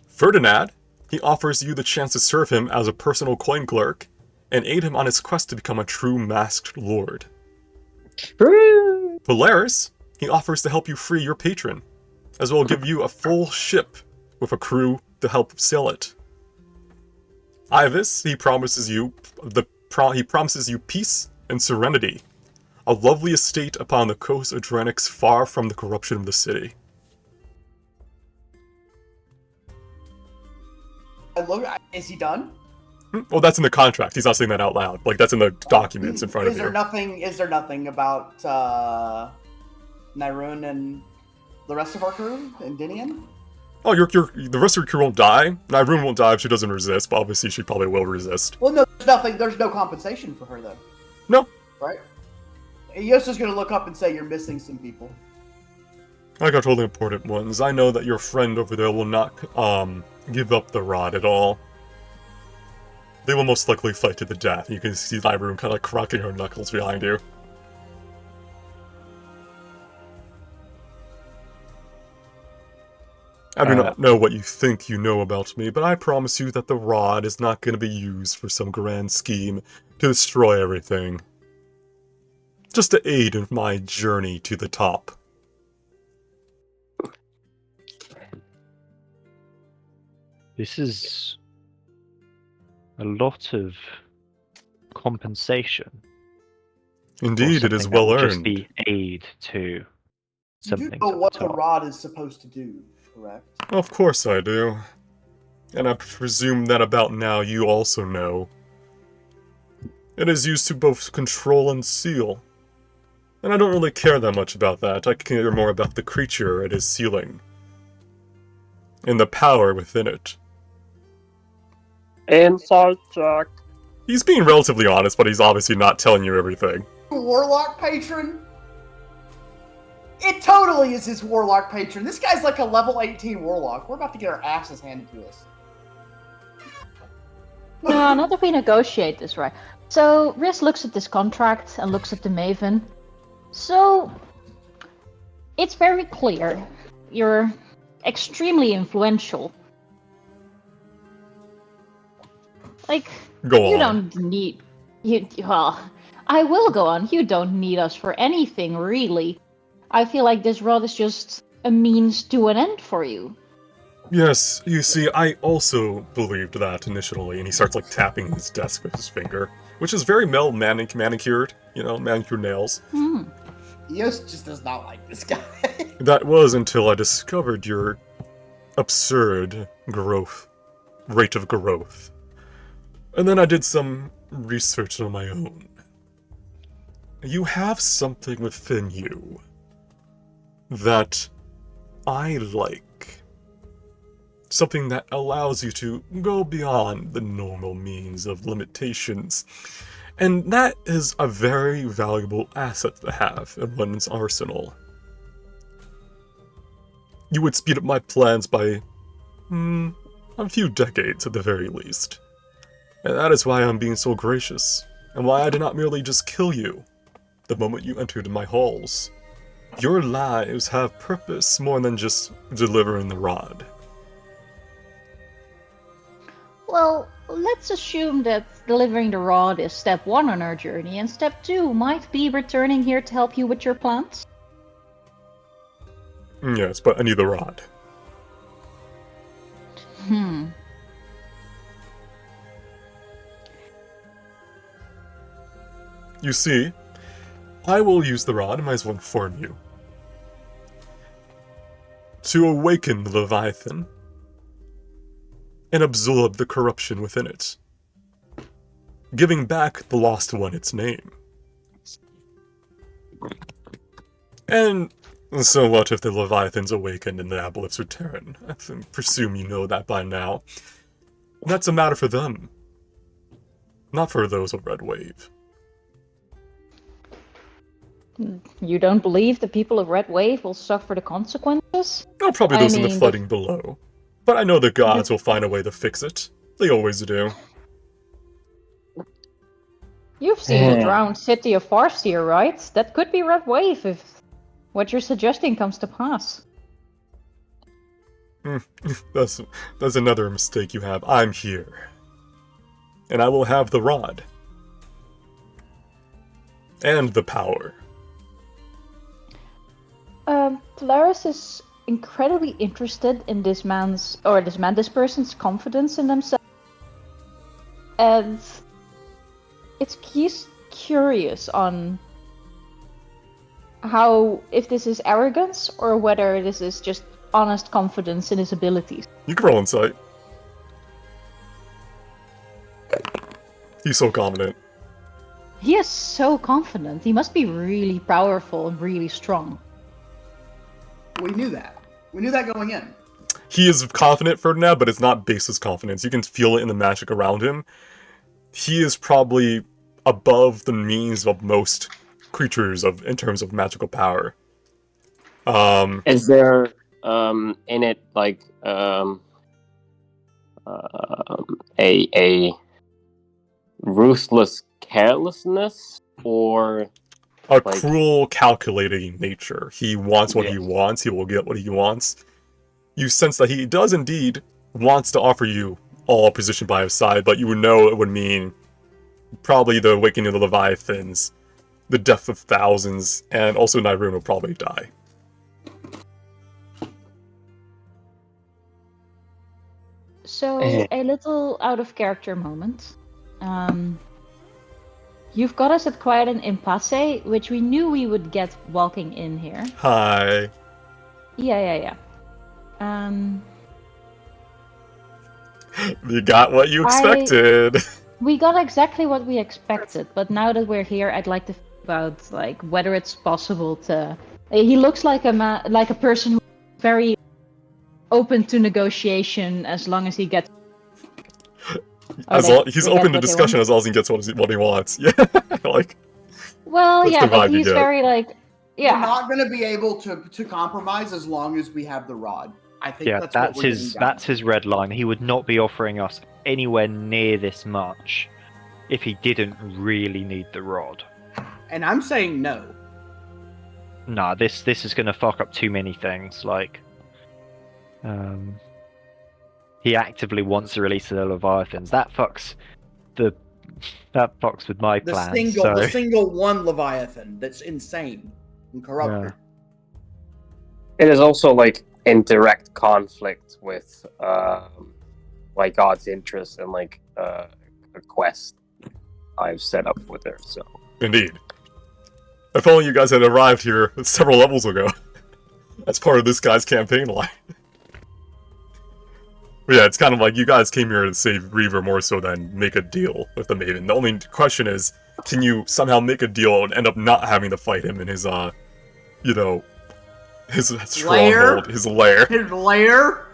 Ferdinand, he offers you the chance to serve him as a personal coin clerk and aid him on his quest to become a true masked lord. Polaris, he offers to help you free your patron, as well as give you a full ship with a crew to help sail it. Ivis, he promises you peace and serenity, a lovely estate upon the coast of Dranix, far from the corruption of the city. Is he done? Well, that's in the contract. He's not saying that out loud. Like, that's in the documents in front of you. Is there nothing about Nyrun and the rest of our crew and Dinian? Oh, the rest of your crew won't die. Nyrun won't die if she doesn't resist, but obviously she probably will resist. Well, no, there's nothing. There's no compensation for her, then. No. Right? Yosa's gonna look up and say, "You're missing some people." I got all the important ones. I know that your friend over there will not, give up the rod at all. They will most likely fight to the death. You can see Nyrun kind of cracking her knuckles behind you. I do not know what you think you know about me, but I promise you that the rod is not going to be used for some grand scheme to destroy everything. Just to aid in my journey to the top. This is a lot of compensation. Indeed, it is well earned. Just the aid to something. You know what the rod is supposed to do, correct? Of course I do. And I presume that about now you also know. It is used to both control and seal, And I don't really care that much about that. I care more about the creature at his ceiling. And the power within it. Insult check. He's being relatively honest, but he's obviously not telling you everything. Warlock patron? It totally is his warlock patron. This guy's like a level 18 warlock. We're about to get our asses handed to us. No, not if we negotiate this right. So, Riz looks at this contract and looks at the Maven. So, it's very clear. You're extremely influential. Like, Go you on. don't need... Well, I will go on. You don't need us for anything, really. I feel like this rod is just a means to an end for you. Yes, you see, I also believed that initially, and he starts, like, tapping his desk with his finger, which is very manicured, manicured nails. Eos just does not like this guy. That was until I discovered your absurd rate of growth. And then I did some research on my own. You have something within you that I like. Something that allows you to go beyond the normal means of limitations. And that is a very valuable asset to have in one's arsenal. You would speed up my plans by, a few decades at the very least. And that is why I'm being so gracious, and why I did not merely just kill you the moment you entered my halls. Your lives have purpose more than just delivering the rod. Well, let's assume that delivering the rod is step 1 on our journey, and step 2 might be returning here to help you with your plans. Yes, but I need the rod. You see, I will use the rod, I might as well inform you, to awaken the Leviathan and absorb the corruption within it, giving back the lost one its name. And so what if the Leviathan's awakened and the Aboleths return? I presume you know that by now. That's a matter for them, not for those of Red Wave. You don't believe the people of Red Wave will suffer the consequences? Oh, probably those in the fighting below. But I know the gods will find a way to fix it. They always do. You've seen the drowned city of Farseer, right? That could be Red Wave if what you're suggesting comes to pass. That's another mistake you have. I'm here. And I will have the rod. And the power. Polaris is incredibly interested in this person's confidence in themselves. And he's curious on if this is arrogance or whether this is just honest confidence in his abilities. You can roll insight. He's so confident. He is so confident. He must be really powerful and really strong. We knew that. We knew that going in. He is confident, Ferdinand, but it's not baseless confidence. You can feel it in the magic around him. He is probably above the means of most creatures in terms of magical power. Is there in it like a ruthless carelessness or a cruel, calculating nature? He wants what he wants. He will get what he wants. You sense that he does indeed wants to offer you all position by his side, but you would know it would mean probably the awakening of the Leviathans, the death of thousands, and also Nyrune will probably die. So, a little out of character moment. You've got us at quite an impasse, which we knew we would get walking in here. Hi. Yeah. You got what you expected. We got exactly what we expected, but now that we're here, I'd like to about like whether it's possible to. He looks like a person who's very open to negotiation as long as he gets. He's open to discussion as long as he gets what he wants. Yeah, like. Well, that's yeah, the vibe but you he's get. very like. Yeah. We're not going to be able to compromise as long as we have the rod. I think that's what we're getting down that's to. his red line. He would not be offering us anywhere near this much if he didn't really need the rod. And I'm saying no. Nah, this is gonna fuck up too many things. Like, he actively wants to release the Leviathans. That fucks with my plans. The single one Leviathan that's insane and corrupted. It is also like in direct conflict with like God's interest and like a quest I've set up with her. So Indeed. If only you guys had arrived here several levels ago. That's part of this guy's campaign line. But yeah, it's kind of like you guys came here to save Reaver more so than make a deal with the Maven. The only question is, can you somehow make a deal and end up not having to fight him in his, his stronghold, his lair? His lair?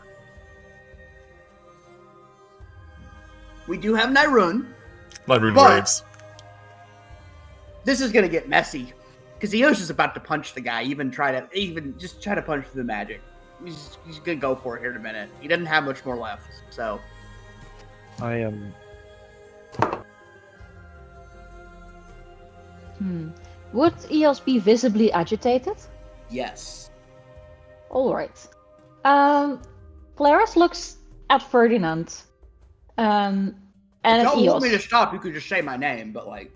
We do have Nyrune. Nyrune waves. This is gonna get messy. Because Eos is about to punch the guy, try to punch through the magic. He's gonna go for it here in a minute. He doesn't have much more left, so. I am. Would Eos be visibly agitated? Yes. Alright. Claris looks at Ferdinand. And if at y'all Eos. want me to stop, you could just say my name, but like.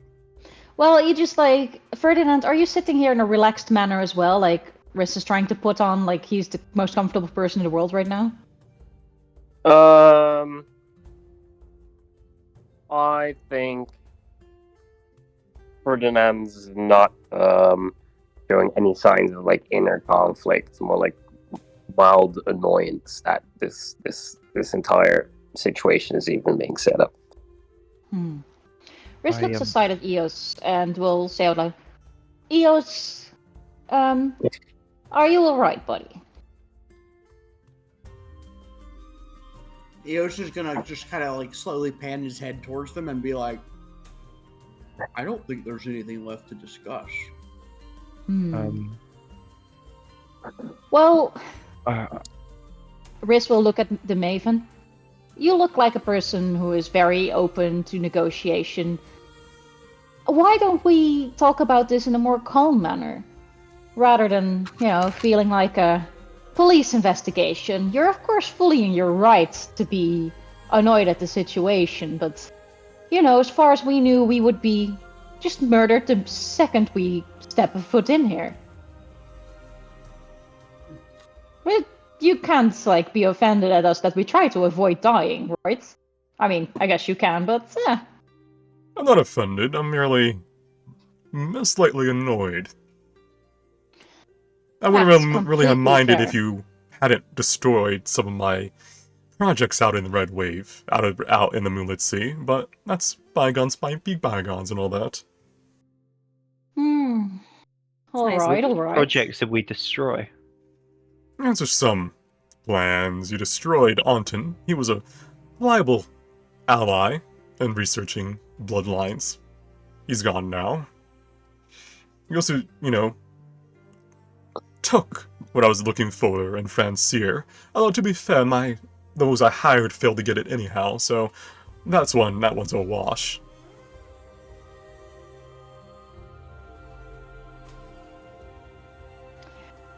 Well, you just like, Ferdinand, are you sitting here in a relaxed manner as well? Like, Riss is trying to put on like he's the most comfortable person in the world right now? I think Ferdinand's not showing any signs of like inner conflict. It's more like mild annoyance that this entire situation is even being set up. Riss looks aside at Eos and will say out loud, Eos, are you alright, buddy? Eos is gonna just kind of like slowly pan his head towards them and be like, I don't think there's anything left to discuss. Well, Riss will look at the Maven. You look like a person who is very open to negotiation. Why don't we talk about this in a more calm manner? Rather than, feeling like a police investigation. You're of course fully in your right to be annoyed at the situation, but, as far as we knew, we would be just murdered the second we step a foot in here. But you can't, be offended at us that we try to avoid dying, right? I mean, I guess you can, but, I'm not offended, I'm merely slightly annoyed. I wouldn't really have minded if you hadn't destroyed some of my projects out in the Red Wave, out in the Moonlit Sea, but that's bygones might be bygones and all that. Alright. Projects did we destroy? Those are some plans. You destroyed Anton. He was a reliable ally in researching bloodlines. He's gone now. You also, took what I was looking for in Francier. Although, to be fair, those I hired failed to get it anyhow, so that one's a wash.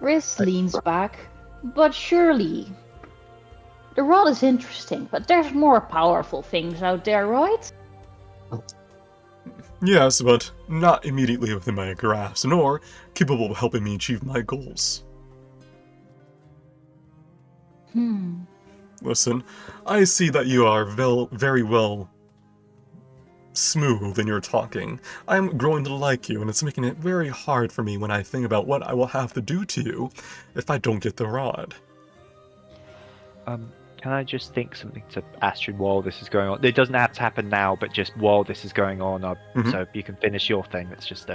Riss leans back. But surely, the rod is interesting, but there's more powerful things out there, right? Yes, but not immediately within my grasp, nor capable of helping me achieve my goals. Listen, I see that you are very well smooth in your talking. I'm growing to like you, and it's making it very hard for me when I think about what I will have to do to you if I don't get the rod. Can I just think something to Astrid while this is going on? It doesn't have to happen now, but just while this is going on, so you can finish your thing. It's just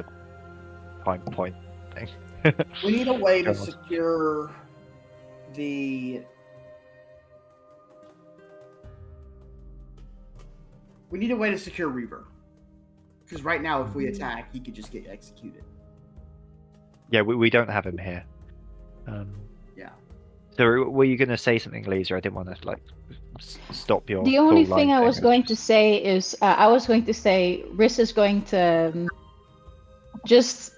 fine point thing. We need a way to God. secure the. We need a way to secure Reaver. Because right now, if we attack, he could just get executed. Yeah, we don't have him here. Yeah. So were you going to say something, Lisa? I didn't want to like stop your. The only full thing line I was thing. going to say is I was going to say Riss is going to just.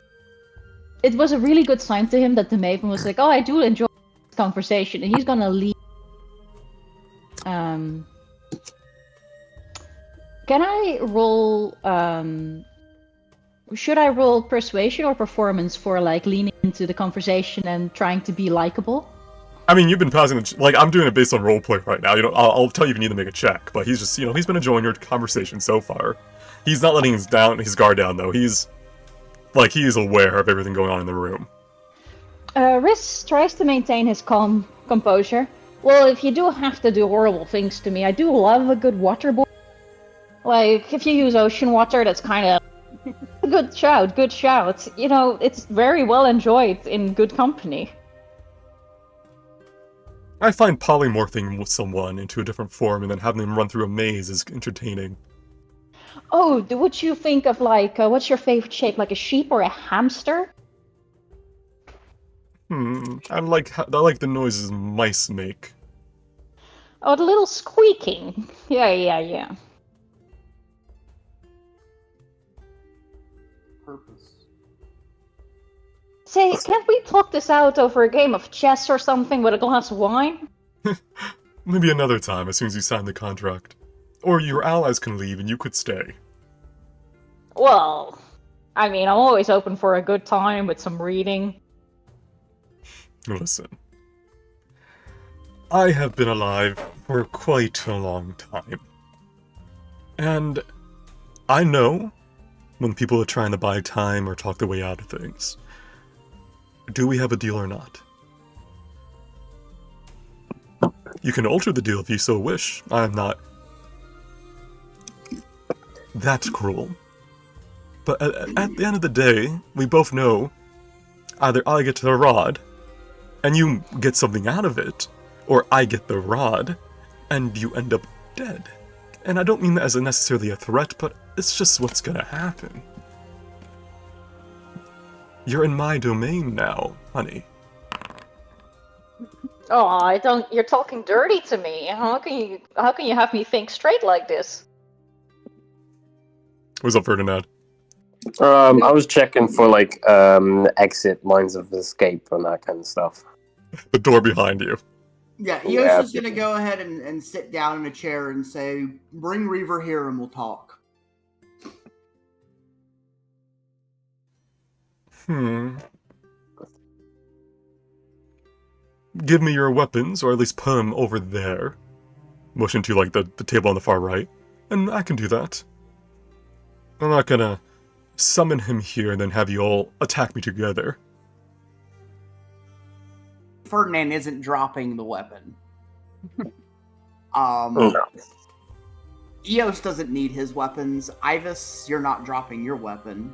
It was a really good sign to him that the Maven was like, "Oh, I do enjoy this conversation," and he's gonna leave. Can I roll? Should I roll persuasion or performance for like leaning into the conversation and trying to be likable? I mean, you've been passing the like I'm doing it based on roleplay right now. You know, I'll tell you if you need to make a check, but he's just he's been enjoying your conversation so far. He's not letting his guard down though. He's aware of everything going on in the room. Riss tries to maintain his calm composure. Well, if you do have to do horrible things to me, I do love a good waterboard. Like, if you use ocean water, that's kind of good shout. It's very well enjoyed in good company. I find polymorphing with someone into a different form and then having them run through a maze is entertaining. Oh, would you think of like, what's your favorite shape, like a sheep or a hamster? I like the noises mice make. Oh, the little squeaking. Yeah. Purpose. Say, can't we talk this out over a game of chess or something with a glass of wine? Maybe another time as soon as you sign the contract. Or your allies can leave and you could stay. Well, I mean, I'm always open for a good time with some reading. Listen. I have been alive for quite a long time. And I know when people are trying to buy time or talk their way out of things. Do we have a deal or not? You can alter the deal if you so wish. I am not that cruel. But at the end of the day, we both know either I get the rod, and you get something out of it, or I get the rod, and you end up dead. And I don't mean that as necessarily a threat, but it's just what's gonna happen. You're in my domain now, honey. Oh, I don't. You're talking dirty to me. How can you have me think straight like this? What's up, Ferdinand? I was checking for like exit lines of escape and that kind of stuff. The door behind you. Yeah, Yeah. Eos is going to go ahead and sit down in a chair and say, "Bring Reaver here and we'll talk." Give me your weapons, or at least put them over there. Motion to, like, the table on the far right. And I can do that. I'm not gonna summon him here and then have you all attack me together. Ferdinand isn't dropping the weapon. No. Eos doesn't need his weapons. Ivis, you're not dropping your weapon.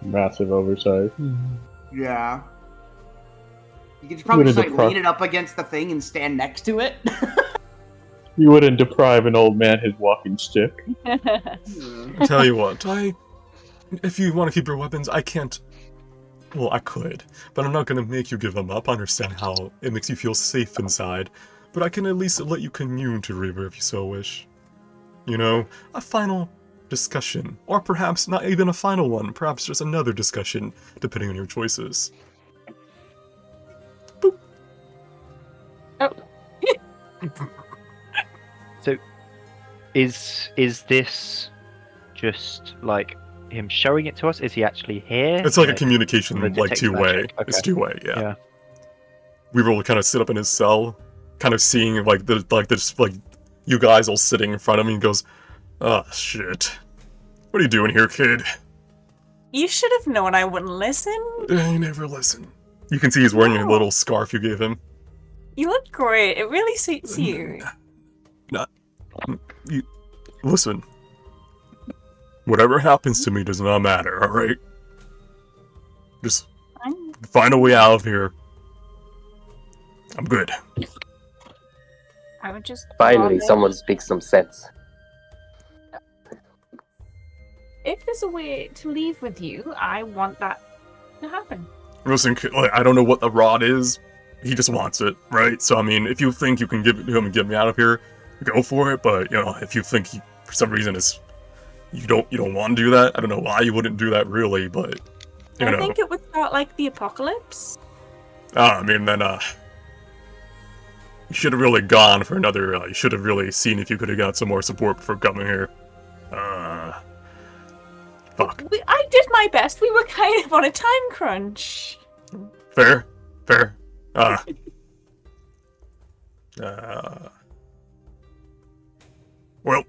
Massive oversight. Yeah. You could probably just Wouldn't like it lean it up against the thing and stand next to it. You wouldn't deprive an old man his walking stick. Tell you what, if you want to keep your weapons, I can't. Well, I could, but I'm not gonna make you give them up. I understand how it makes you feel safe inside, but I can at least let you commune to Reaver if you so wish. You know, a final discussion, or perhaps not even a final one, perhaps just another discussion, depending on your choices. Boop. Oh. So, is this just like him showing it to us? Is he actually here? It's like a communication, the like detect two-way. magic, okay. It's two-way, yeah. Yeah. Weaver will kind of sit up in his cell, kind of seeing like you guys all sitting in front of me, and goes, "Ah, shit. What are you doing here, kid?" You should have known I wouldn't listen. You never listen. You can see he's wearing a little scarf you gave him. You look great. It really suits you. You listen. Whatever happens to me does not matter, alright? Just I'm- find a way out of here. I'm good. I would just Finally, rather- someone speaks some sense. If there's a way to leave with you, I want that to happen. Listen, I don't know what the rod is. He just wants it, right? So, I mean, if you think you can give it to him and get me out of here, go for it. But, you know, if you think for some reason you don't want to do that, I don't know why you wouldn't do that really, but, you know. I think it would start like the apocalypse. I mean, then, you should have really gone for another, you should have really seen if you could have got some more support before coming here. Fuck. I did my best. We were kind of on a time crunch. Fair. Well,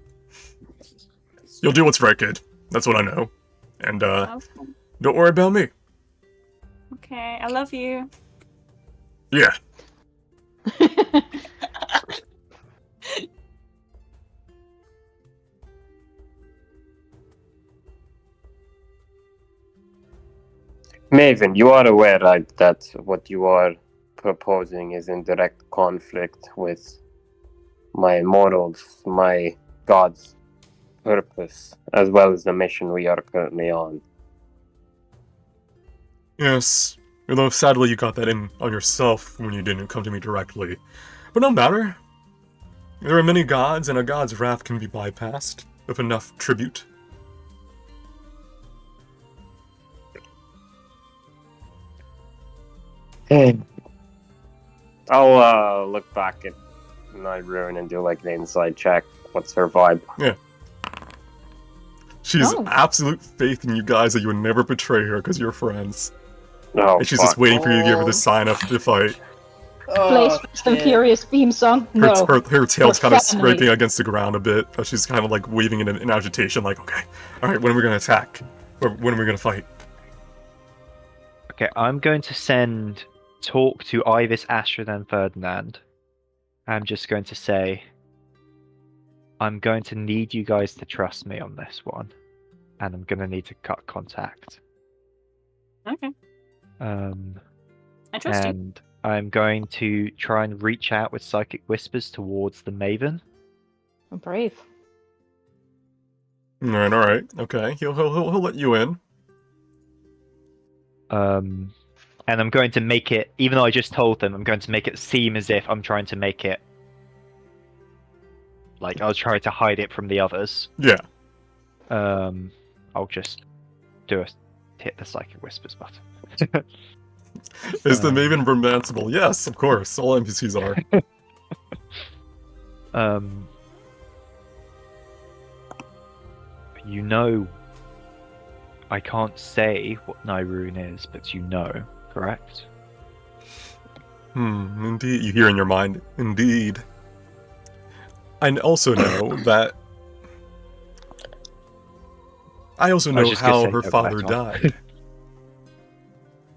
you'll do what's right, kid. That's what I know. And, don't worry about me. Okay, I love you. Yeah. Maven, you are aware, right, that what you are proposing is in direct conflict with my morals, my God's purpose, as well as the mission we are currently on. Yes. Although, sadly, you got that in on yourself when you didn't come to me directly. But no matter. There are many gods, and a god's wrath can be bypassed with enough tribute. I'll look back at Nyrune and do like an inside check. What's her vibe? Yeah. She has Oh. absolute faith in you guys that you would never betray her because you're friends. Oh, And she's just fuck. waiting for you to give her the sign up to fight. Plays Fast and Furious theme song. Her, No. her tail's kind of family. scraping against the ground a bit. She's kind of like waving in agitation, like, okay, alright, when are we going to attack? Or when are we going to fight? Okay, I'm going to talk to Ivis, Astrid, and Ferdinand. I'm just going to say, I'm going to need you guys to trust me on this one, and I'm going to need to cut contact. Okay. I trust you. And I'm going to try and reach out with psychic whispers towards the Maven. I'm brave. Alright, okay. He'll let you in. And I'm going to make it, even though I just told them, I'm going to make it seem as if I'm trying to make it, like, I'll try to hide it from the others. Yeah. I'll just hit the psychic whispers button. Is the Maven romanceable? Yes, of course. All NPCs are. You know, I can't say what Nyrune is, but you know, correct? Indeed. You hear in your mind, indeed. I also know that... I also I was know just gonna how say her no, father that's all. died.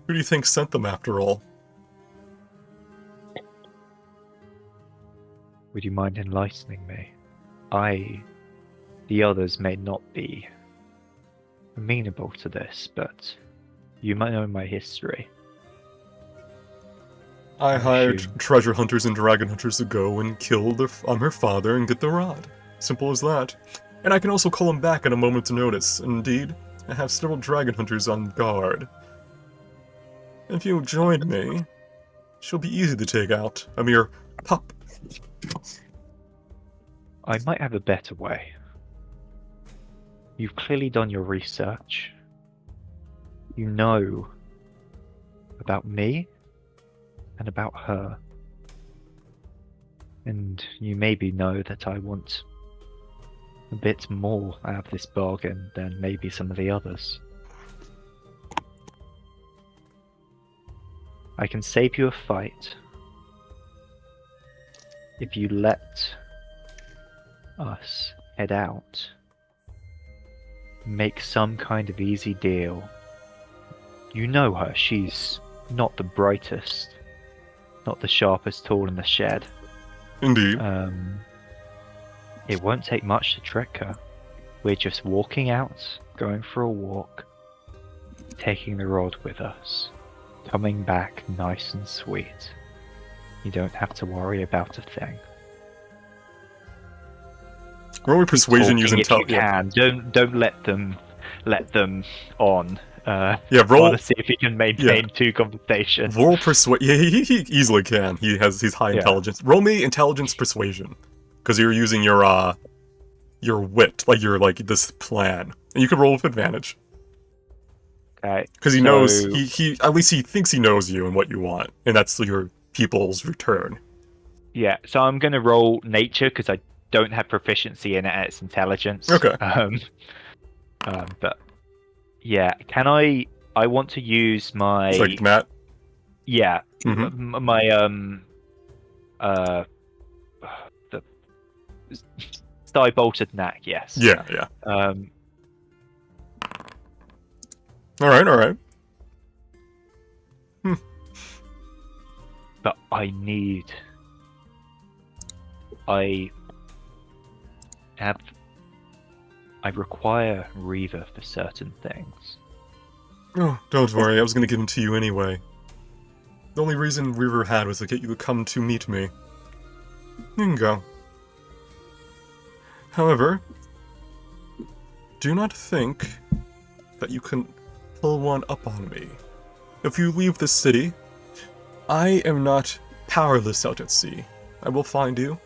Who do you think sent them after all? Would you mind enlightening me? The others may not be amenable to this, but you might know my history. I hired assume. treasure hunters and dragon hunters to go and kill her father and get the rod. Simple as that. And I can also call him back at a moment's notice. Indeed, I have several dragon hunters on guard. If you join me, she'll be easy to take out. A mere pup. I might have a better way. You've clearly done your research. You know about me and about her. And you maybe know that I want a bit more out of this bargain than maybe some of the others. I can save you a fight if you let us head out, make some kind of easy deal. You know her, she's not the brightest, not the sharpest tool in the shed. Indeed. It won't take much to trick her. We're just walking out, going for a walk, taking the rod with us, coming back nice and sweet. You don't have to worry about a thing. Roll me persuasion Talking using if you can. Don't let them on. Roll. Want to see if he can maintain two conversations. Roll persuasion. Yeah, he easily can. He's high intelligence. Roll me intelligence persuasion, because you're using your wit, like this plan, and you can roll with advantage. Okay. Because he knows he at least he thinks he knows you and what you want, and that's your people's return. Yeah. So I'm gonna roll nature because I don't have proficiency in it at its intelligence. Okay. But yeah, can I want to use my Like Matt. Yeah. Mm-hmm. The Sty bolted knack. Yes. Yeah. All right. But I require Reaver for certain things. Oh, don't worry, I was gonna give him to you anyway. The only reason Reaver had was to get you to come to meet me. You can go. However, do not think that you can pull one up on me. If you leave this city, I am not powerless out at sea. I will find you,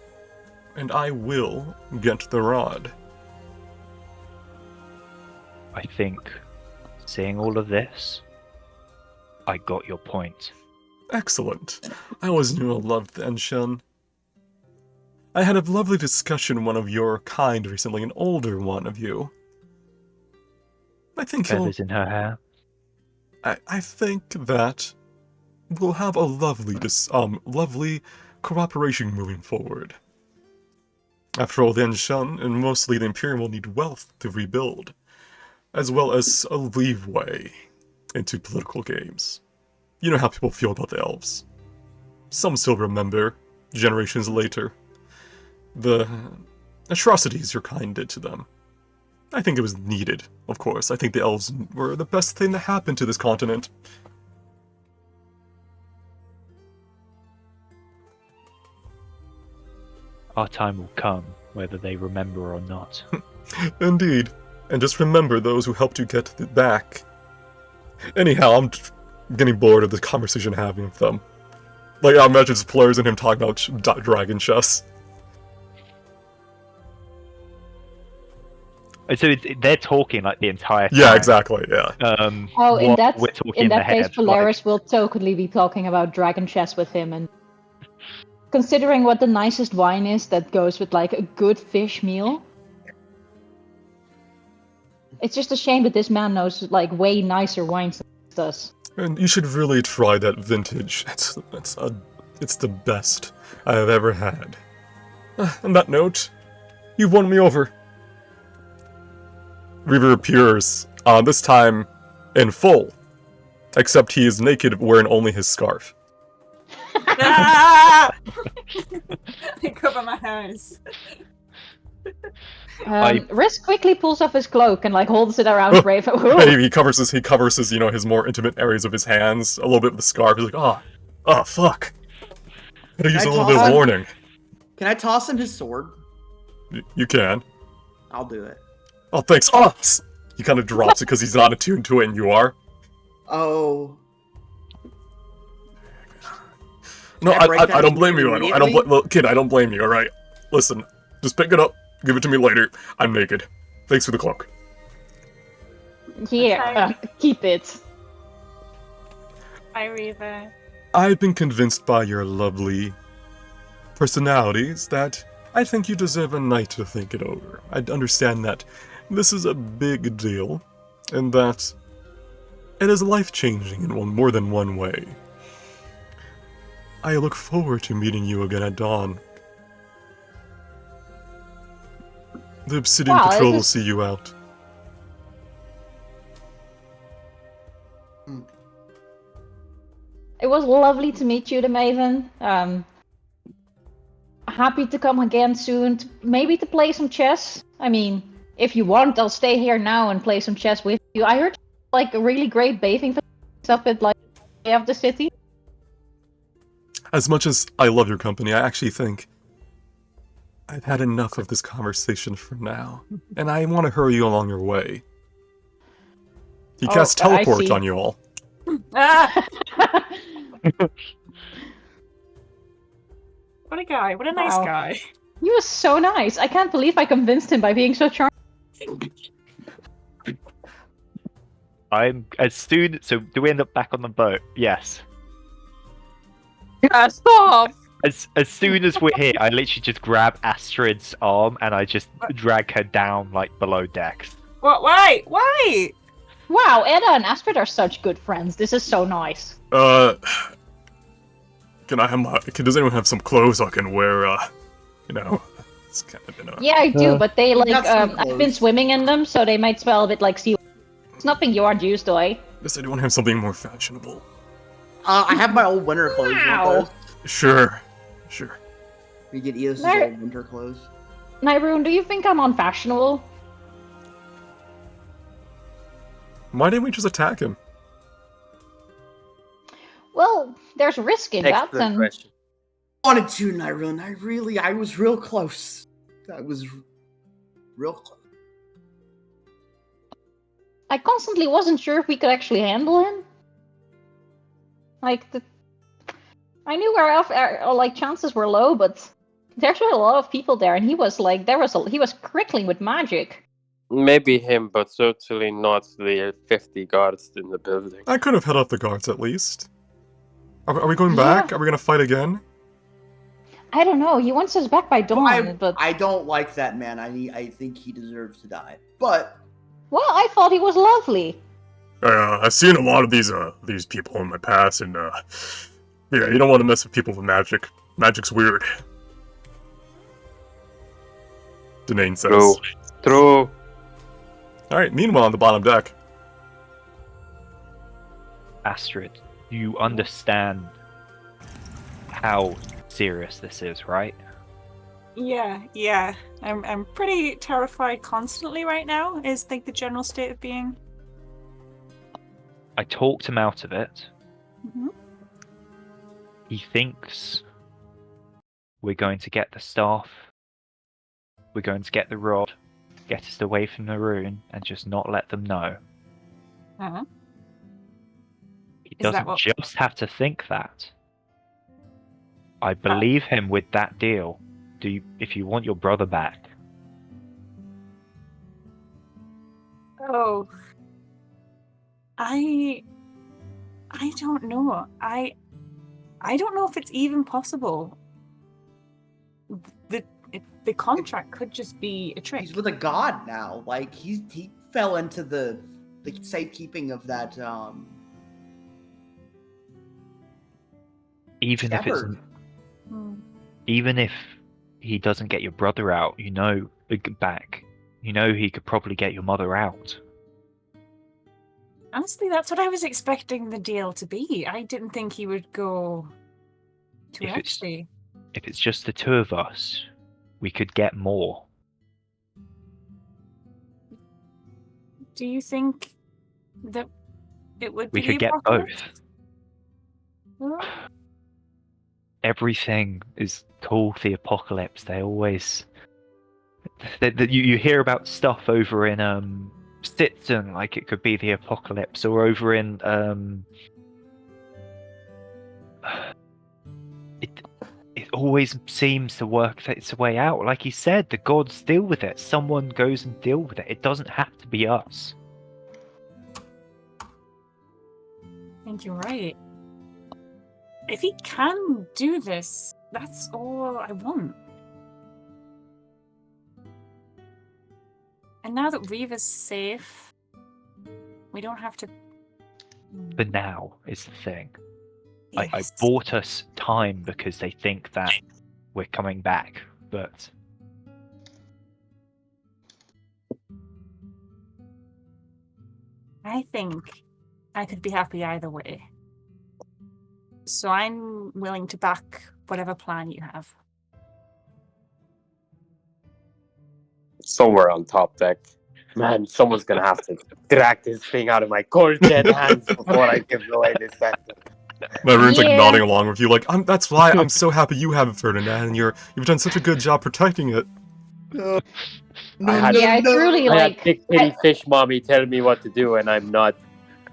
and I will get the rod. I think, seeing all of this, I got your point. Excellent. I was in love then, Shun. I had a lovely discussion with one of your kind recently, an older one of you. I think Feathers in her hair. I think that we'll have a lovely cooperation moving forward. After all, the Shun and mostly the Imperium will need wealth to rebuild, as well as a leeway into political games. You know how people feel about the elves. Some still remember, generations later, the atrocities your kind did to them. I think it was needed, of course. I think the elves were the best thing that happened to this continent. Our time will come, whether they remember or not. Indeed. And just remember those who helped you get it back. Anyhow, I'm getting bored of the conversation having with them. Like, I imagine it's players and him talking about dragon chess. So they're talking like the entire time. Yeah, exactly, yeah. In that case, head, Polaris will totally be talking about dragon chess with him, and considering what the nicest wine is that goes with like a good fish meal. It's just a shame that this man knows like way nicer wines than he does. And you should really try that vintage. It's the best I have ever had. On that note, you've won me over. Reaver appears, this time in full, except he is naked, wearing only his scarf. I cover my eyes. Risk quickly pulls off his cloak and like holds it around Raven. He covers his his more intimate areas of his hands a little bit with the scarf. He's like, oh fuck. Gotta use a little bit of warning. Can I toss him his sword? You can. I'll do it. Oh, thanks. Oh, he kind of drops it because he's not attuned to it, and you are. Oh. No, I don't blame you. I don't kid. I don't blame you. All right. Listen, just pick it up. Give it to me later. I'm naked. Thanks for the cloak. Here, keep it. Hi, Reva. I've been convinced by your lovely personalities that I think you deserve a night to think it over. I understand that this is a big deal, and that it is life-changing in more than one way. I look forward to meeting you again at dawn. The Obsidian Patrol will see you out. It was lovely to meet you, the Maven. Happy to come again soon, maybe to play some chess. I mean, if you want, I'll stay here now and play some chess with you. I heard like a really great bathing facilities up at like of the city. As much as I love your company, I actually think I've had enough of this conversation for now, and I want to hurry you along your way. He casts I teleport see. on you all. Ah! What a guy. What a nice Wow. guy. He was so nice. I can't believe I convinced him by being so charming. So do we end up back on the boat? Yes. Yeah, stop! As soon as we're here, I literally just grab Astrid's arm and I just drag her down like below decks. What? Why? Why? Wow, Edda and Astrid are such good friends. This is so nice. Can I have does anyone have some clothes I can wear, it's kind of been Yeah, I do, but they like got some I've been clothes. swimming in them, so they might smell a bit like sea. It's nothing you aren't used to, eh? Does anyone have something more fashionable? I have my old winter clothes. You want Wow. those? Sure. We get Eos's There- old winter clothes. Nyrune, do you think I'm unfashionable? Why didn't we just attack him? Well, there's risk in that, Excellent and question. Wanted to, Nyrune. I was real close. I was real close. I constantly wasn't sure if we could actually handle him. Like, I knew our like chances were low, but there's a lot of people there, and he was like, he was crickling with magic. Maybe him, but certainly not the 50 guards in the building. I could have held off the guards at least. Are we going Yeah. back? Are we gonna fight again? I don't know. He wants us back by dawn, but I don't like that man. I think he deserves to die. But well, I thought he was lovely. I've seen a lot of these people in my past, and yeah, you don't want to mess with people with magic. Magic's weird. Danae says. True. Alright, meanwhile on the bottom deck. Astrid, you understand how serious this is, right? Yeah. I'm pretty terrified constantly right now, is like the general state of being. I talked him out of it. Mm-hmm. He thinks we're going to get the staff, we're going to get the rod, get us away from the rune, and just not let them know. Uh-huh. He Is that doesn't what- just have to think that. I believe him with that deal. If you want your brother back. Oh. I don't know. I don't know if it's even possible. The contract could just be a trick. he's with a god now. Like he fell into the safekeeping of that Even if it's shepherd. even if he doesn't get your brother out, back, he could probably get your mother out. Honestly, that's what I was expecting the deal to be. I didn't think he would go to If it's- actually. If it's just the two of us, we could get more. Do you think that it would be We could the get apocalypse? both. Well, Everything is called the apocalypse. They always you hear about stuff over in Sitson, like it could be the apocalypse, or over in it always seems to work its way out. Like he said, the gods deal with it. Someone goes and deal with it. It doesn't have to be us. I think you're right. If he can do this, that's all I want. And now that Reva's safe, we don't have to. For now is the thing. I Yes. bought us time because they think that we're coming back, but I think I could be happy either way. So I'm willing to back whatever plan you have. somewhere on top deck. Man, someone's gonna have to drag this thing out of my cold dead hands before I give away this sector. Everyone's like Yeah. nodding along with you, like, that's why I'm so happy you have it, Ferdinand, and you've done such a good job protecting it. No, Yeah, it's really I like had Big Kitty Fish Mommy tell me what to do, and I'm not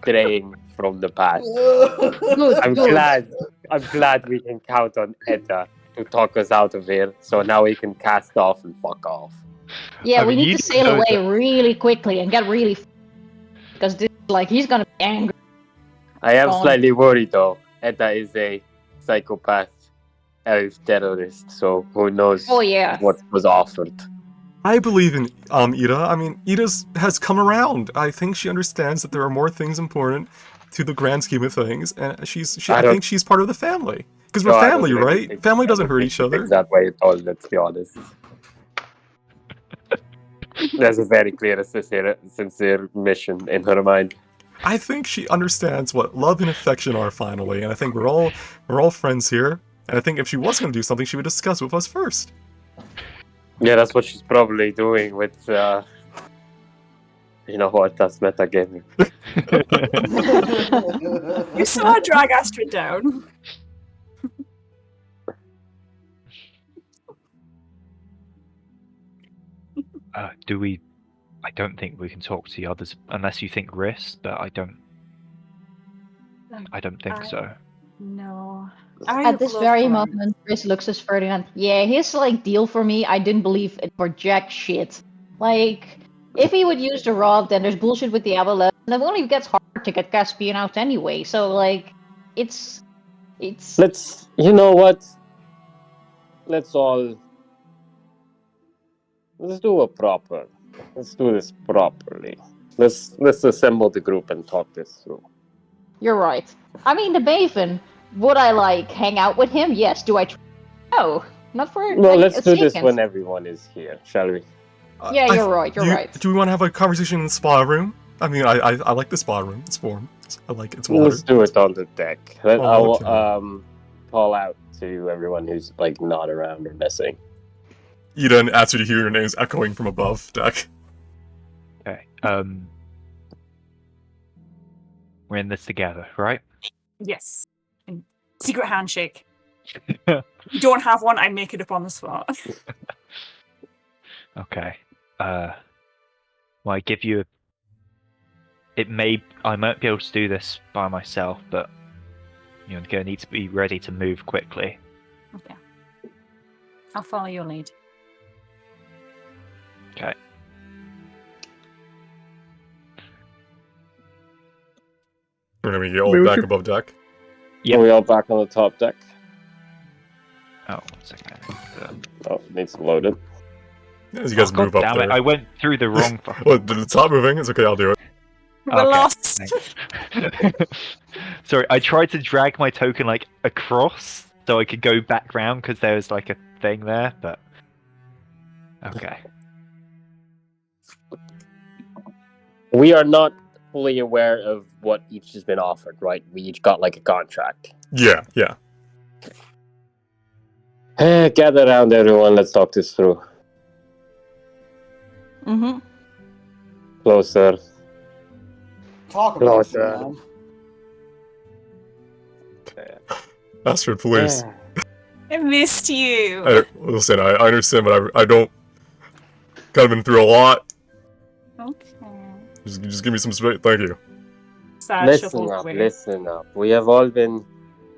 straying from the path. good, I'm good. glad we can count on Edda to talk us out of here, so now we can cast off and fuck off. Yeah, I we mean, need you to sail know away that- really quickly and get really because this like he's gonna be angry. I am Gone. slightly worried though. Edda is a psychopath elf terrorist, so who knows Oh yeah. what was offered. I believe in Ida. I mean, has come around. I think she understands that there are more things important to the grand scheme of things, and I think she's part of the family. Because we're No, I family, don't really right? think- Family I doesn't don't hurt think each she other. thinks that way at all, let's be honest. There's a very clear, sincere mission in her mind. I think she understands what love and affection are finally, and I think we're all friends here. And I think if she was going to do something, she would discuss with us first. Yeah, that's what she's probably doing with, you know what, that's metagaming. You saw her drag Astrid down. Do we? I don't think we can talk to the others unless you think Riss, but I don't think so. No. At this very moment, Chris looks at Ferdinand. Yeah, his like deal for me, I didn't believe it for jack shit. Like, if he would use the rod, then there's bullshit with the avalanche, and it only gets harder to get Caspian out anyway. So like, it's. You know what? Let's do let's do this properly. Let's assemble the group and talk this through. You're right. I mean, the Maven. Would I like hang out with him? Yes. Do I? No, not for. No, like, let's a do this second. when everyone is here, shall we? Yeah, you're right. You're right. Do we want to have a conversation in the spa room? I mean, I like the spa room. It's warm. I like it's water. Let's do it on the deck. I'll okay. call out to everyone who's like not around or missing. Ida and Astrid, you hear your names echoing from above deck. Okay. We're in this together, right? Yes. And secret handshake. You don't have one, I make it up on the spot. Okay. Well, I give you. I might be able to do this by myself, but you're gonna need to be ready to move quickly. Okay. I'll follow your lead. Okay. We're gonna get all back above deck. Yep. Are we all back on the top deck? Oh, 1 second. Oh, it needs to load it. As you guys move up damn there. it! I went through the wrong. Well, the top moving. It's okay. I'll do it. We're lost. Sorry, I tried to drag my token like across so I could go back round because there was like a thing there, but okay. We are not fully aware of what each has been offered, right? We each got like a contract. Yeah. Gather around, everyone. Let's talk this through. Mm-hmm. Closer. Talk about it, Closer. man. Astrid, please. I missed you. Listen, I understand, but I don't. Kind of been through a lot. Okay. Just give me some space. Thank you. Sad Listen up. We have all been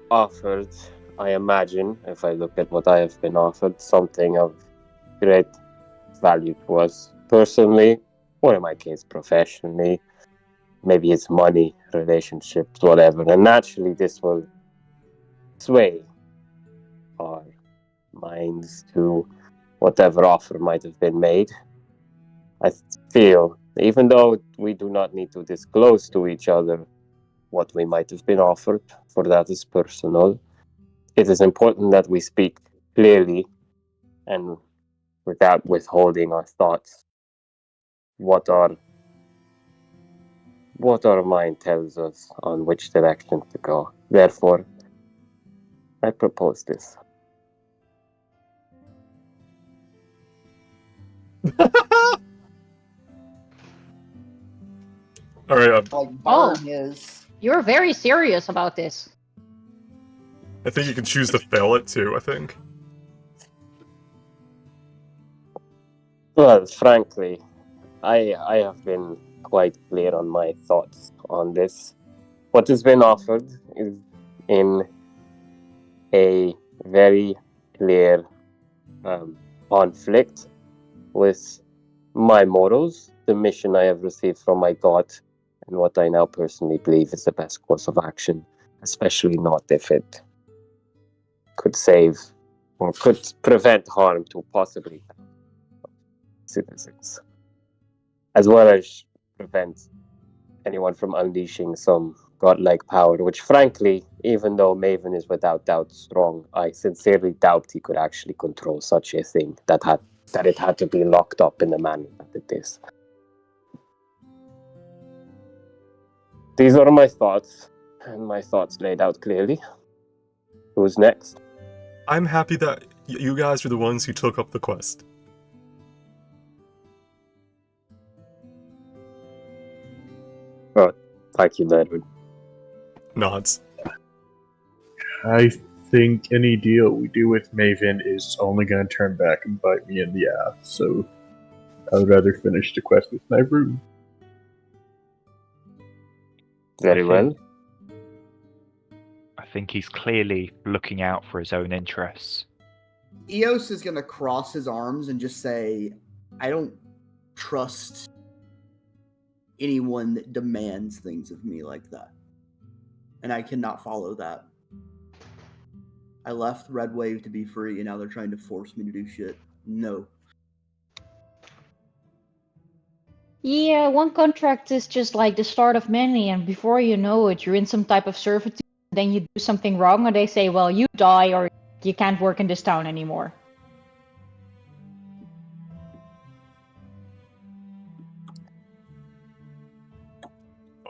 offered, I imagine, if I look at what I have been offered, something of great value to us personally, or in my case, professionally. Maybe it's money, relationships, whatever. And naturally, this will sway our minds to whatever offer might have been made. I feel, even though we do not need to disclose to each other what we might have been offered, for that is personal, it is important that we speak clearly and without withholding our thoughts what our mind tells us on which direction to go. Therefore, I propose this. All right, Like Oh. burn his. You're very serious about this. I think you can choose to fail it too. I think. Well, frankly, I have been quite clear on my thoughts on this. What has been offered is in a very clear conflict with my morals, the mission I have received from my God, and what I now personally believe is the best course of action, especially not if it could save or could prevent harm to possibly citizens, as well as prevent anyone from unleashing some godlike power, which frankly, even though Maven is without doubt strong, I sincerely doubt he could actually control such a thing that it had to be locked up in the manner that it is. These are my thoughts, and my thoughts laid out clearly. Who's next? I'm happy that you guys are the ones who took up the quest. Oh, thank you, Edward. Nods. I think any deal we do with Maven is only going to turn back and bite me in the ass, so I would rather finish the quest with my room. Very well. I think he's clearly looking out for his own interests. Eos is gonna cross his arms and just say, I don't trust anyone that demands things of me like that. And I cannot follow that. I left Red Wave to be free, and now they're trying to force me to do shit. No. Yeah, one contract is just like the start of many, and before you know it, you're in some type of servitude, then you do something wrong, and they say, well, you die, or you can't work in this town anymore.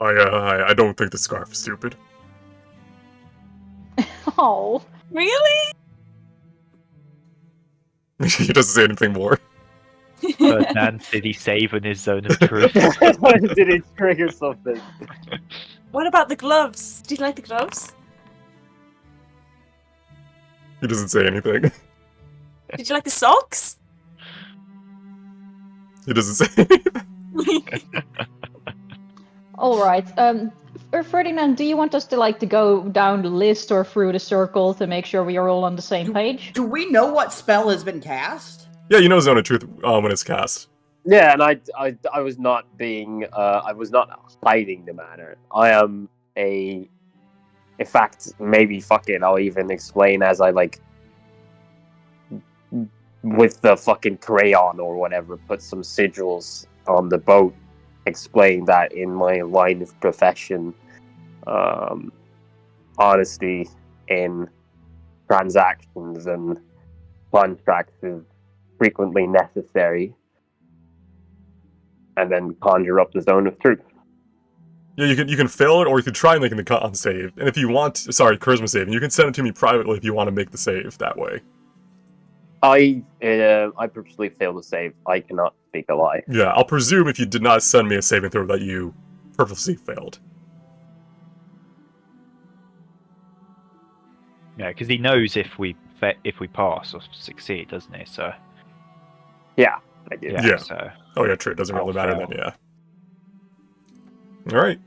I don't think the scarf is stupid. Oh. Really? He doesn't say anything more. Ferdinand, did he save in his zone of truth? Did it trigger something? What about the gloves? Do you like the gloves? He doesn't say anything. Did you like the socks? He doesn't say anything. All right. Ferdinand, do you want us to go down the list or through the circle to make sure we are all on the same page? Do we know what spell has been cast? Yeah, you know Zone of Truth when it's cast. Yeah, and I was not being I was not hiding the matter. I am in fact, maybe fuck it, I'll even explain as I with the fucking crayon or whatever, put some sigils on the boat, explain that in my line of profession, honesty in transactions and contracts is frequently necessary, and then conjure up the zone of truth. Yeah, you can fail it, or you can try making the con save. And if you want, charisma save, and you can send it to me privately if you want to make the save that way. I purposely failed to save. I cannot speak a lie. Yeah, I'll presume if you did not send me a saving throw that you purposely failed. Yeah, because he knows if we pass or succeed, doesn't he? So Yeah, I did. Yeah. So Oh yeah, true. It doesn't really I'll matter fail. then. Yeah. All right.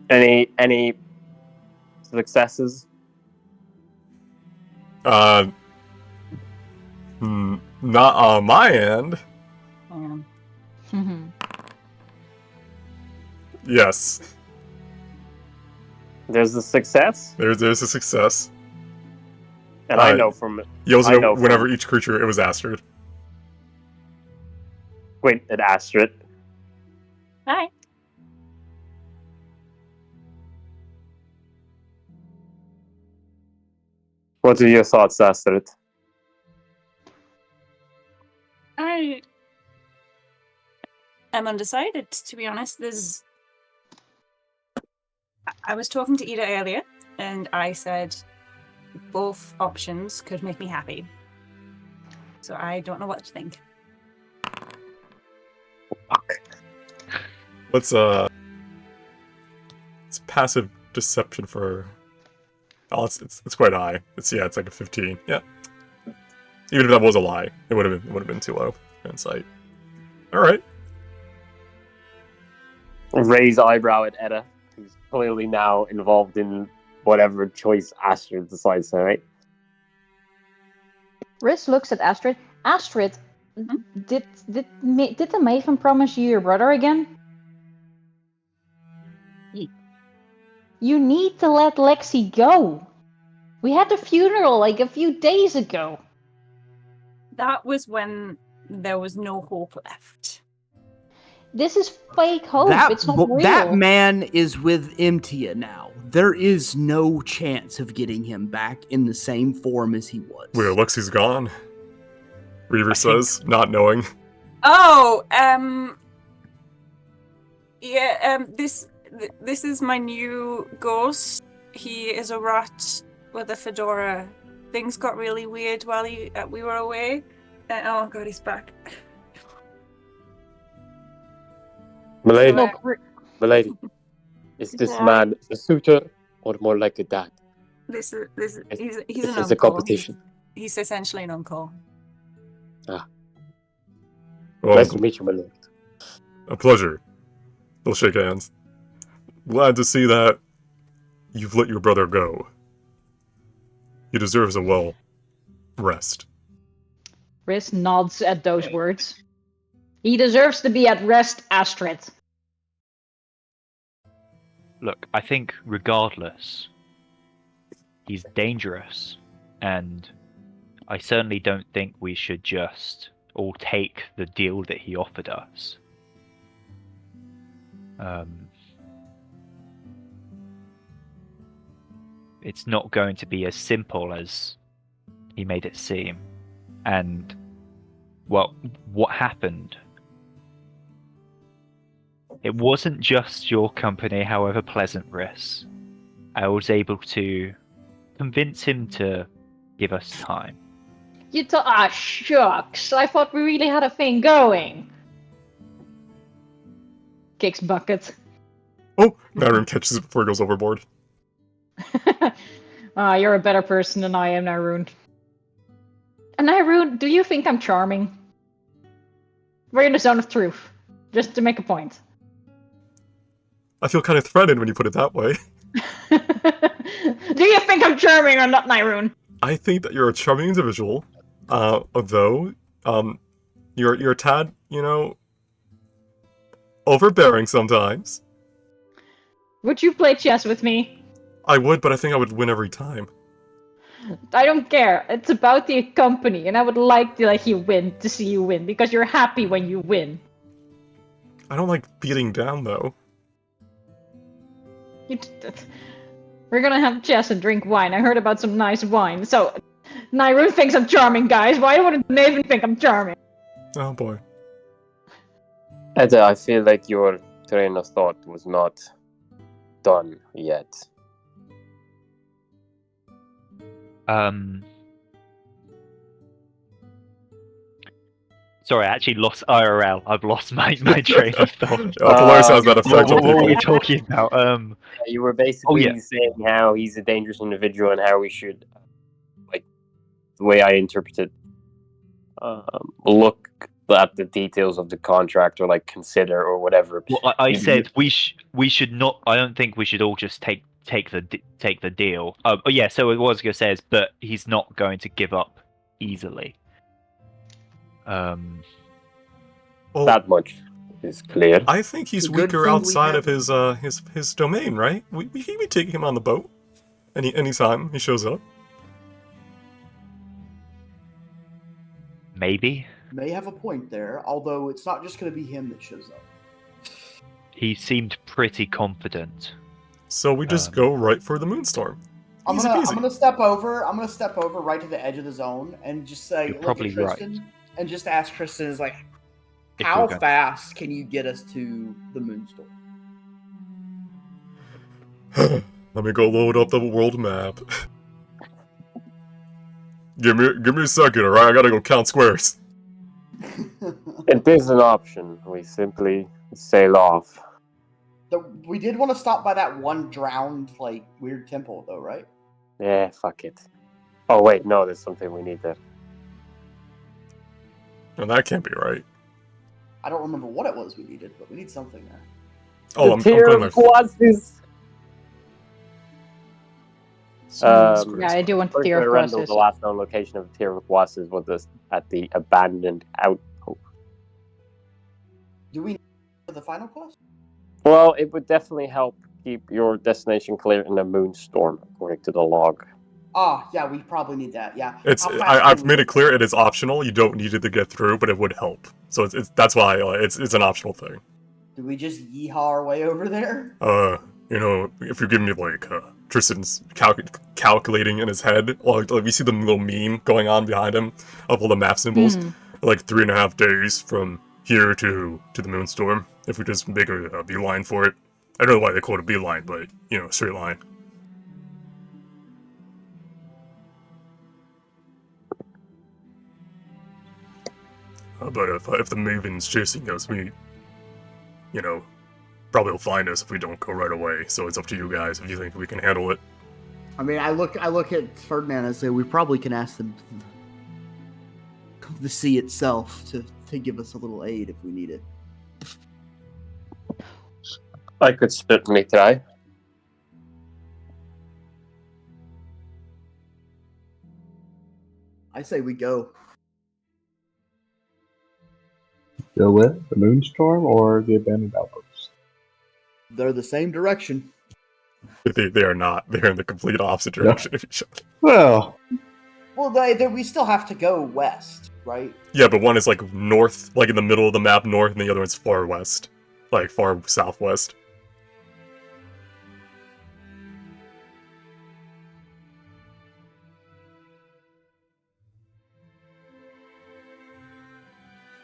Any successes? Not on my end. Yes. There's a success, There's a success. and I know from You also I know know whenever from- each creature it was astered. wait an asterisk. Hi. What are your thoughts, Astrid? I am undecided, to be honest. I was talking to Ida earlier, and I said both options could make me happy. So I don't know what to think. Let's it's passive deception for. Oh, it's quite high. It's like a 15. Yeah. Even if that was a lie, it would have been too low. Insight. All right. Raise eyebrow at Edda, who's clearly now involved in whatever choice Astrid decides to make. Riz looks at Astrid. Astrid, did the Maven promise you your brother again? You need to let Lexi go. We had the funeral like a few days ago. That was when there was no hope left. This is fake hope. It's not real. That man is with Imtia now. There is no chance of getting him back in the same form as he was. Wait, Alexi's gone. Reaver says, not knowing. Oh, this is my new ghost. He is a rat with a fedora. Things got really weird while we were away. Oh god, he's back. Milady, is this man a suitor or more like a dad? He's an This uncle. is a competition. He's essentially an uncle. Well, Nice to meet you, my lord. a pleasure. They'll shake hands. Glad to see that you've let your brother go. He deserves a rest. Riz nods at those words. He deserves to be at rest, Astrid. Look, I think regardless, he's dangerous, and I certainly don't think we should just all take the deal that he offered us. It's not going to be as simple as he made it seem. And, well, what happened? It wasn't just your company, however pleasant, Riss. I was able to convince him to give us time. Shucks. I thought we really had a thing going. Kicks bucket. Oh, Nyrun catches it before it goes overboard. You're a better person than I am, Nyrun. And Nyrun, do you think I'm charming? We're in the zone of truth. Just to make a point. I feel kind of threatened when you put it that way. Do you think I'm charming or not, Nyrun? I think that you're a charming individual, although, you're a tad, overbearing sometimes. Would you play chess with me? I would, but I think I would win every time. I don't care. It's about the company, and I would like to let you win, to see you win, because you're happy when you win. I don't like beating down, though. We're gonna have chess and drink wine. I heard about some nice wine. So, Nyrun thinks I'm charming, guys. Why wouldn't Maven think I'm charming? Oh boy. Edda, I feel like your train of thought was not done yet. Sorry, I actually lost IRL. I've lost my train of thought. Polaris has that effect on What were we people. talking about? You were basically saying how he's a dangerous individual and how we should, like, the way I interpreted, look at the details of the contract or, like, consider or whatever. Well, I said we should not. I don't think we should all just take the deal. Yeah. So what I was gonna say is, but he's not going to give up easily. That much is clear. I think he's It's a good weaker thing we outside have- of his domain, right? We can be taking him on the boat anytime he shows up. Maybe May have a point there, although it's not just going to be him that shows up. he seemed pretty confident. So we just go right for the Moonstorm. I'm Easy gonna peasy. step over. I'm gonna step over right to the edge of the zone and just say, You're look probably at Tristan, and just ask Tristan, is like, If how you're going- fast can you get us to the Moonstorm? Let me go load up the world map. Give me a second, alright? I gotta go count squares. It is an option. We simply sail off. We did want to stop by that one drowned, like, weird temple, though, right? Yeah, fuck it. Oh wait, no, there's something we need there. No, that can't be right. I don't remember what it was we needed, but we need something there. Oh, I'm putting my... Yeah, I do want the Tear of Rendell, Crosses. the last known location of the Tear of Quasses was at the abandoned outpost. Do we need for the final quest? Well, it would definitely help keep your destination clear in a moonstorm, according to the log. Ah, yeah, we probably need that. Yeah. I've made it clear it is optional. You don't need it to get through, but it would help. So it's that's why it's an optional thing. Do we just yeehaw our way over there? You know, if you give me like Tristan's calculating in his head, like we see the little meme going on behind him of all the map symbols, like 3.5 days from here to the moonstorm. If we just make a beeline for it, I don't know why they call it a beeline, but you know, straight line. But if the Maven's chasing us, we, you know, probably will find us if we don't go right away. So it's up to you guys if you think we can handle it. I mean, I look at Ferdinand and say we probably can ask them, the sea itself, to give us a little aid if we need it. I could certainly try. I say we go. Go with the moonstorm or the abandoned outpost? They're the same direction. They are not. They're in the complete opposite direction of each other. Well, we still have to go west, right? Yeah, but one is like north, like in the middle of the map north, and the other one's far west, like far southwest.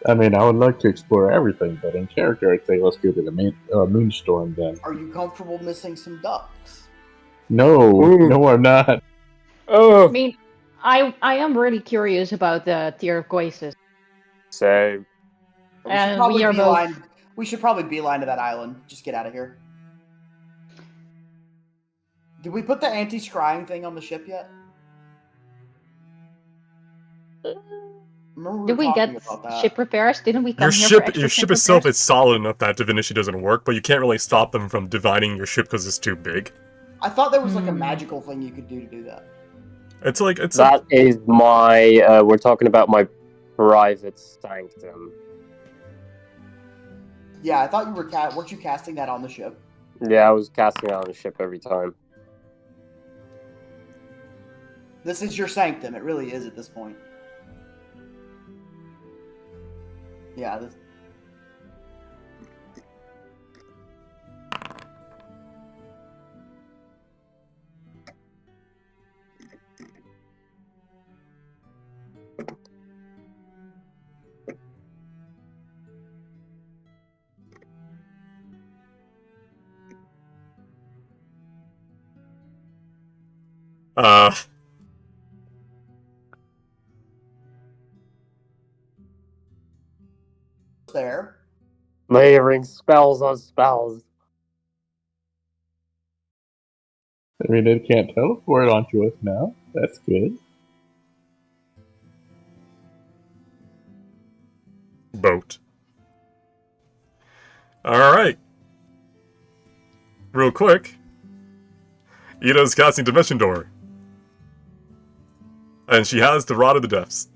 I mean, I would like to explore everything, but in character, I'd say let's go to the moonstorm then. Are you comfortable missing some ducks? No, I'm not. Oh, I mean, I am really curious about the Tear of Quasses. same. And we are both. We should probably beeline to that island. Just get out of here. Did we put the anti-scrying thing on the ship yet? Did we get ship repairs? Didn't we come here for extra your ship itself is solid enough that divination doesn't work, but you can't really stop them from divining your ship because it's too big. I thought there was like a magical thing you could do to do that. That is my. We're talking about my private sanctum. Yeah, I thought you were. Weren't you casting that on the ship? Yeah, I was casting it on the ship every time. This is your sanctum. It really is at this point. Yeah. There. Layering spells on spells. I mean, it can't teleport onto us now. That's good. Boat. Alright. Real quick. Ida's casting Dimension Door. And she has the Rod of the Depths.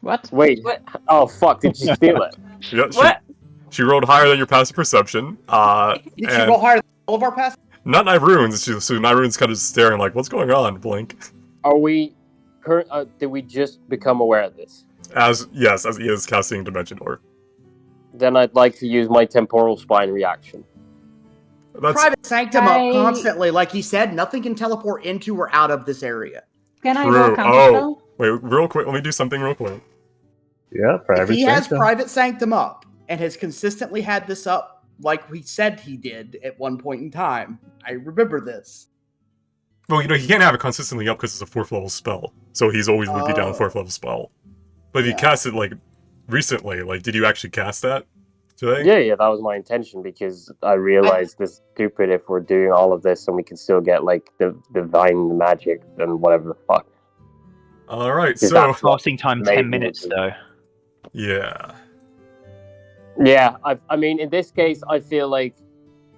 What? Wait. What? Oh, fuck. Did she steal it? Yeah, What? She rolled higher than your passive perception. Did she roll higher than all of our passes? Not Nyrune's. So Nyrune's kind of staring like, what's going on, Blink? Are we... did we just become aware of this? As he is casting Dimension Door. Then I'd like to use my temporal spine reaction. Private sanctum up constantly. Like he said, nothing can teleport into or out of this area. Can I roll counterspell? Wait, real quick. Let me do something real quick. Yeah, private If he has sanctum. private sanctum up and has consistently had this up like we said he did at one point in time. I remember this. Well, he can't have it consistently up because it's a 4th level spell. So he's always would be down 4th level spell. But if you cast it, recently, did you actually cast that? Do they? Yeah, that was my intention because I realized this is stupid if we're doing all of this and we can still get like the divine magic and whatever the fuck. All right, Is so that- Casting time 10 Maybe minutes we do. though. yeah. Yeah, I mean, in this case, I feel like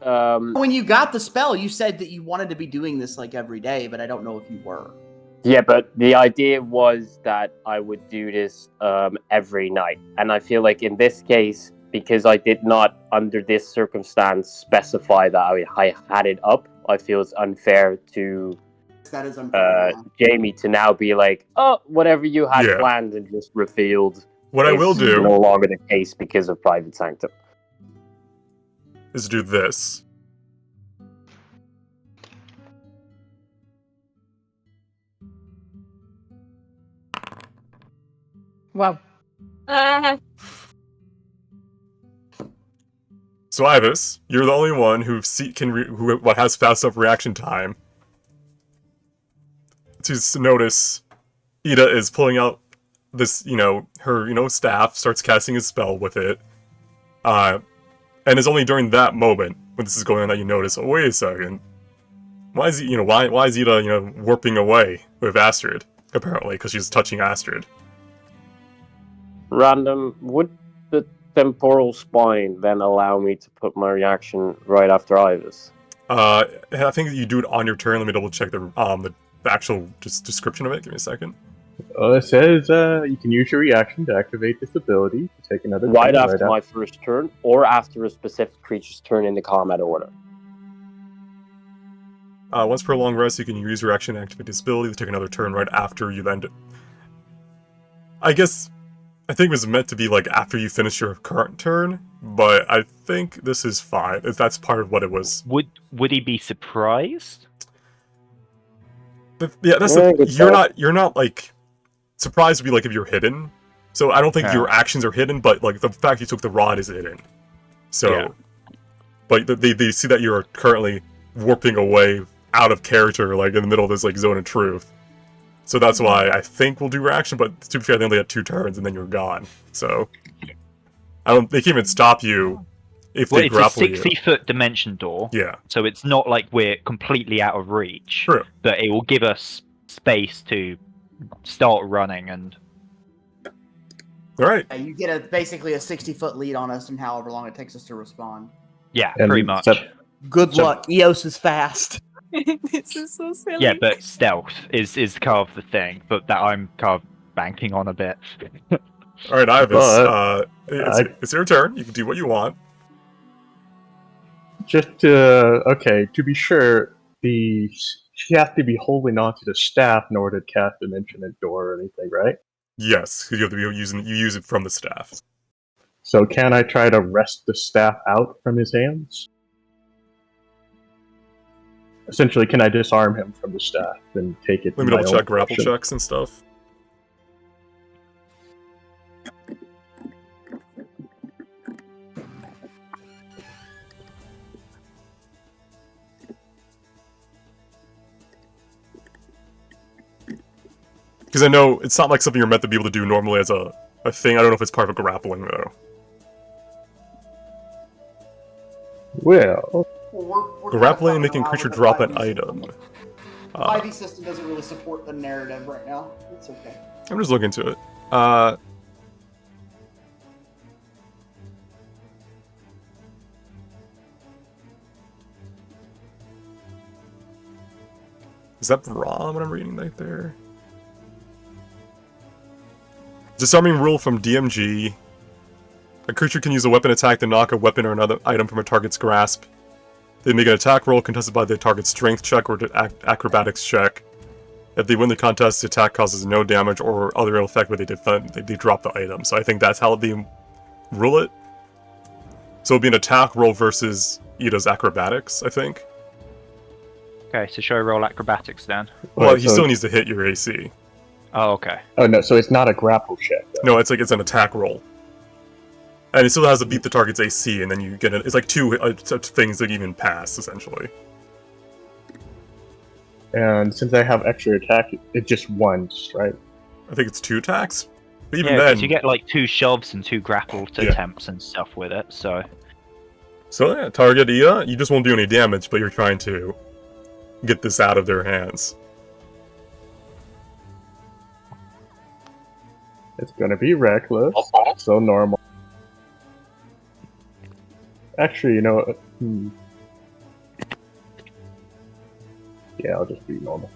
When you got the spell, you said that you wanted to be doing this like every day, but I don't know if you were. yeah, but the idea was that I would do this every night, and I feel like in this case, because I did not, under this circumstance, specify that I had it up, I feel it's unfair to That is unfair. Jamie to now be like, oh, whatever you had Yeah. planned and just revealed. What I will is do no longer the case because of Private Sanctum. is do this. Wow. So Ibis, you're the only one who who has fast enough reaction time to notice Ida is pulling out this, her, staff, starts casting a spell with it, and it's only during that moment when this is going on that you notice, oh, wait a second, why is Ida, warping away with Astrid, apparently, because she's touching Astrid. Random, would the temporal spine then allow me to put my reaction right after Ibis? I think you do it on your turn. Let me double check the actual just description of it. Give me a second. It says you can use your reaction to activate this ability to take another Right turn after my first turn, or after a specific creature's turn in the combat order. Once per long rest, you can use your action to activate this ability to take another turn right after you end it. I think it was meant to be like after you finish your current turn, but I think this is fine. That's part of what it was. Would he be surprised? You're not like surprised would be like if you're hidden. So I don't think your actions are hidden, but like the fact you took the rod is hidden. So, Yeah. but they see that you're currently warping away out of character, like in the middle of this like zone of truth. So that's why I think we'll do reaction, but to be fair, they only had 2 turns and then you're gone. So they can't even stop you if they grapple you. It's a 60-foot dimension door. Yeah. So it's not like we're completely out of reach. True. But it will give us space to start running and. All right. You get basically a 60-foot lead on us and however long it takes us to respond. Yeah, And pretty much. Good luck. Eos is fast. This is so silly. Yeah, but stealth is kind of the thing, but that I'm kind of banking on a bit. All right, Ibis. But it's your turn. You can do what you want. Just okay, to be sure, she has to be holding onto the staff in order to cast an infinite door or anything, right? Yes, because you have to be use it from the staff. So can I try to wrest the staff out from his hands? Essentially, can I disarm him from the staff and take it? Let me to my double own check grapple possession? checks and stuff. Because I know it's not like something you're meant to be able to do normally as a thing. I don't know if it's part of a grappling, though. Well, We're Grappling, making creature drop an item. 5e system doesn't really support the narrative right now. It's okay. I'm just looking into it. Is that wrong what I'm reading right there? Disarming rule from DMG. A creature can use a weapon attack to knock a weapon or another item from a target's grasp. They make an attack roll contested by the target's strength check or acrobatics check. If they win the contest, the attack causes no damage or other ill effect, but they drop the item. So I think that's how they rule it. So it'd be an attack roll versus Ida's acrobatics, I think. Okay, so should I roll acrobatics then? Well, Right, he so- still needs to hit your AC. Oh, okay. oh no, so it's not a grapple check. Though. No, it's an attack roll. And it still has to beat the target's AC, and then you get it's like 2 things that even pass, essentially. And since I have extra attack, it just once, right? I think it's 2 attacks. But even Yeah, then, because you get like 2 shoves and 2 grapple attempts and stuff with it, so... So yeah, target Ida, you just won't do any damage, but you're trying to get this out of their hands. It's gonna be reckless, so normal. Actually, you know what? Yeah, I'll just be normal.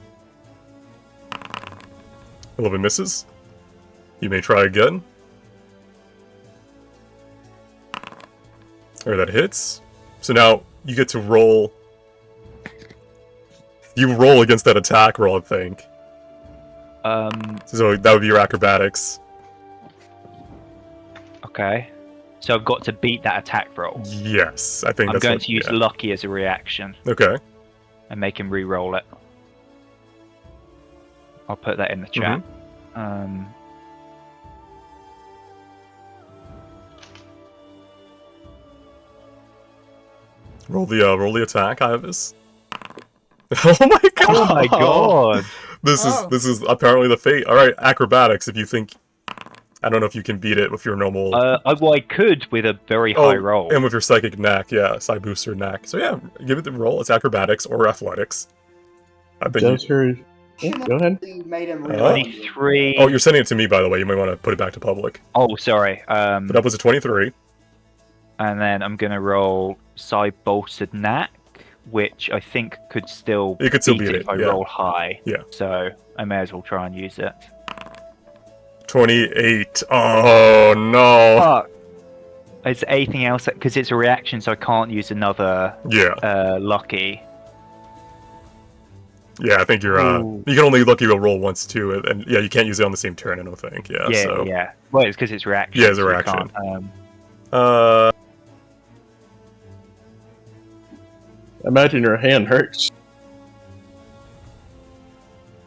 11 misses. You may try again. Or that hits. So now you get to roll. You roll against that attack roll, I think. So that would be your acrobatics. Okay. So I've got to beat that attack roll. Yes, I think I'm that's going what, to use Lucky as a reaction. Okay. And make him re-roll it. I'll put that in the chat. Roll the attack, Ivis. Oh my god! Oh my god! This is apparently the fate. All right, acrobatics. If you think, I don't know if you can beat it with your normal. Well, I could with a very high roll. And with your psychic knack, yeah, side booster knack. So yeah, give it the roll. It's acrobatics or athletics. I bet Does her? Yeah, go ahead. Made him 23. Oh, you're sending it to me, by the way. You might want to put it back to public. Oh, sorry. But that was a 23. And then I'm gonna roll side bolstered knack, which I think could still beat it if I roll high. Yeah. So I may as well try and use it. 28. Oh no. Fuck. Is there anything else? Because it's a reaction, so I can't use another. Lucky. Yeah, I think you're. You can only lucky roll once too, and yeah, you can't use it on the same turn. I don't think. Yeah. Yeah. Well, it's because it's reaction. Yeah, it's a reaction. Imagine your hand hurts.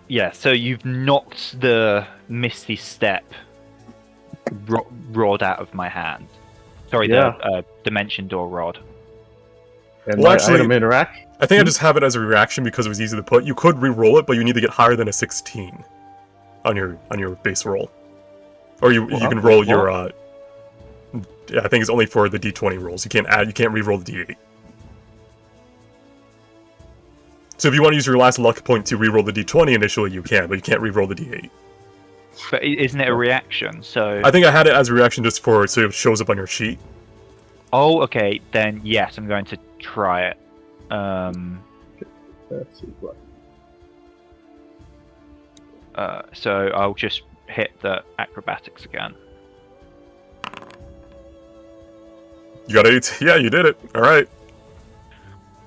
Yeah, so you've knocked the Misty Step rod out of my hand. Sorry, the Dimension Door rod. And well, actually, item interact. I think I just have it as a reaction because it was easy to put. You could re-roll it, but you need to get higher than a 16 on your base roll, or you can roll your. Yeah, I think it's only for the D20 rolls. You can't re-roll the D8. So if you want to use your last luck point to re-roll the D20 initially, you can, but you can't re-roll the D8. But isn't it a reaction? So I think I had it as a reaction just so it shows up on your sheet. Oh, okay. Then yes, I'm going to try it. Let's see what. So I'll just hit the acrobatics again. You got 8? Yeah, you did it. All right.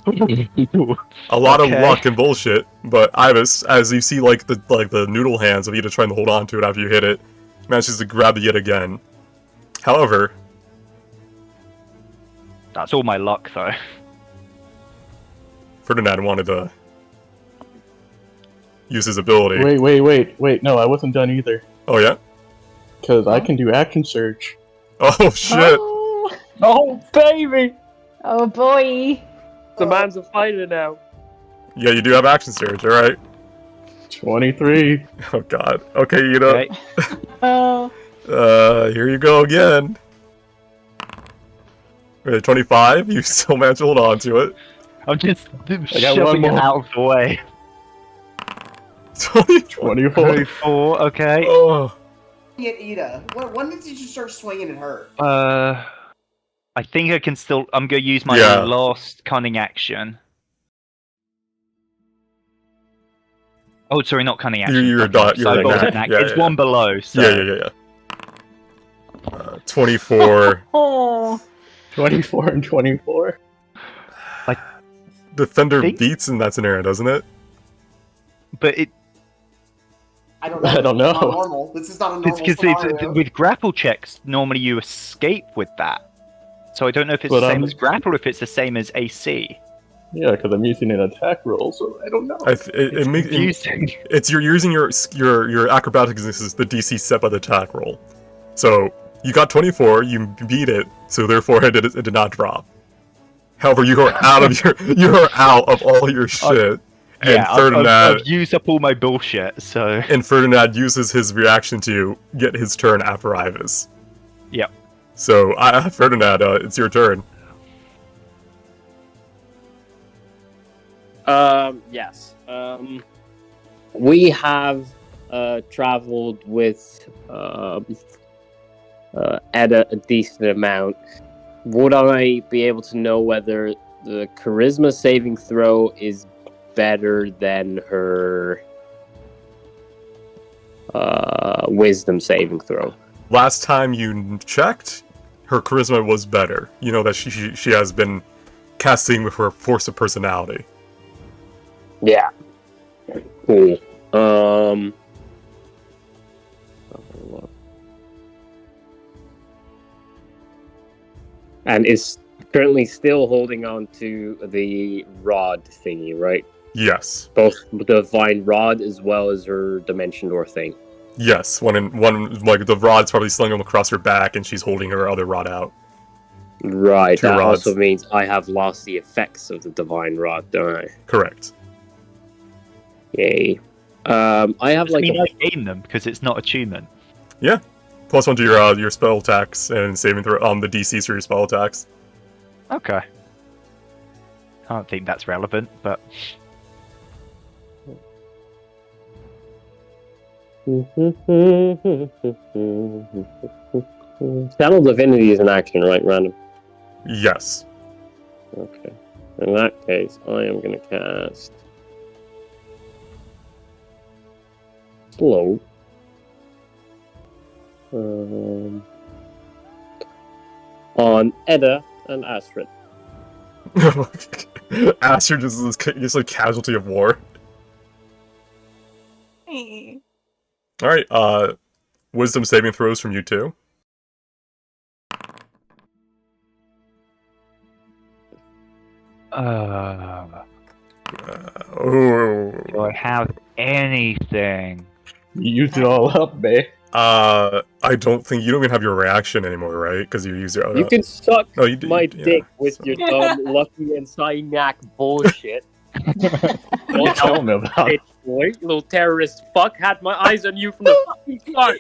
A lot of luck and bullshit, but Ivis, as you see, the noodle hands of Ida trying to hold on to it after you hit it, manages to grab it yet again. However, that's all my luck, though. Ferdinand wanted to use his ability. Wait! No, I wasn't done either. Oh yeah, because I can do action surge. Oh shit! Oh baby! Oh boy! The man's a fighter now. Yeah, you do have action surge, alright. 23. Oh god. Okay, you know. Okay. Here you go again. 25, you still manage to hold on to it. I'm just shoving it out of the way. 24. 24, okay. Oh. Ida, when did you start swinging at her? I think I can still. I'm going to use my last cunning action. Oh, sorry, not cunning action. You're it's one below. So. Yeah. 24. Oh. 24 and 24. Defender beats in that scenario, doesn't it? But it. I don't know. I don't know. It's not normal. This is not a normal scenario. With grapple checks, normally you escape with that. So I don't know if it's the same as grapple or if it's the same as AC. Yeah, because I'm using an attack roll, so I don't know. You're using your acrobatics is the DC set by the attack roll. So you got 24, you beat it, so therefore it did not drop. However, you are out of all your shit, And Yeah, Ferdinand I've used up all my bullshit, so... and Ferdinand uses his reaction to get his turn after Ivis. Yep. So, Ferdinand, it's your turn. Yes. We have traveled with Edda a decent amount. Would I be able to know whether the charisma saving throw is better than her wisdom saving throw? Last time you checked, her charisma was better. You know that she has been casting with her force of personality. Yeah. Cool. And is currently still holding on to the rod thingy, right? Yes. Both the divine rod as well as her dimension door thing. Yes. One like the rod's probably slung across her back, and she's holding her other rod out. Right. Two that rods. also means I have lost the effects of the divine rod, don't I? Correct. Yay. I have like I gain them because it's not attunement. Yeah. +1 to your spell attacks and saving throw the DCs for your spell attacks. Okay. I don't think that's relevant, but... Channel Divinity is an action, right? Random. Yes. Okay. In that case, I am going to cast Slow. On Edda and Astrid. Astrid is just a casualty of war. Hey. Alright, wisdom saving throws from you two. Do I have anything? You used it all up, man. I don't think you don't even have your reaction anymore, right? Because you use your. You can suck you my dick with so. your dumb Lucky and Cynac bullshit. Don't tell me about it. Bitch boy, little terrorist fuck, had my eyes on you from the fucking start.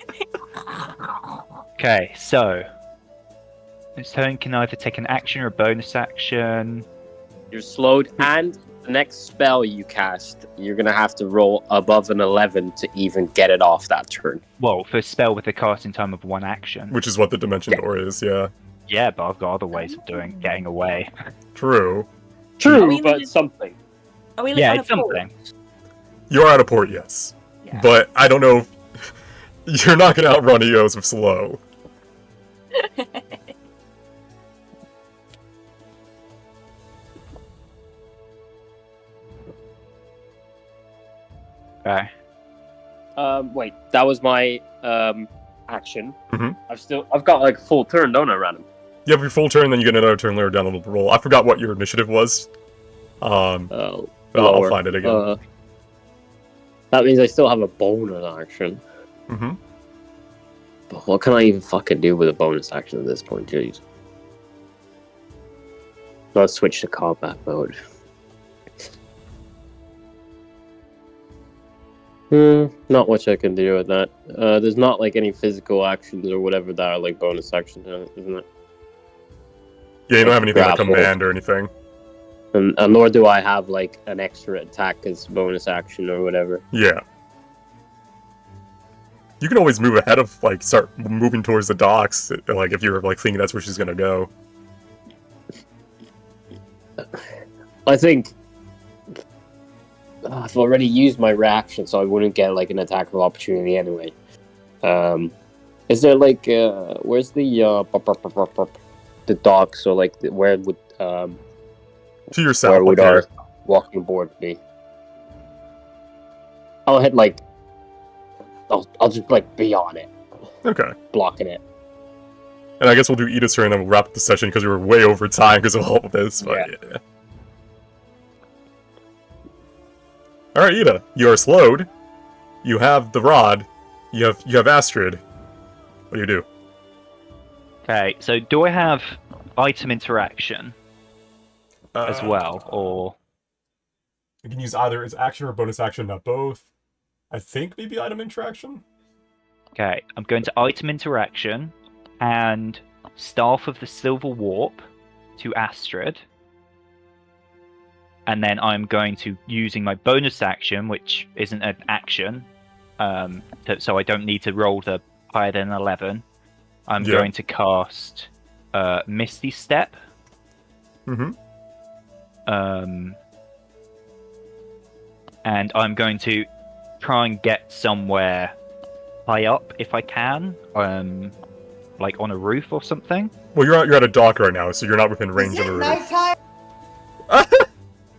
Okay, so... This turn can either take an action or a bonus action. You're slowed, and the next spell you cast, you're gonna have to roll above an 11 to even get it off that turn. Well, for a spell with a casting time of 1 action. Which is what the Dimension Door is, yeah. Yeah, but I've got other ways of getting away. True. True, but something. Are we Yeah, it's something. You're out of port, yes. Yeah. But I don't know if... You're not gonna outrun EOs with slow. Okay. Wait, that was my action. Mhm. I've got like a full turn, don't I, random? You have your full turn, then you get another turn later down the roll. I forgot what your initiative was. Oh, I'll find it again. That means I still have a bonus action. Mm-hmm. But what can I even fucking do with a bonus action at this point, jeez? Let's switch to combat mode. Not much I can do with that. There's not like any physical actions or whatever that are like bonus actions, isn't it? Yeah, you don't have anything like Grapple. command or anything. And nor do I have like an extra attack as bonus action or whatever. Yeah. You can always move ahead of, like, start moving towards the docks, like, if you're, like, thinking that's where she's gonna go. I think I've already used my reaction, so I wouldn't get, like, an attack of opportunity anyway. Is there, like, where's the docks, or, like, where would, To your south, where would like, our walking board be? I'll hit, like, I'll just, like, be on it. Okay. Blocking it. And I guess we'll do Edith's turn and then we'll wrap up the session because we were way over time because of all of this, but yeah. Alright, Ida, you are slowed. You have the rod. You have Astrid. What do you do? Okay, so do I have item interaction as well, or... You can use either as action or bonus action, not both. I think maybe item interaction? Okay, I'm going to item interaction and Staff of the Silver Warp to Astrid. And then I'm going to, using my bonus action, which isn't an action, so I don't need to roll the higher than 11, I'm going to cast Misty Step. Mm-hmm. And I'm going to try and get somewhere high up if I can, like on a roof or something. Well, you're at a dock right now, so you're not within range of the roof. Nighttime?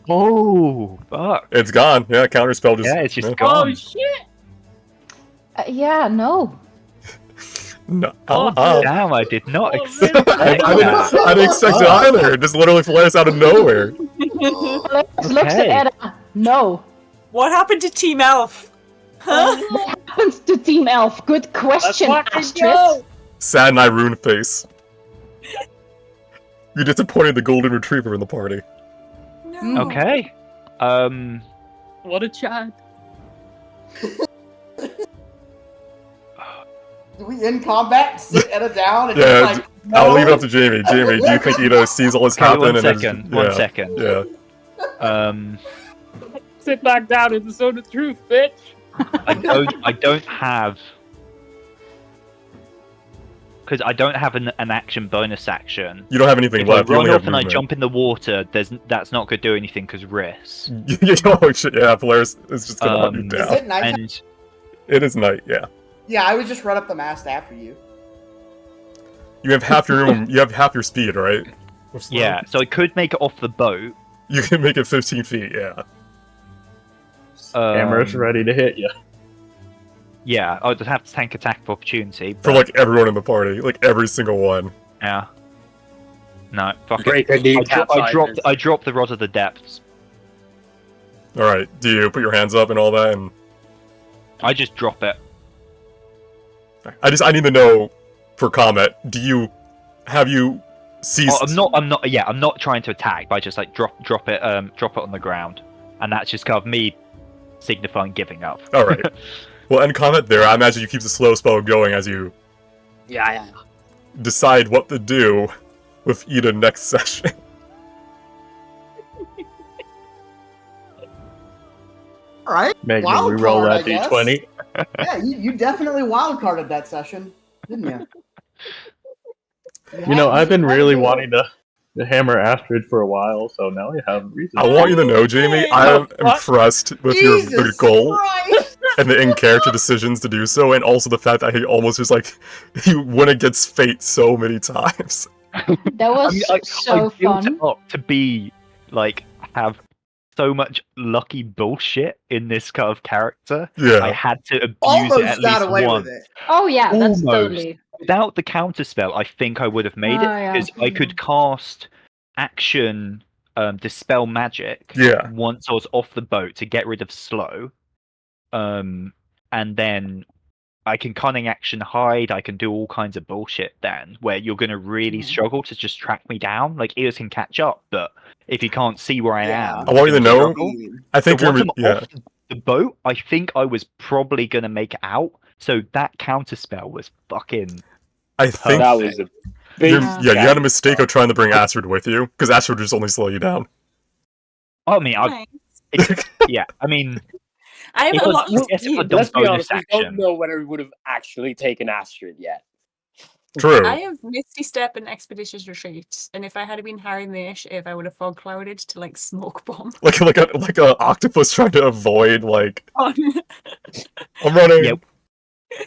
Oh, fuck. It's gone. Yeah, counterspell just... Yeah, it's just gone. Oh shit! Yeah, no. No. Damn, I did not expect I that. didn't expect it either. It just literally flares out of nowhere. Alex looks at Edda. No. What happened to Team Elf? Huh? What happens to Team Elf? Good question, Astrid. Sad and Irune face. You disappointed the golden retriever in the party. No. Okay. What a chat. Do we end combat, sit Edda down, and Yeah, just like, no? I'll leave it up to Jamie. Jamie, do you think Ida sees all this happen? One second. Yeah. Sit back down in the zone of truth, bitch. I don't have, because I don't have an action bonus action. You don't have anything If left. I You run only off have and I movement. jump in the water, that's not going to do anything because Riss. Oh shit! Yeah, Polaris is just gonna hunt you Is down. it nighttime? And It is night. Yeah. Yeah, I would just run up the mast after you. You have half your room. You have half your speed, right? yeah, so I could make it off the boat. You can make it 15 feet. Yeah. Hammer's ready to hit you. Yeah, I'd have to tank attack of opportunity. For but- like everyone in the party, like every single one. Yeah. No, fuck Break it. a kneecap I dropped the Rod of the Depths. All right. Do you put your hands up and all that? And I just drop it. I need to know for comment. Have you ceased? Oh, I'm not trying to attack, but I just like drop it on the ground, and that's just kind of me signifying giving up. All right. Well, end comment there. I imagine you keep the slow spell going as you Yeah. decide what to do with Ida next session. All right. Megan, Wild we roll card, that I guess. d20. Yeah, you definitely wildcarded that session, didn't you? You know, I've been really wanting to hammer Astrid for a while, so now I have a reason. I want you to know, Jamie, I am impressed with your goal Christ! and the in-character decisions to do so, and also the fact that he almost just like he went against fate so many times. That was I so built fun. it up to be like have so much lucky bullshit in this kind of character. I Yeah. had to abuse Almost it at got least away once. with it. Oh yeah, that's Almost. totally. Without the counterspell, I think I would have made it Oh, yeah. because I could cast action dispel magic Yeah. once I was off the boat to get rid of slow, and then I can cunning action hide. I can do all kinds of bullshit then, where you're going to really struggle to just track me down. Like ears can catch up, but if you can't see where I am, I want you to you're know. gonna struggle. I think So you're once I'm yeah. off the boat, I think I was probably going to make it out. So that counterspell was fucking. I think That was a big. you had a mistake of trying to bring Astrid with you because Astrid would just only slow you down. I mean, Nice. yeah. I mean, I have It a was- lot. I guess if I'd done Let's be bonus honest, we don't action. know whether we would have actually taken Astrid yet. True. I have Misty Step and Expeditious Retreat, and if I had been Harry the Initiative, I would have fog clouded to like smoke bomb. like a octopus trying to avoid like on. I'm running. Yeah.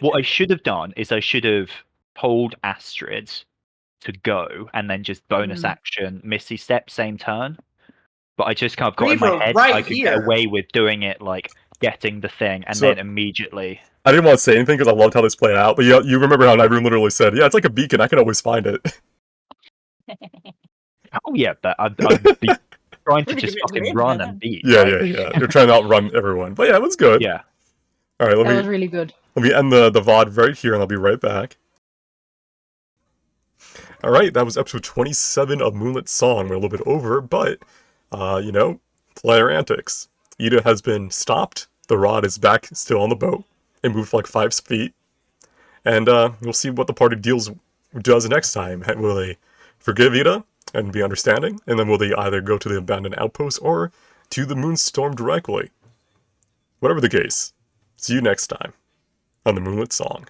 What I should have done is I should have told Astrid to go and then just bonus action Misty Step same turn. But I just kind of got in my Reaver, head right I could here. get away with doing it like getting the thing and So- then immediately. I didn't want to say anything because I loved how this played out, but you remember how Nyrune literally said, "Yeah, it's like a beacon. I can always find it." Oh yeah, but I'd be trying to Maybe just give it fucking to run him, and beat. Yeah, right? You're trying to outrun everyone, but yeah, it was good. Yeah. All right, That was let really good. me end the VOD right here, and I'll be right back. All right, that was episode 27 of Moonlit Song. We're a little bit over, but player antics. Ida has been stopped. The rod is back still on the boat. It moved like 5 feet. And we'll see what the party does next time. Will they forgive Ida and be understanding? And then will they either go to the abandoned outpost or to the Moonstorm directly? Whatever the case, see you next time on the Moonlit Song.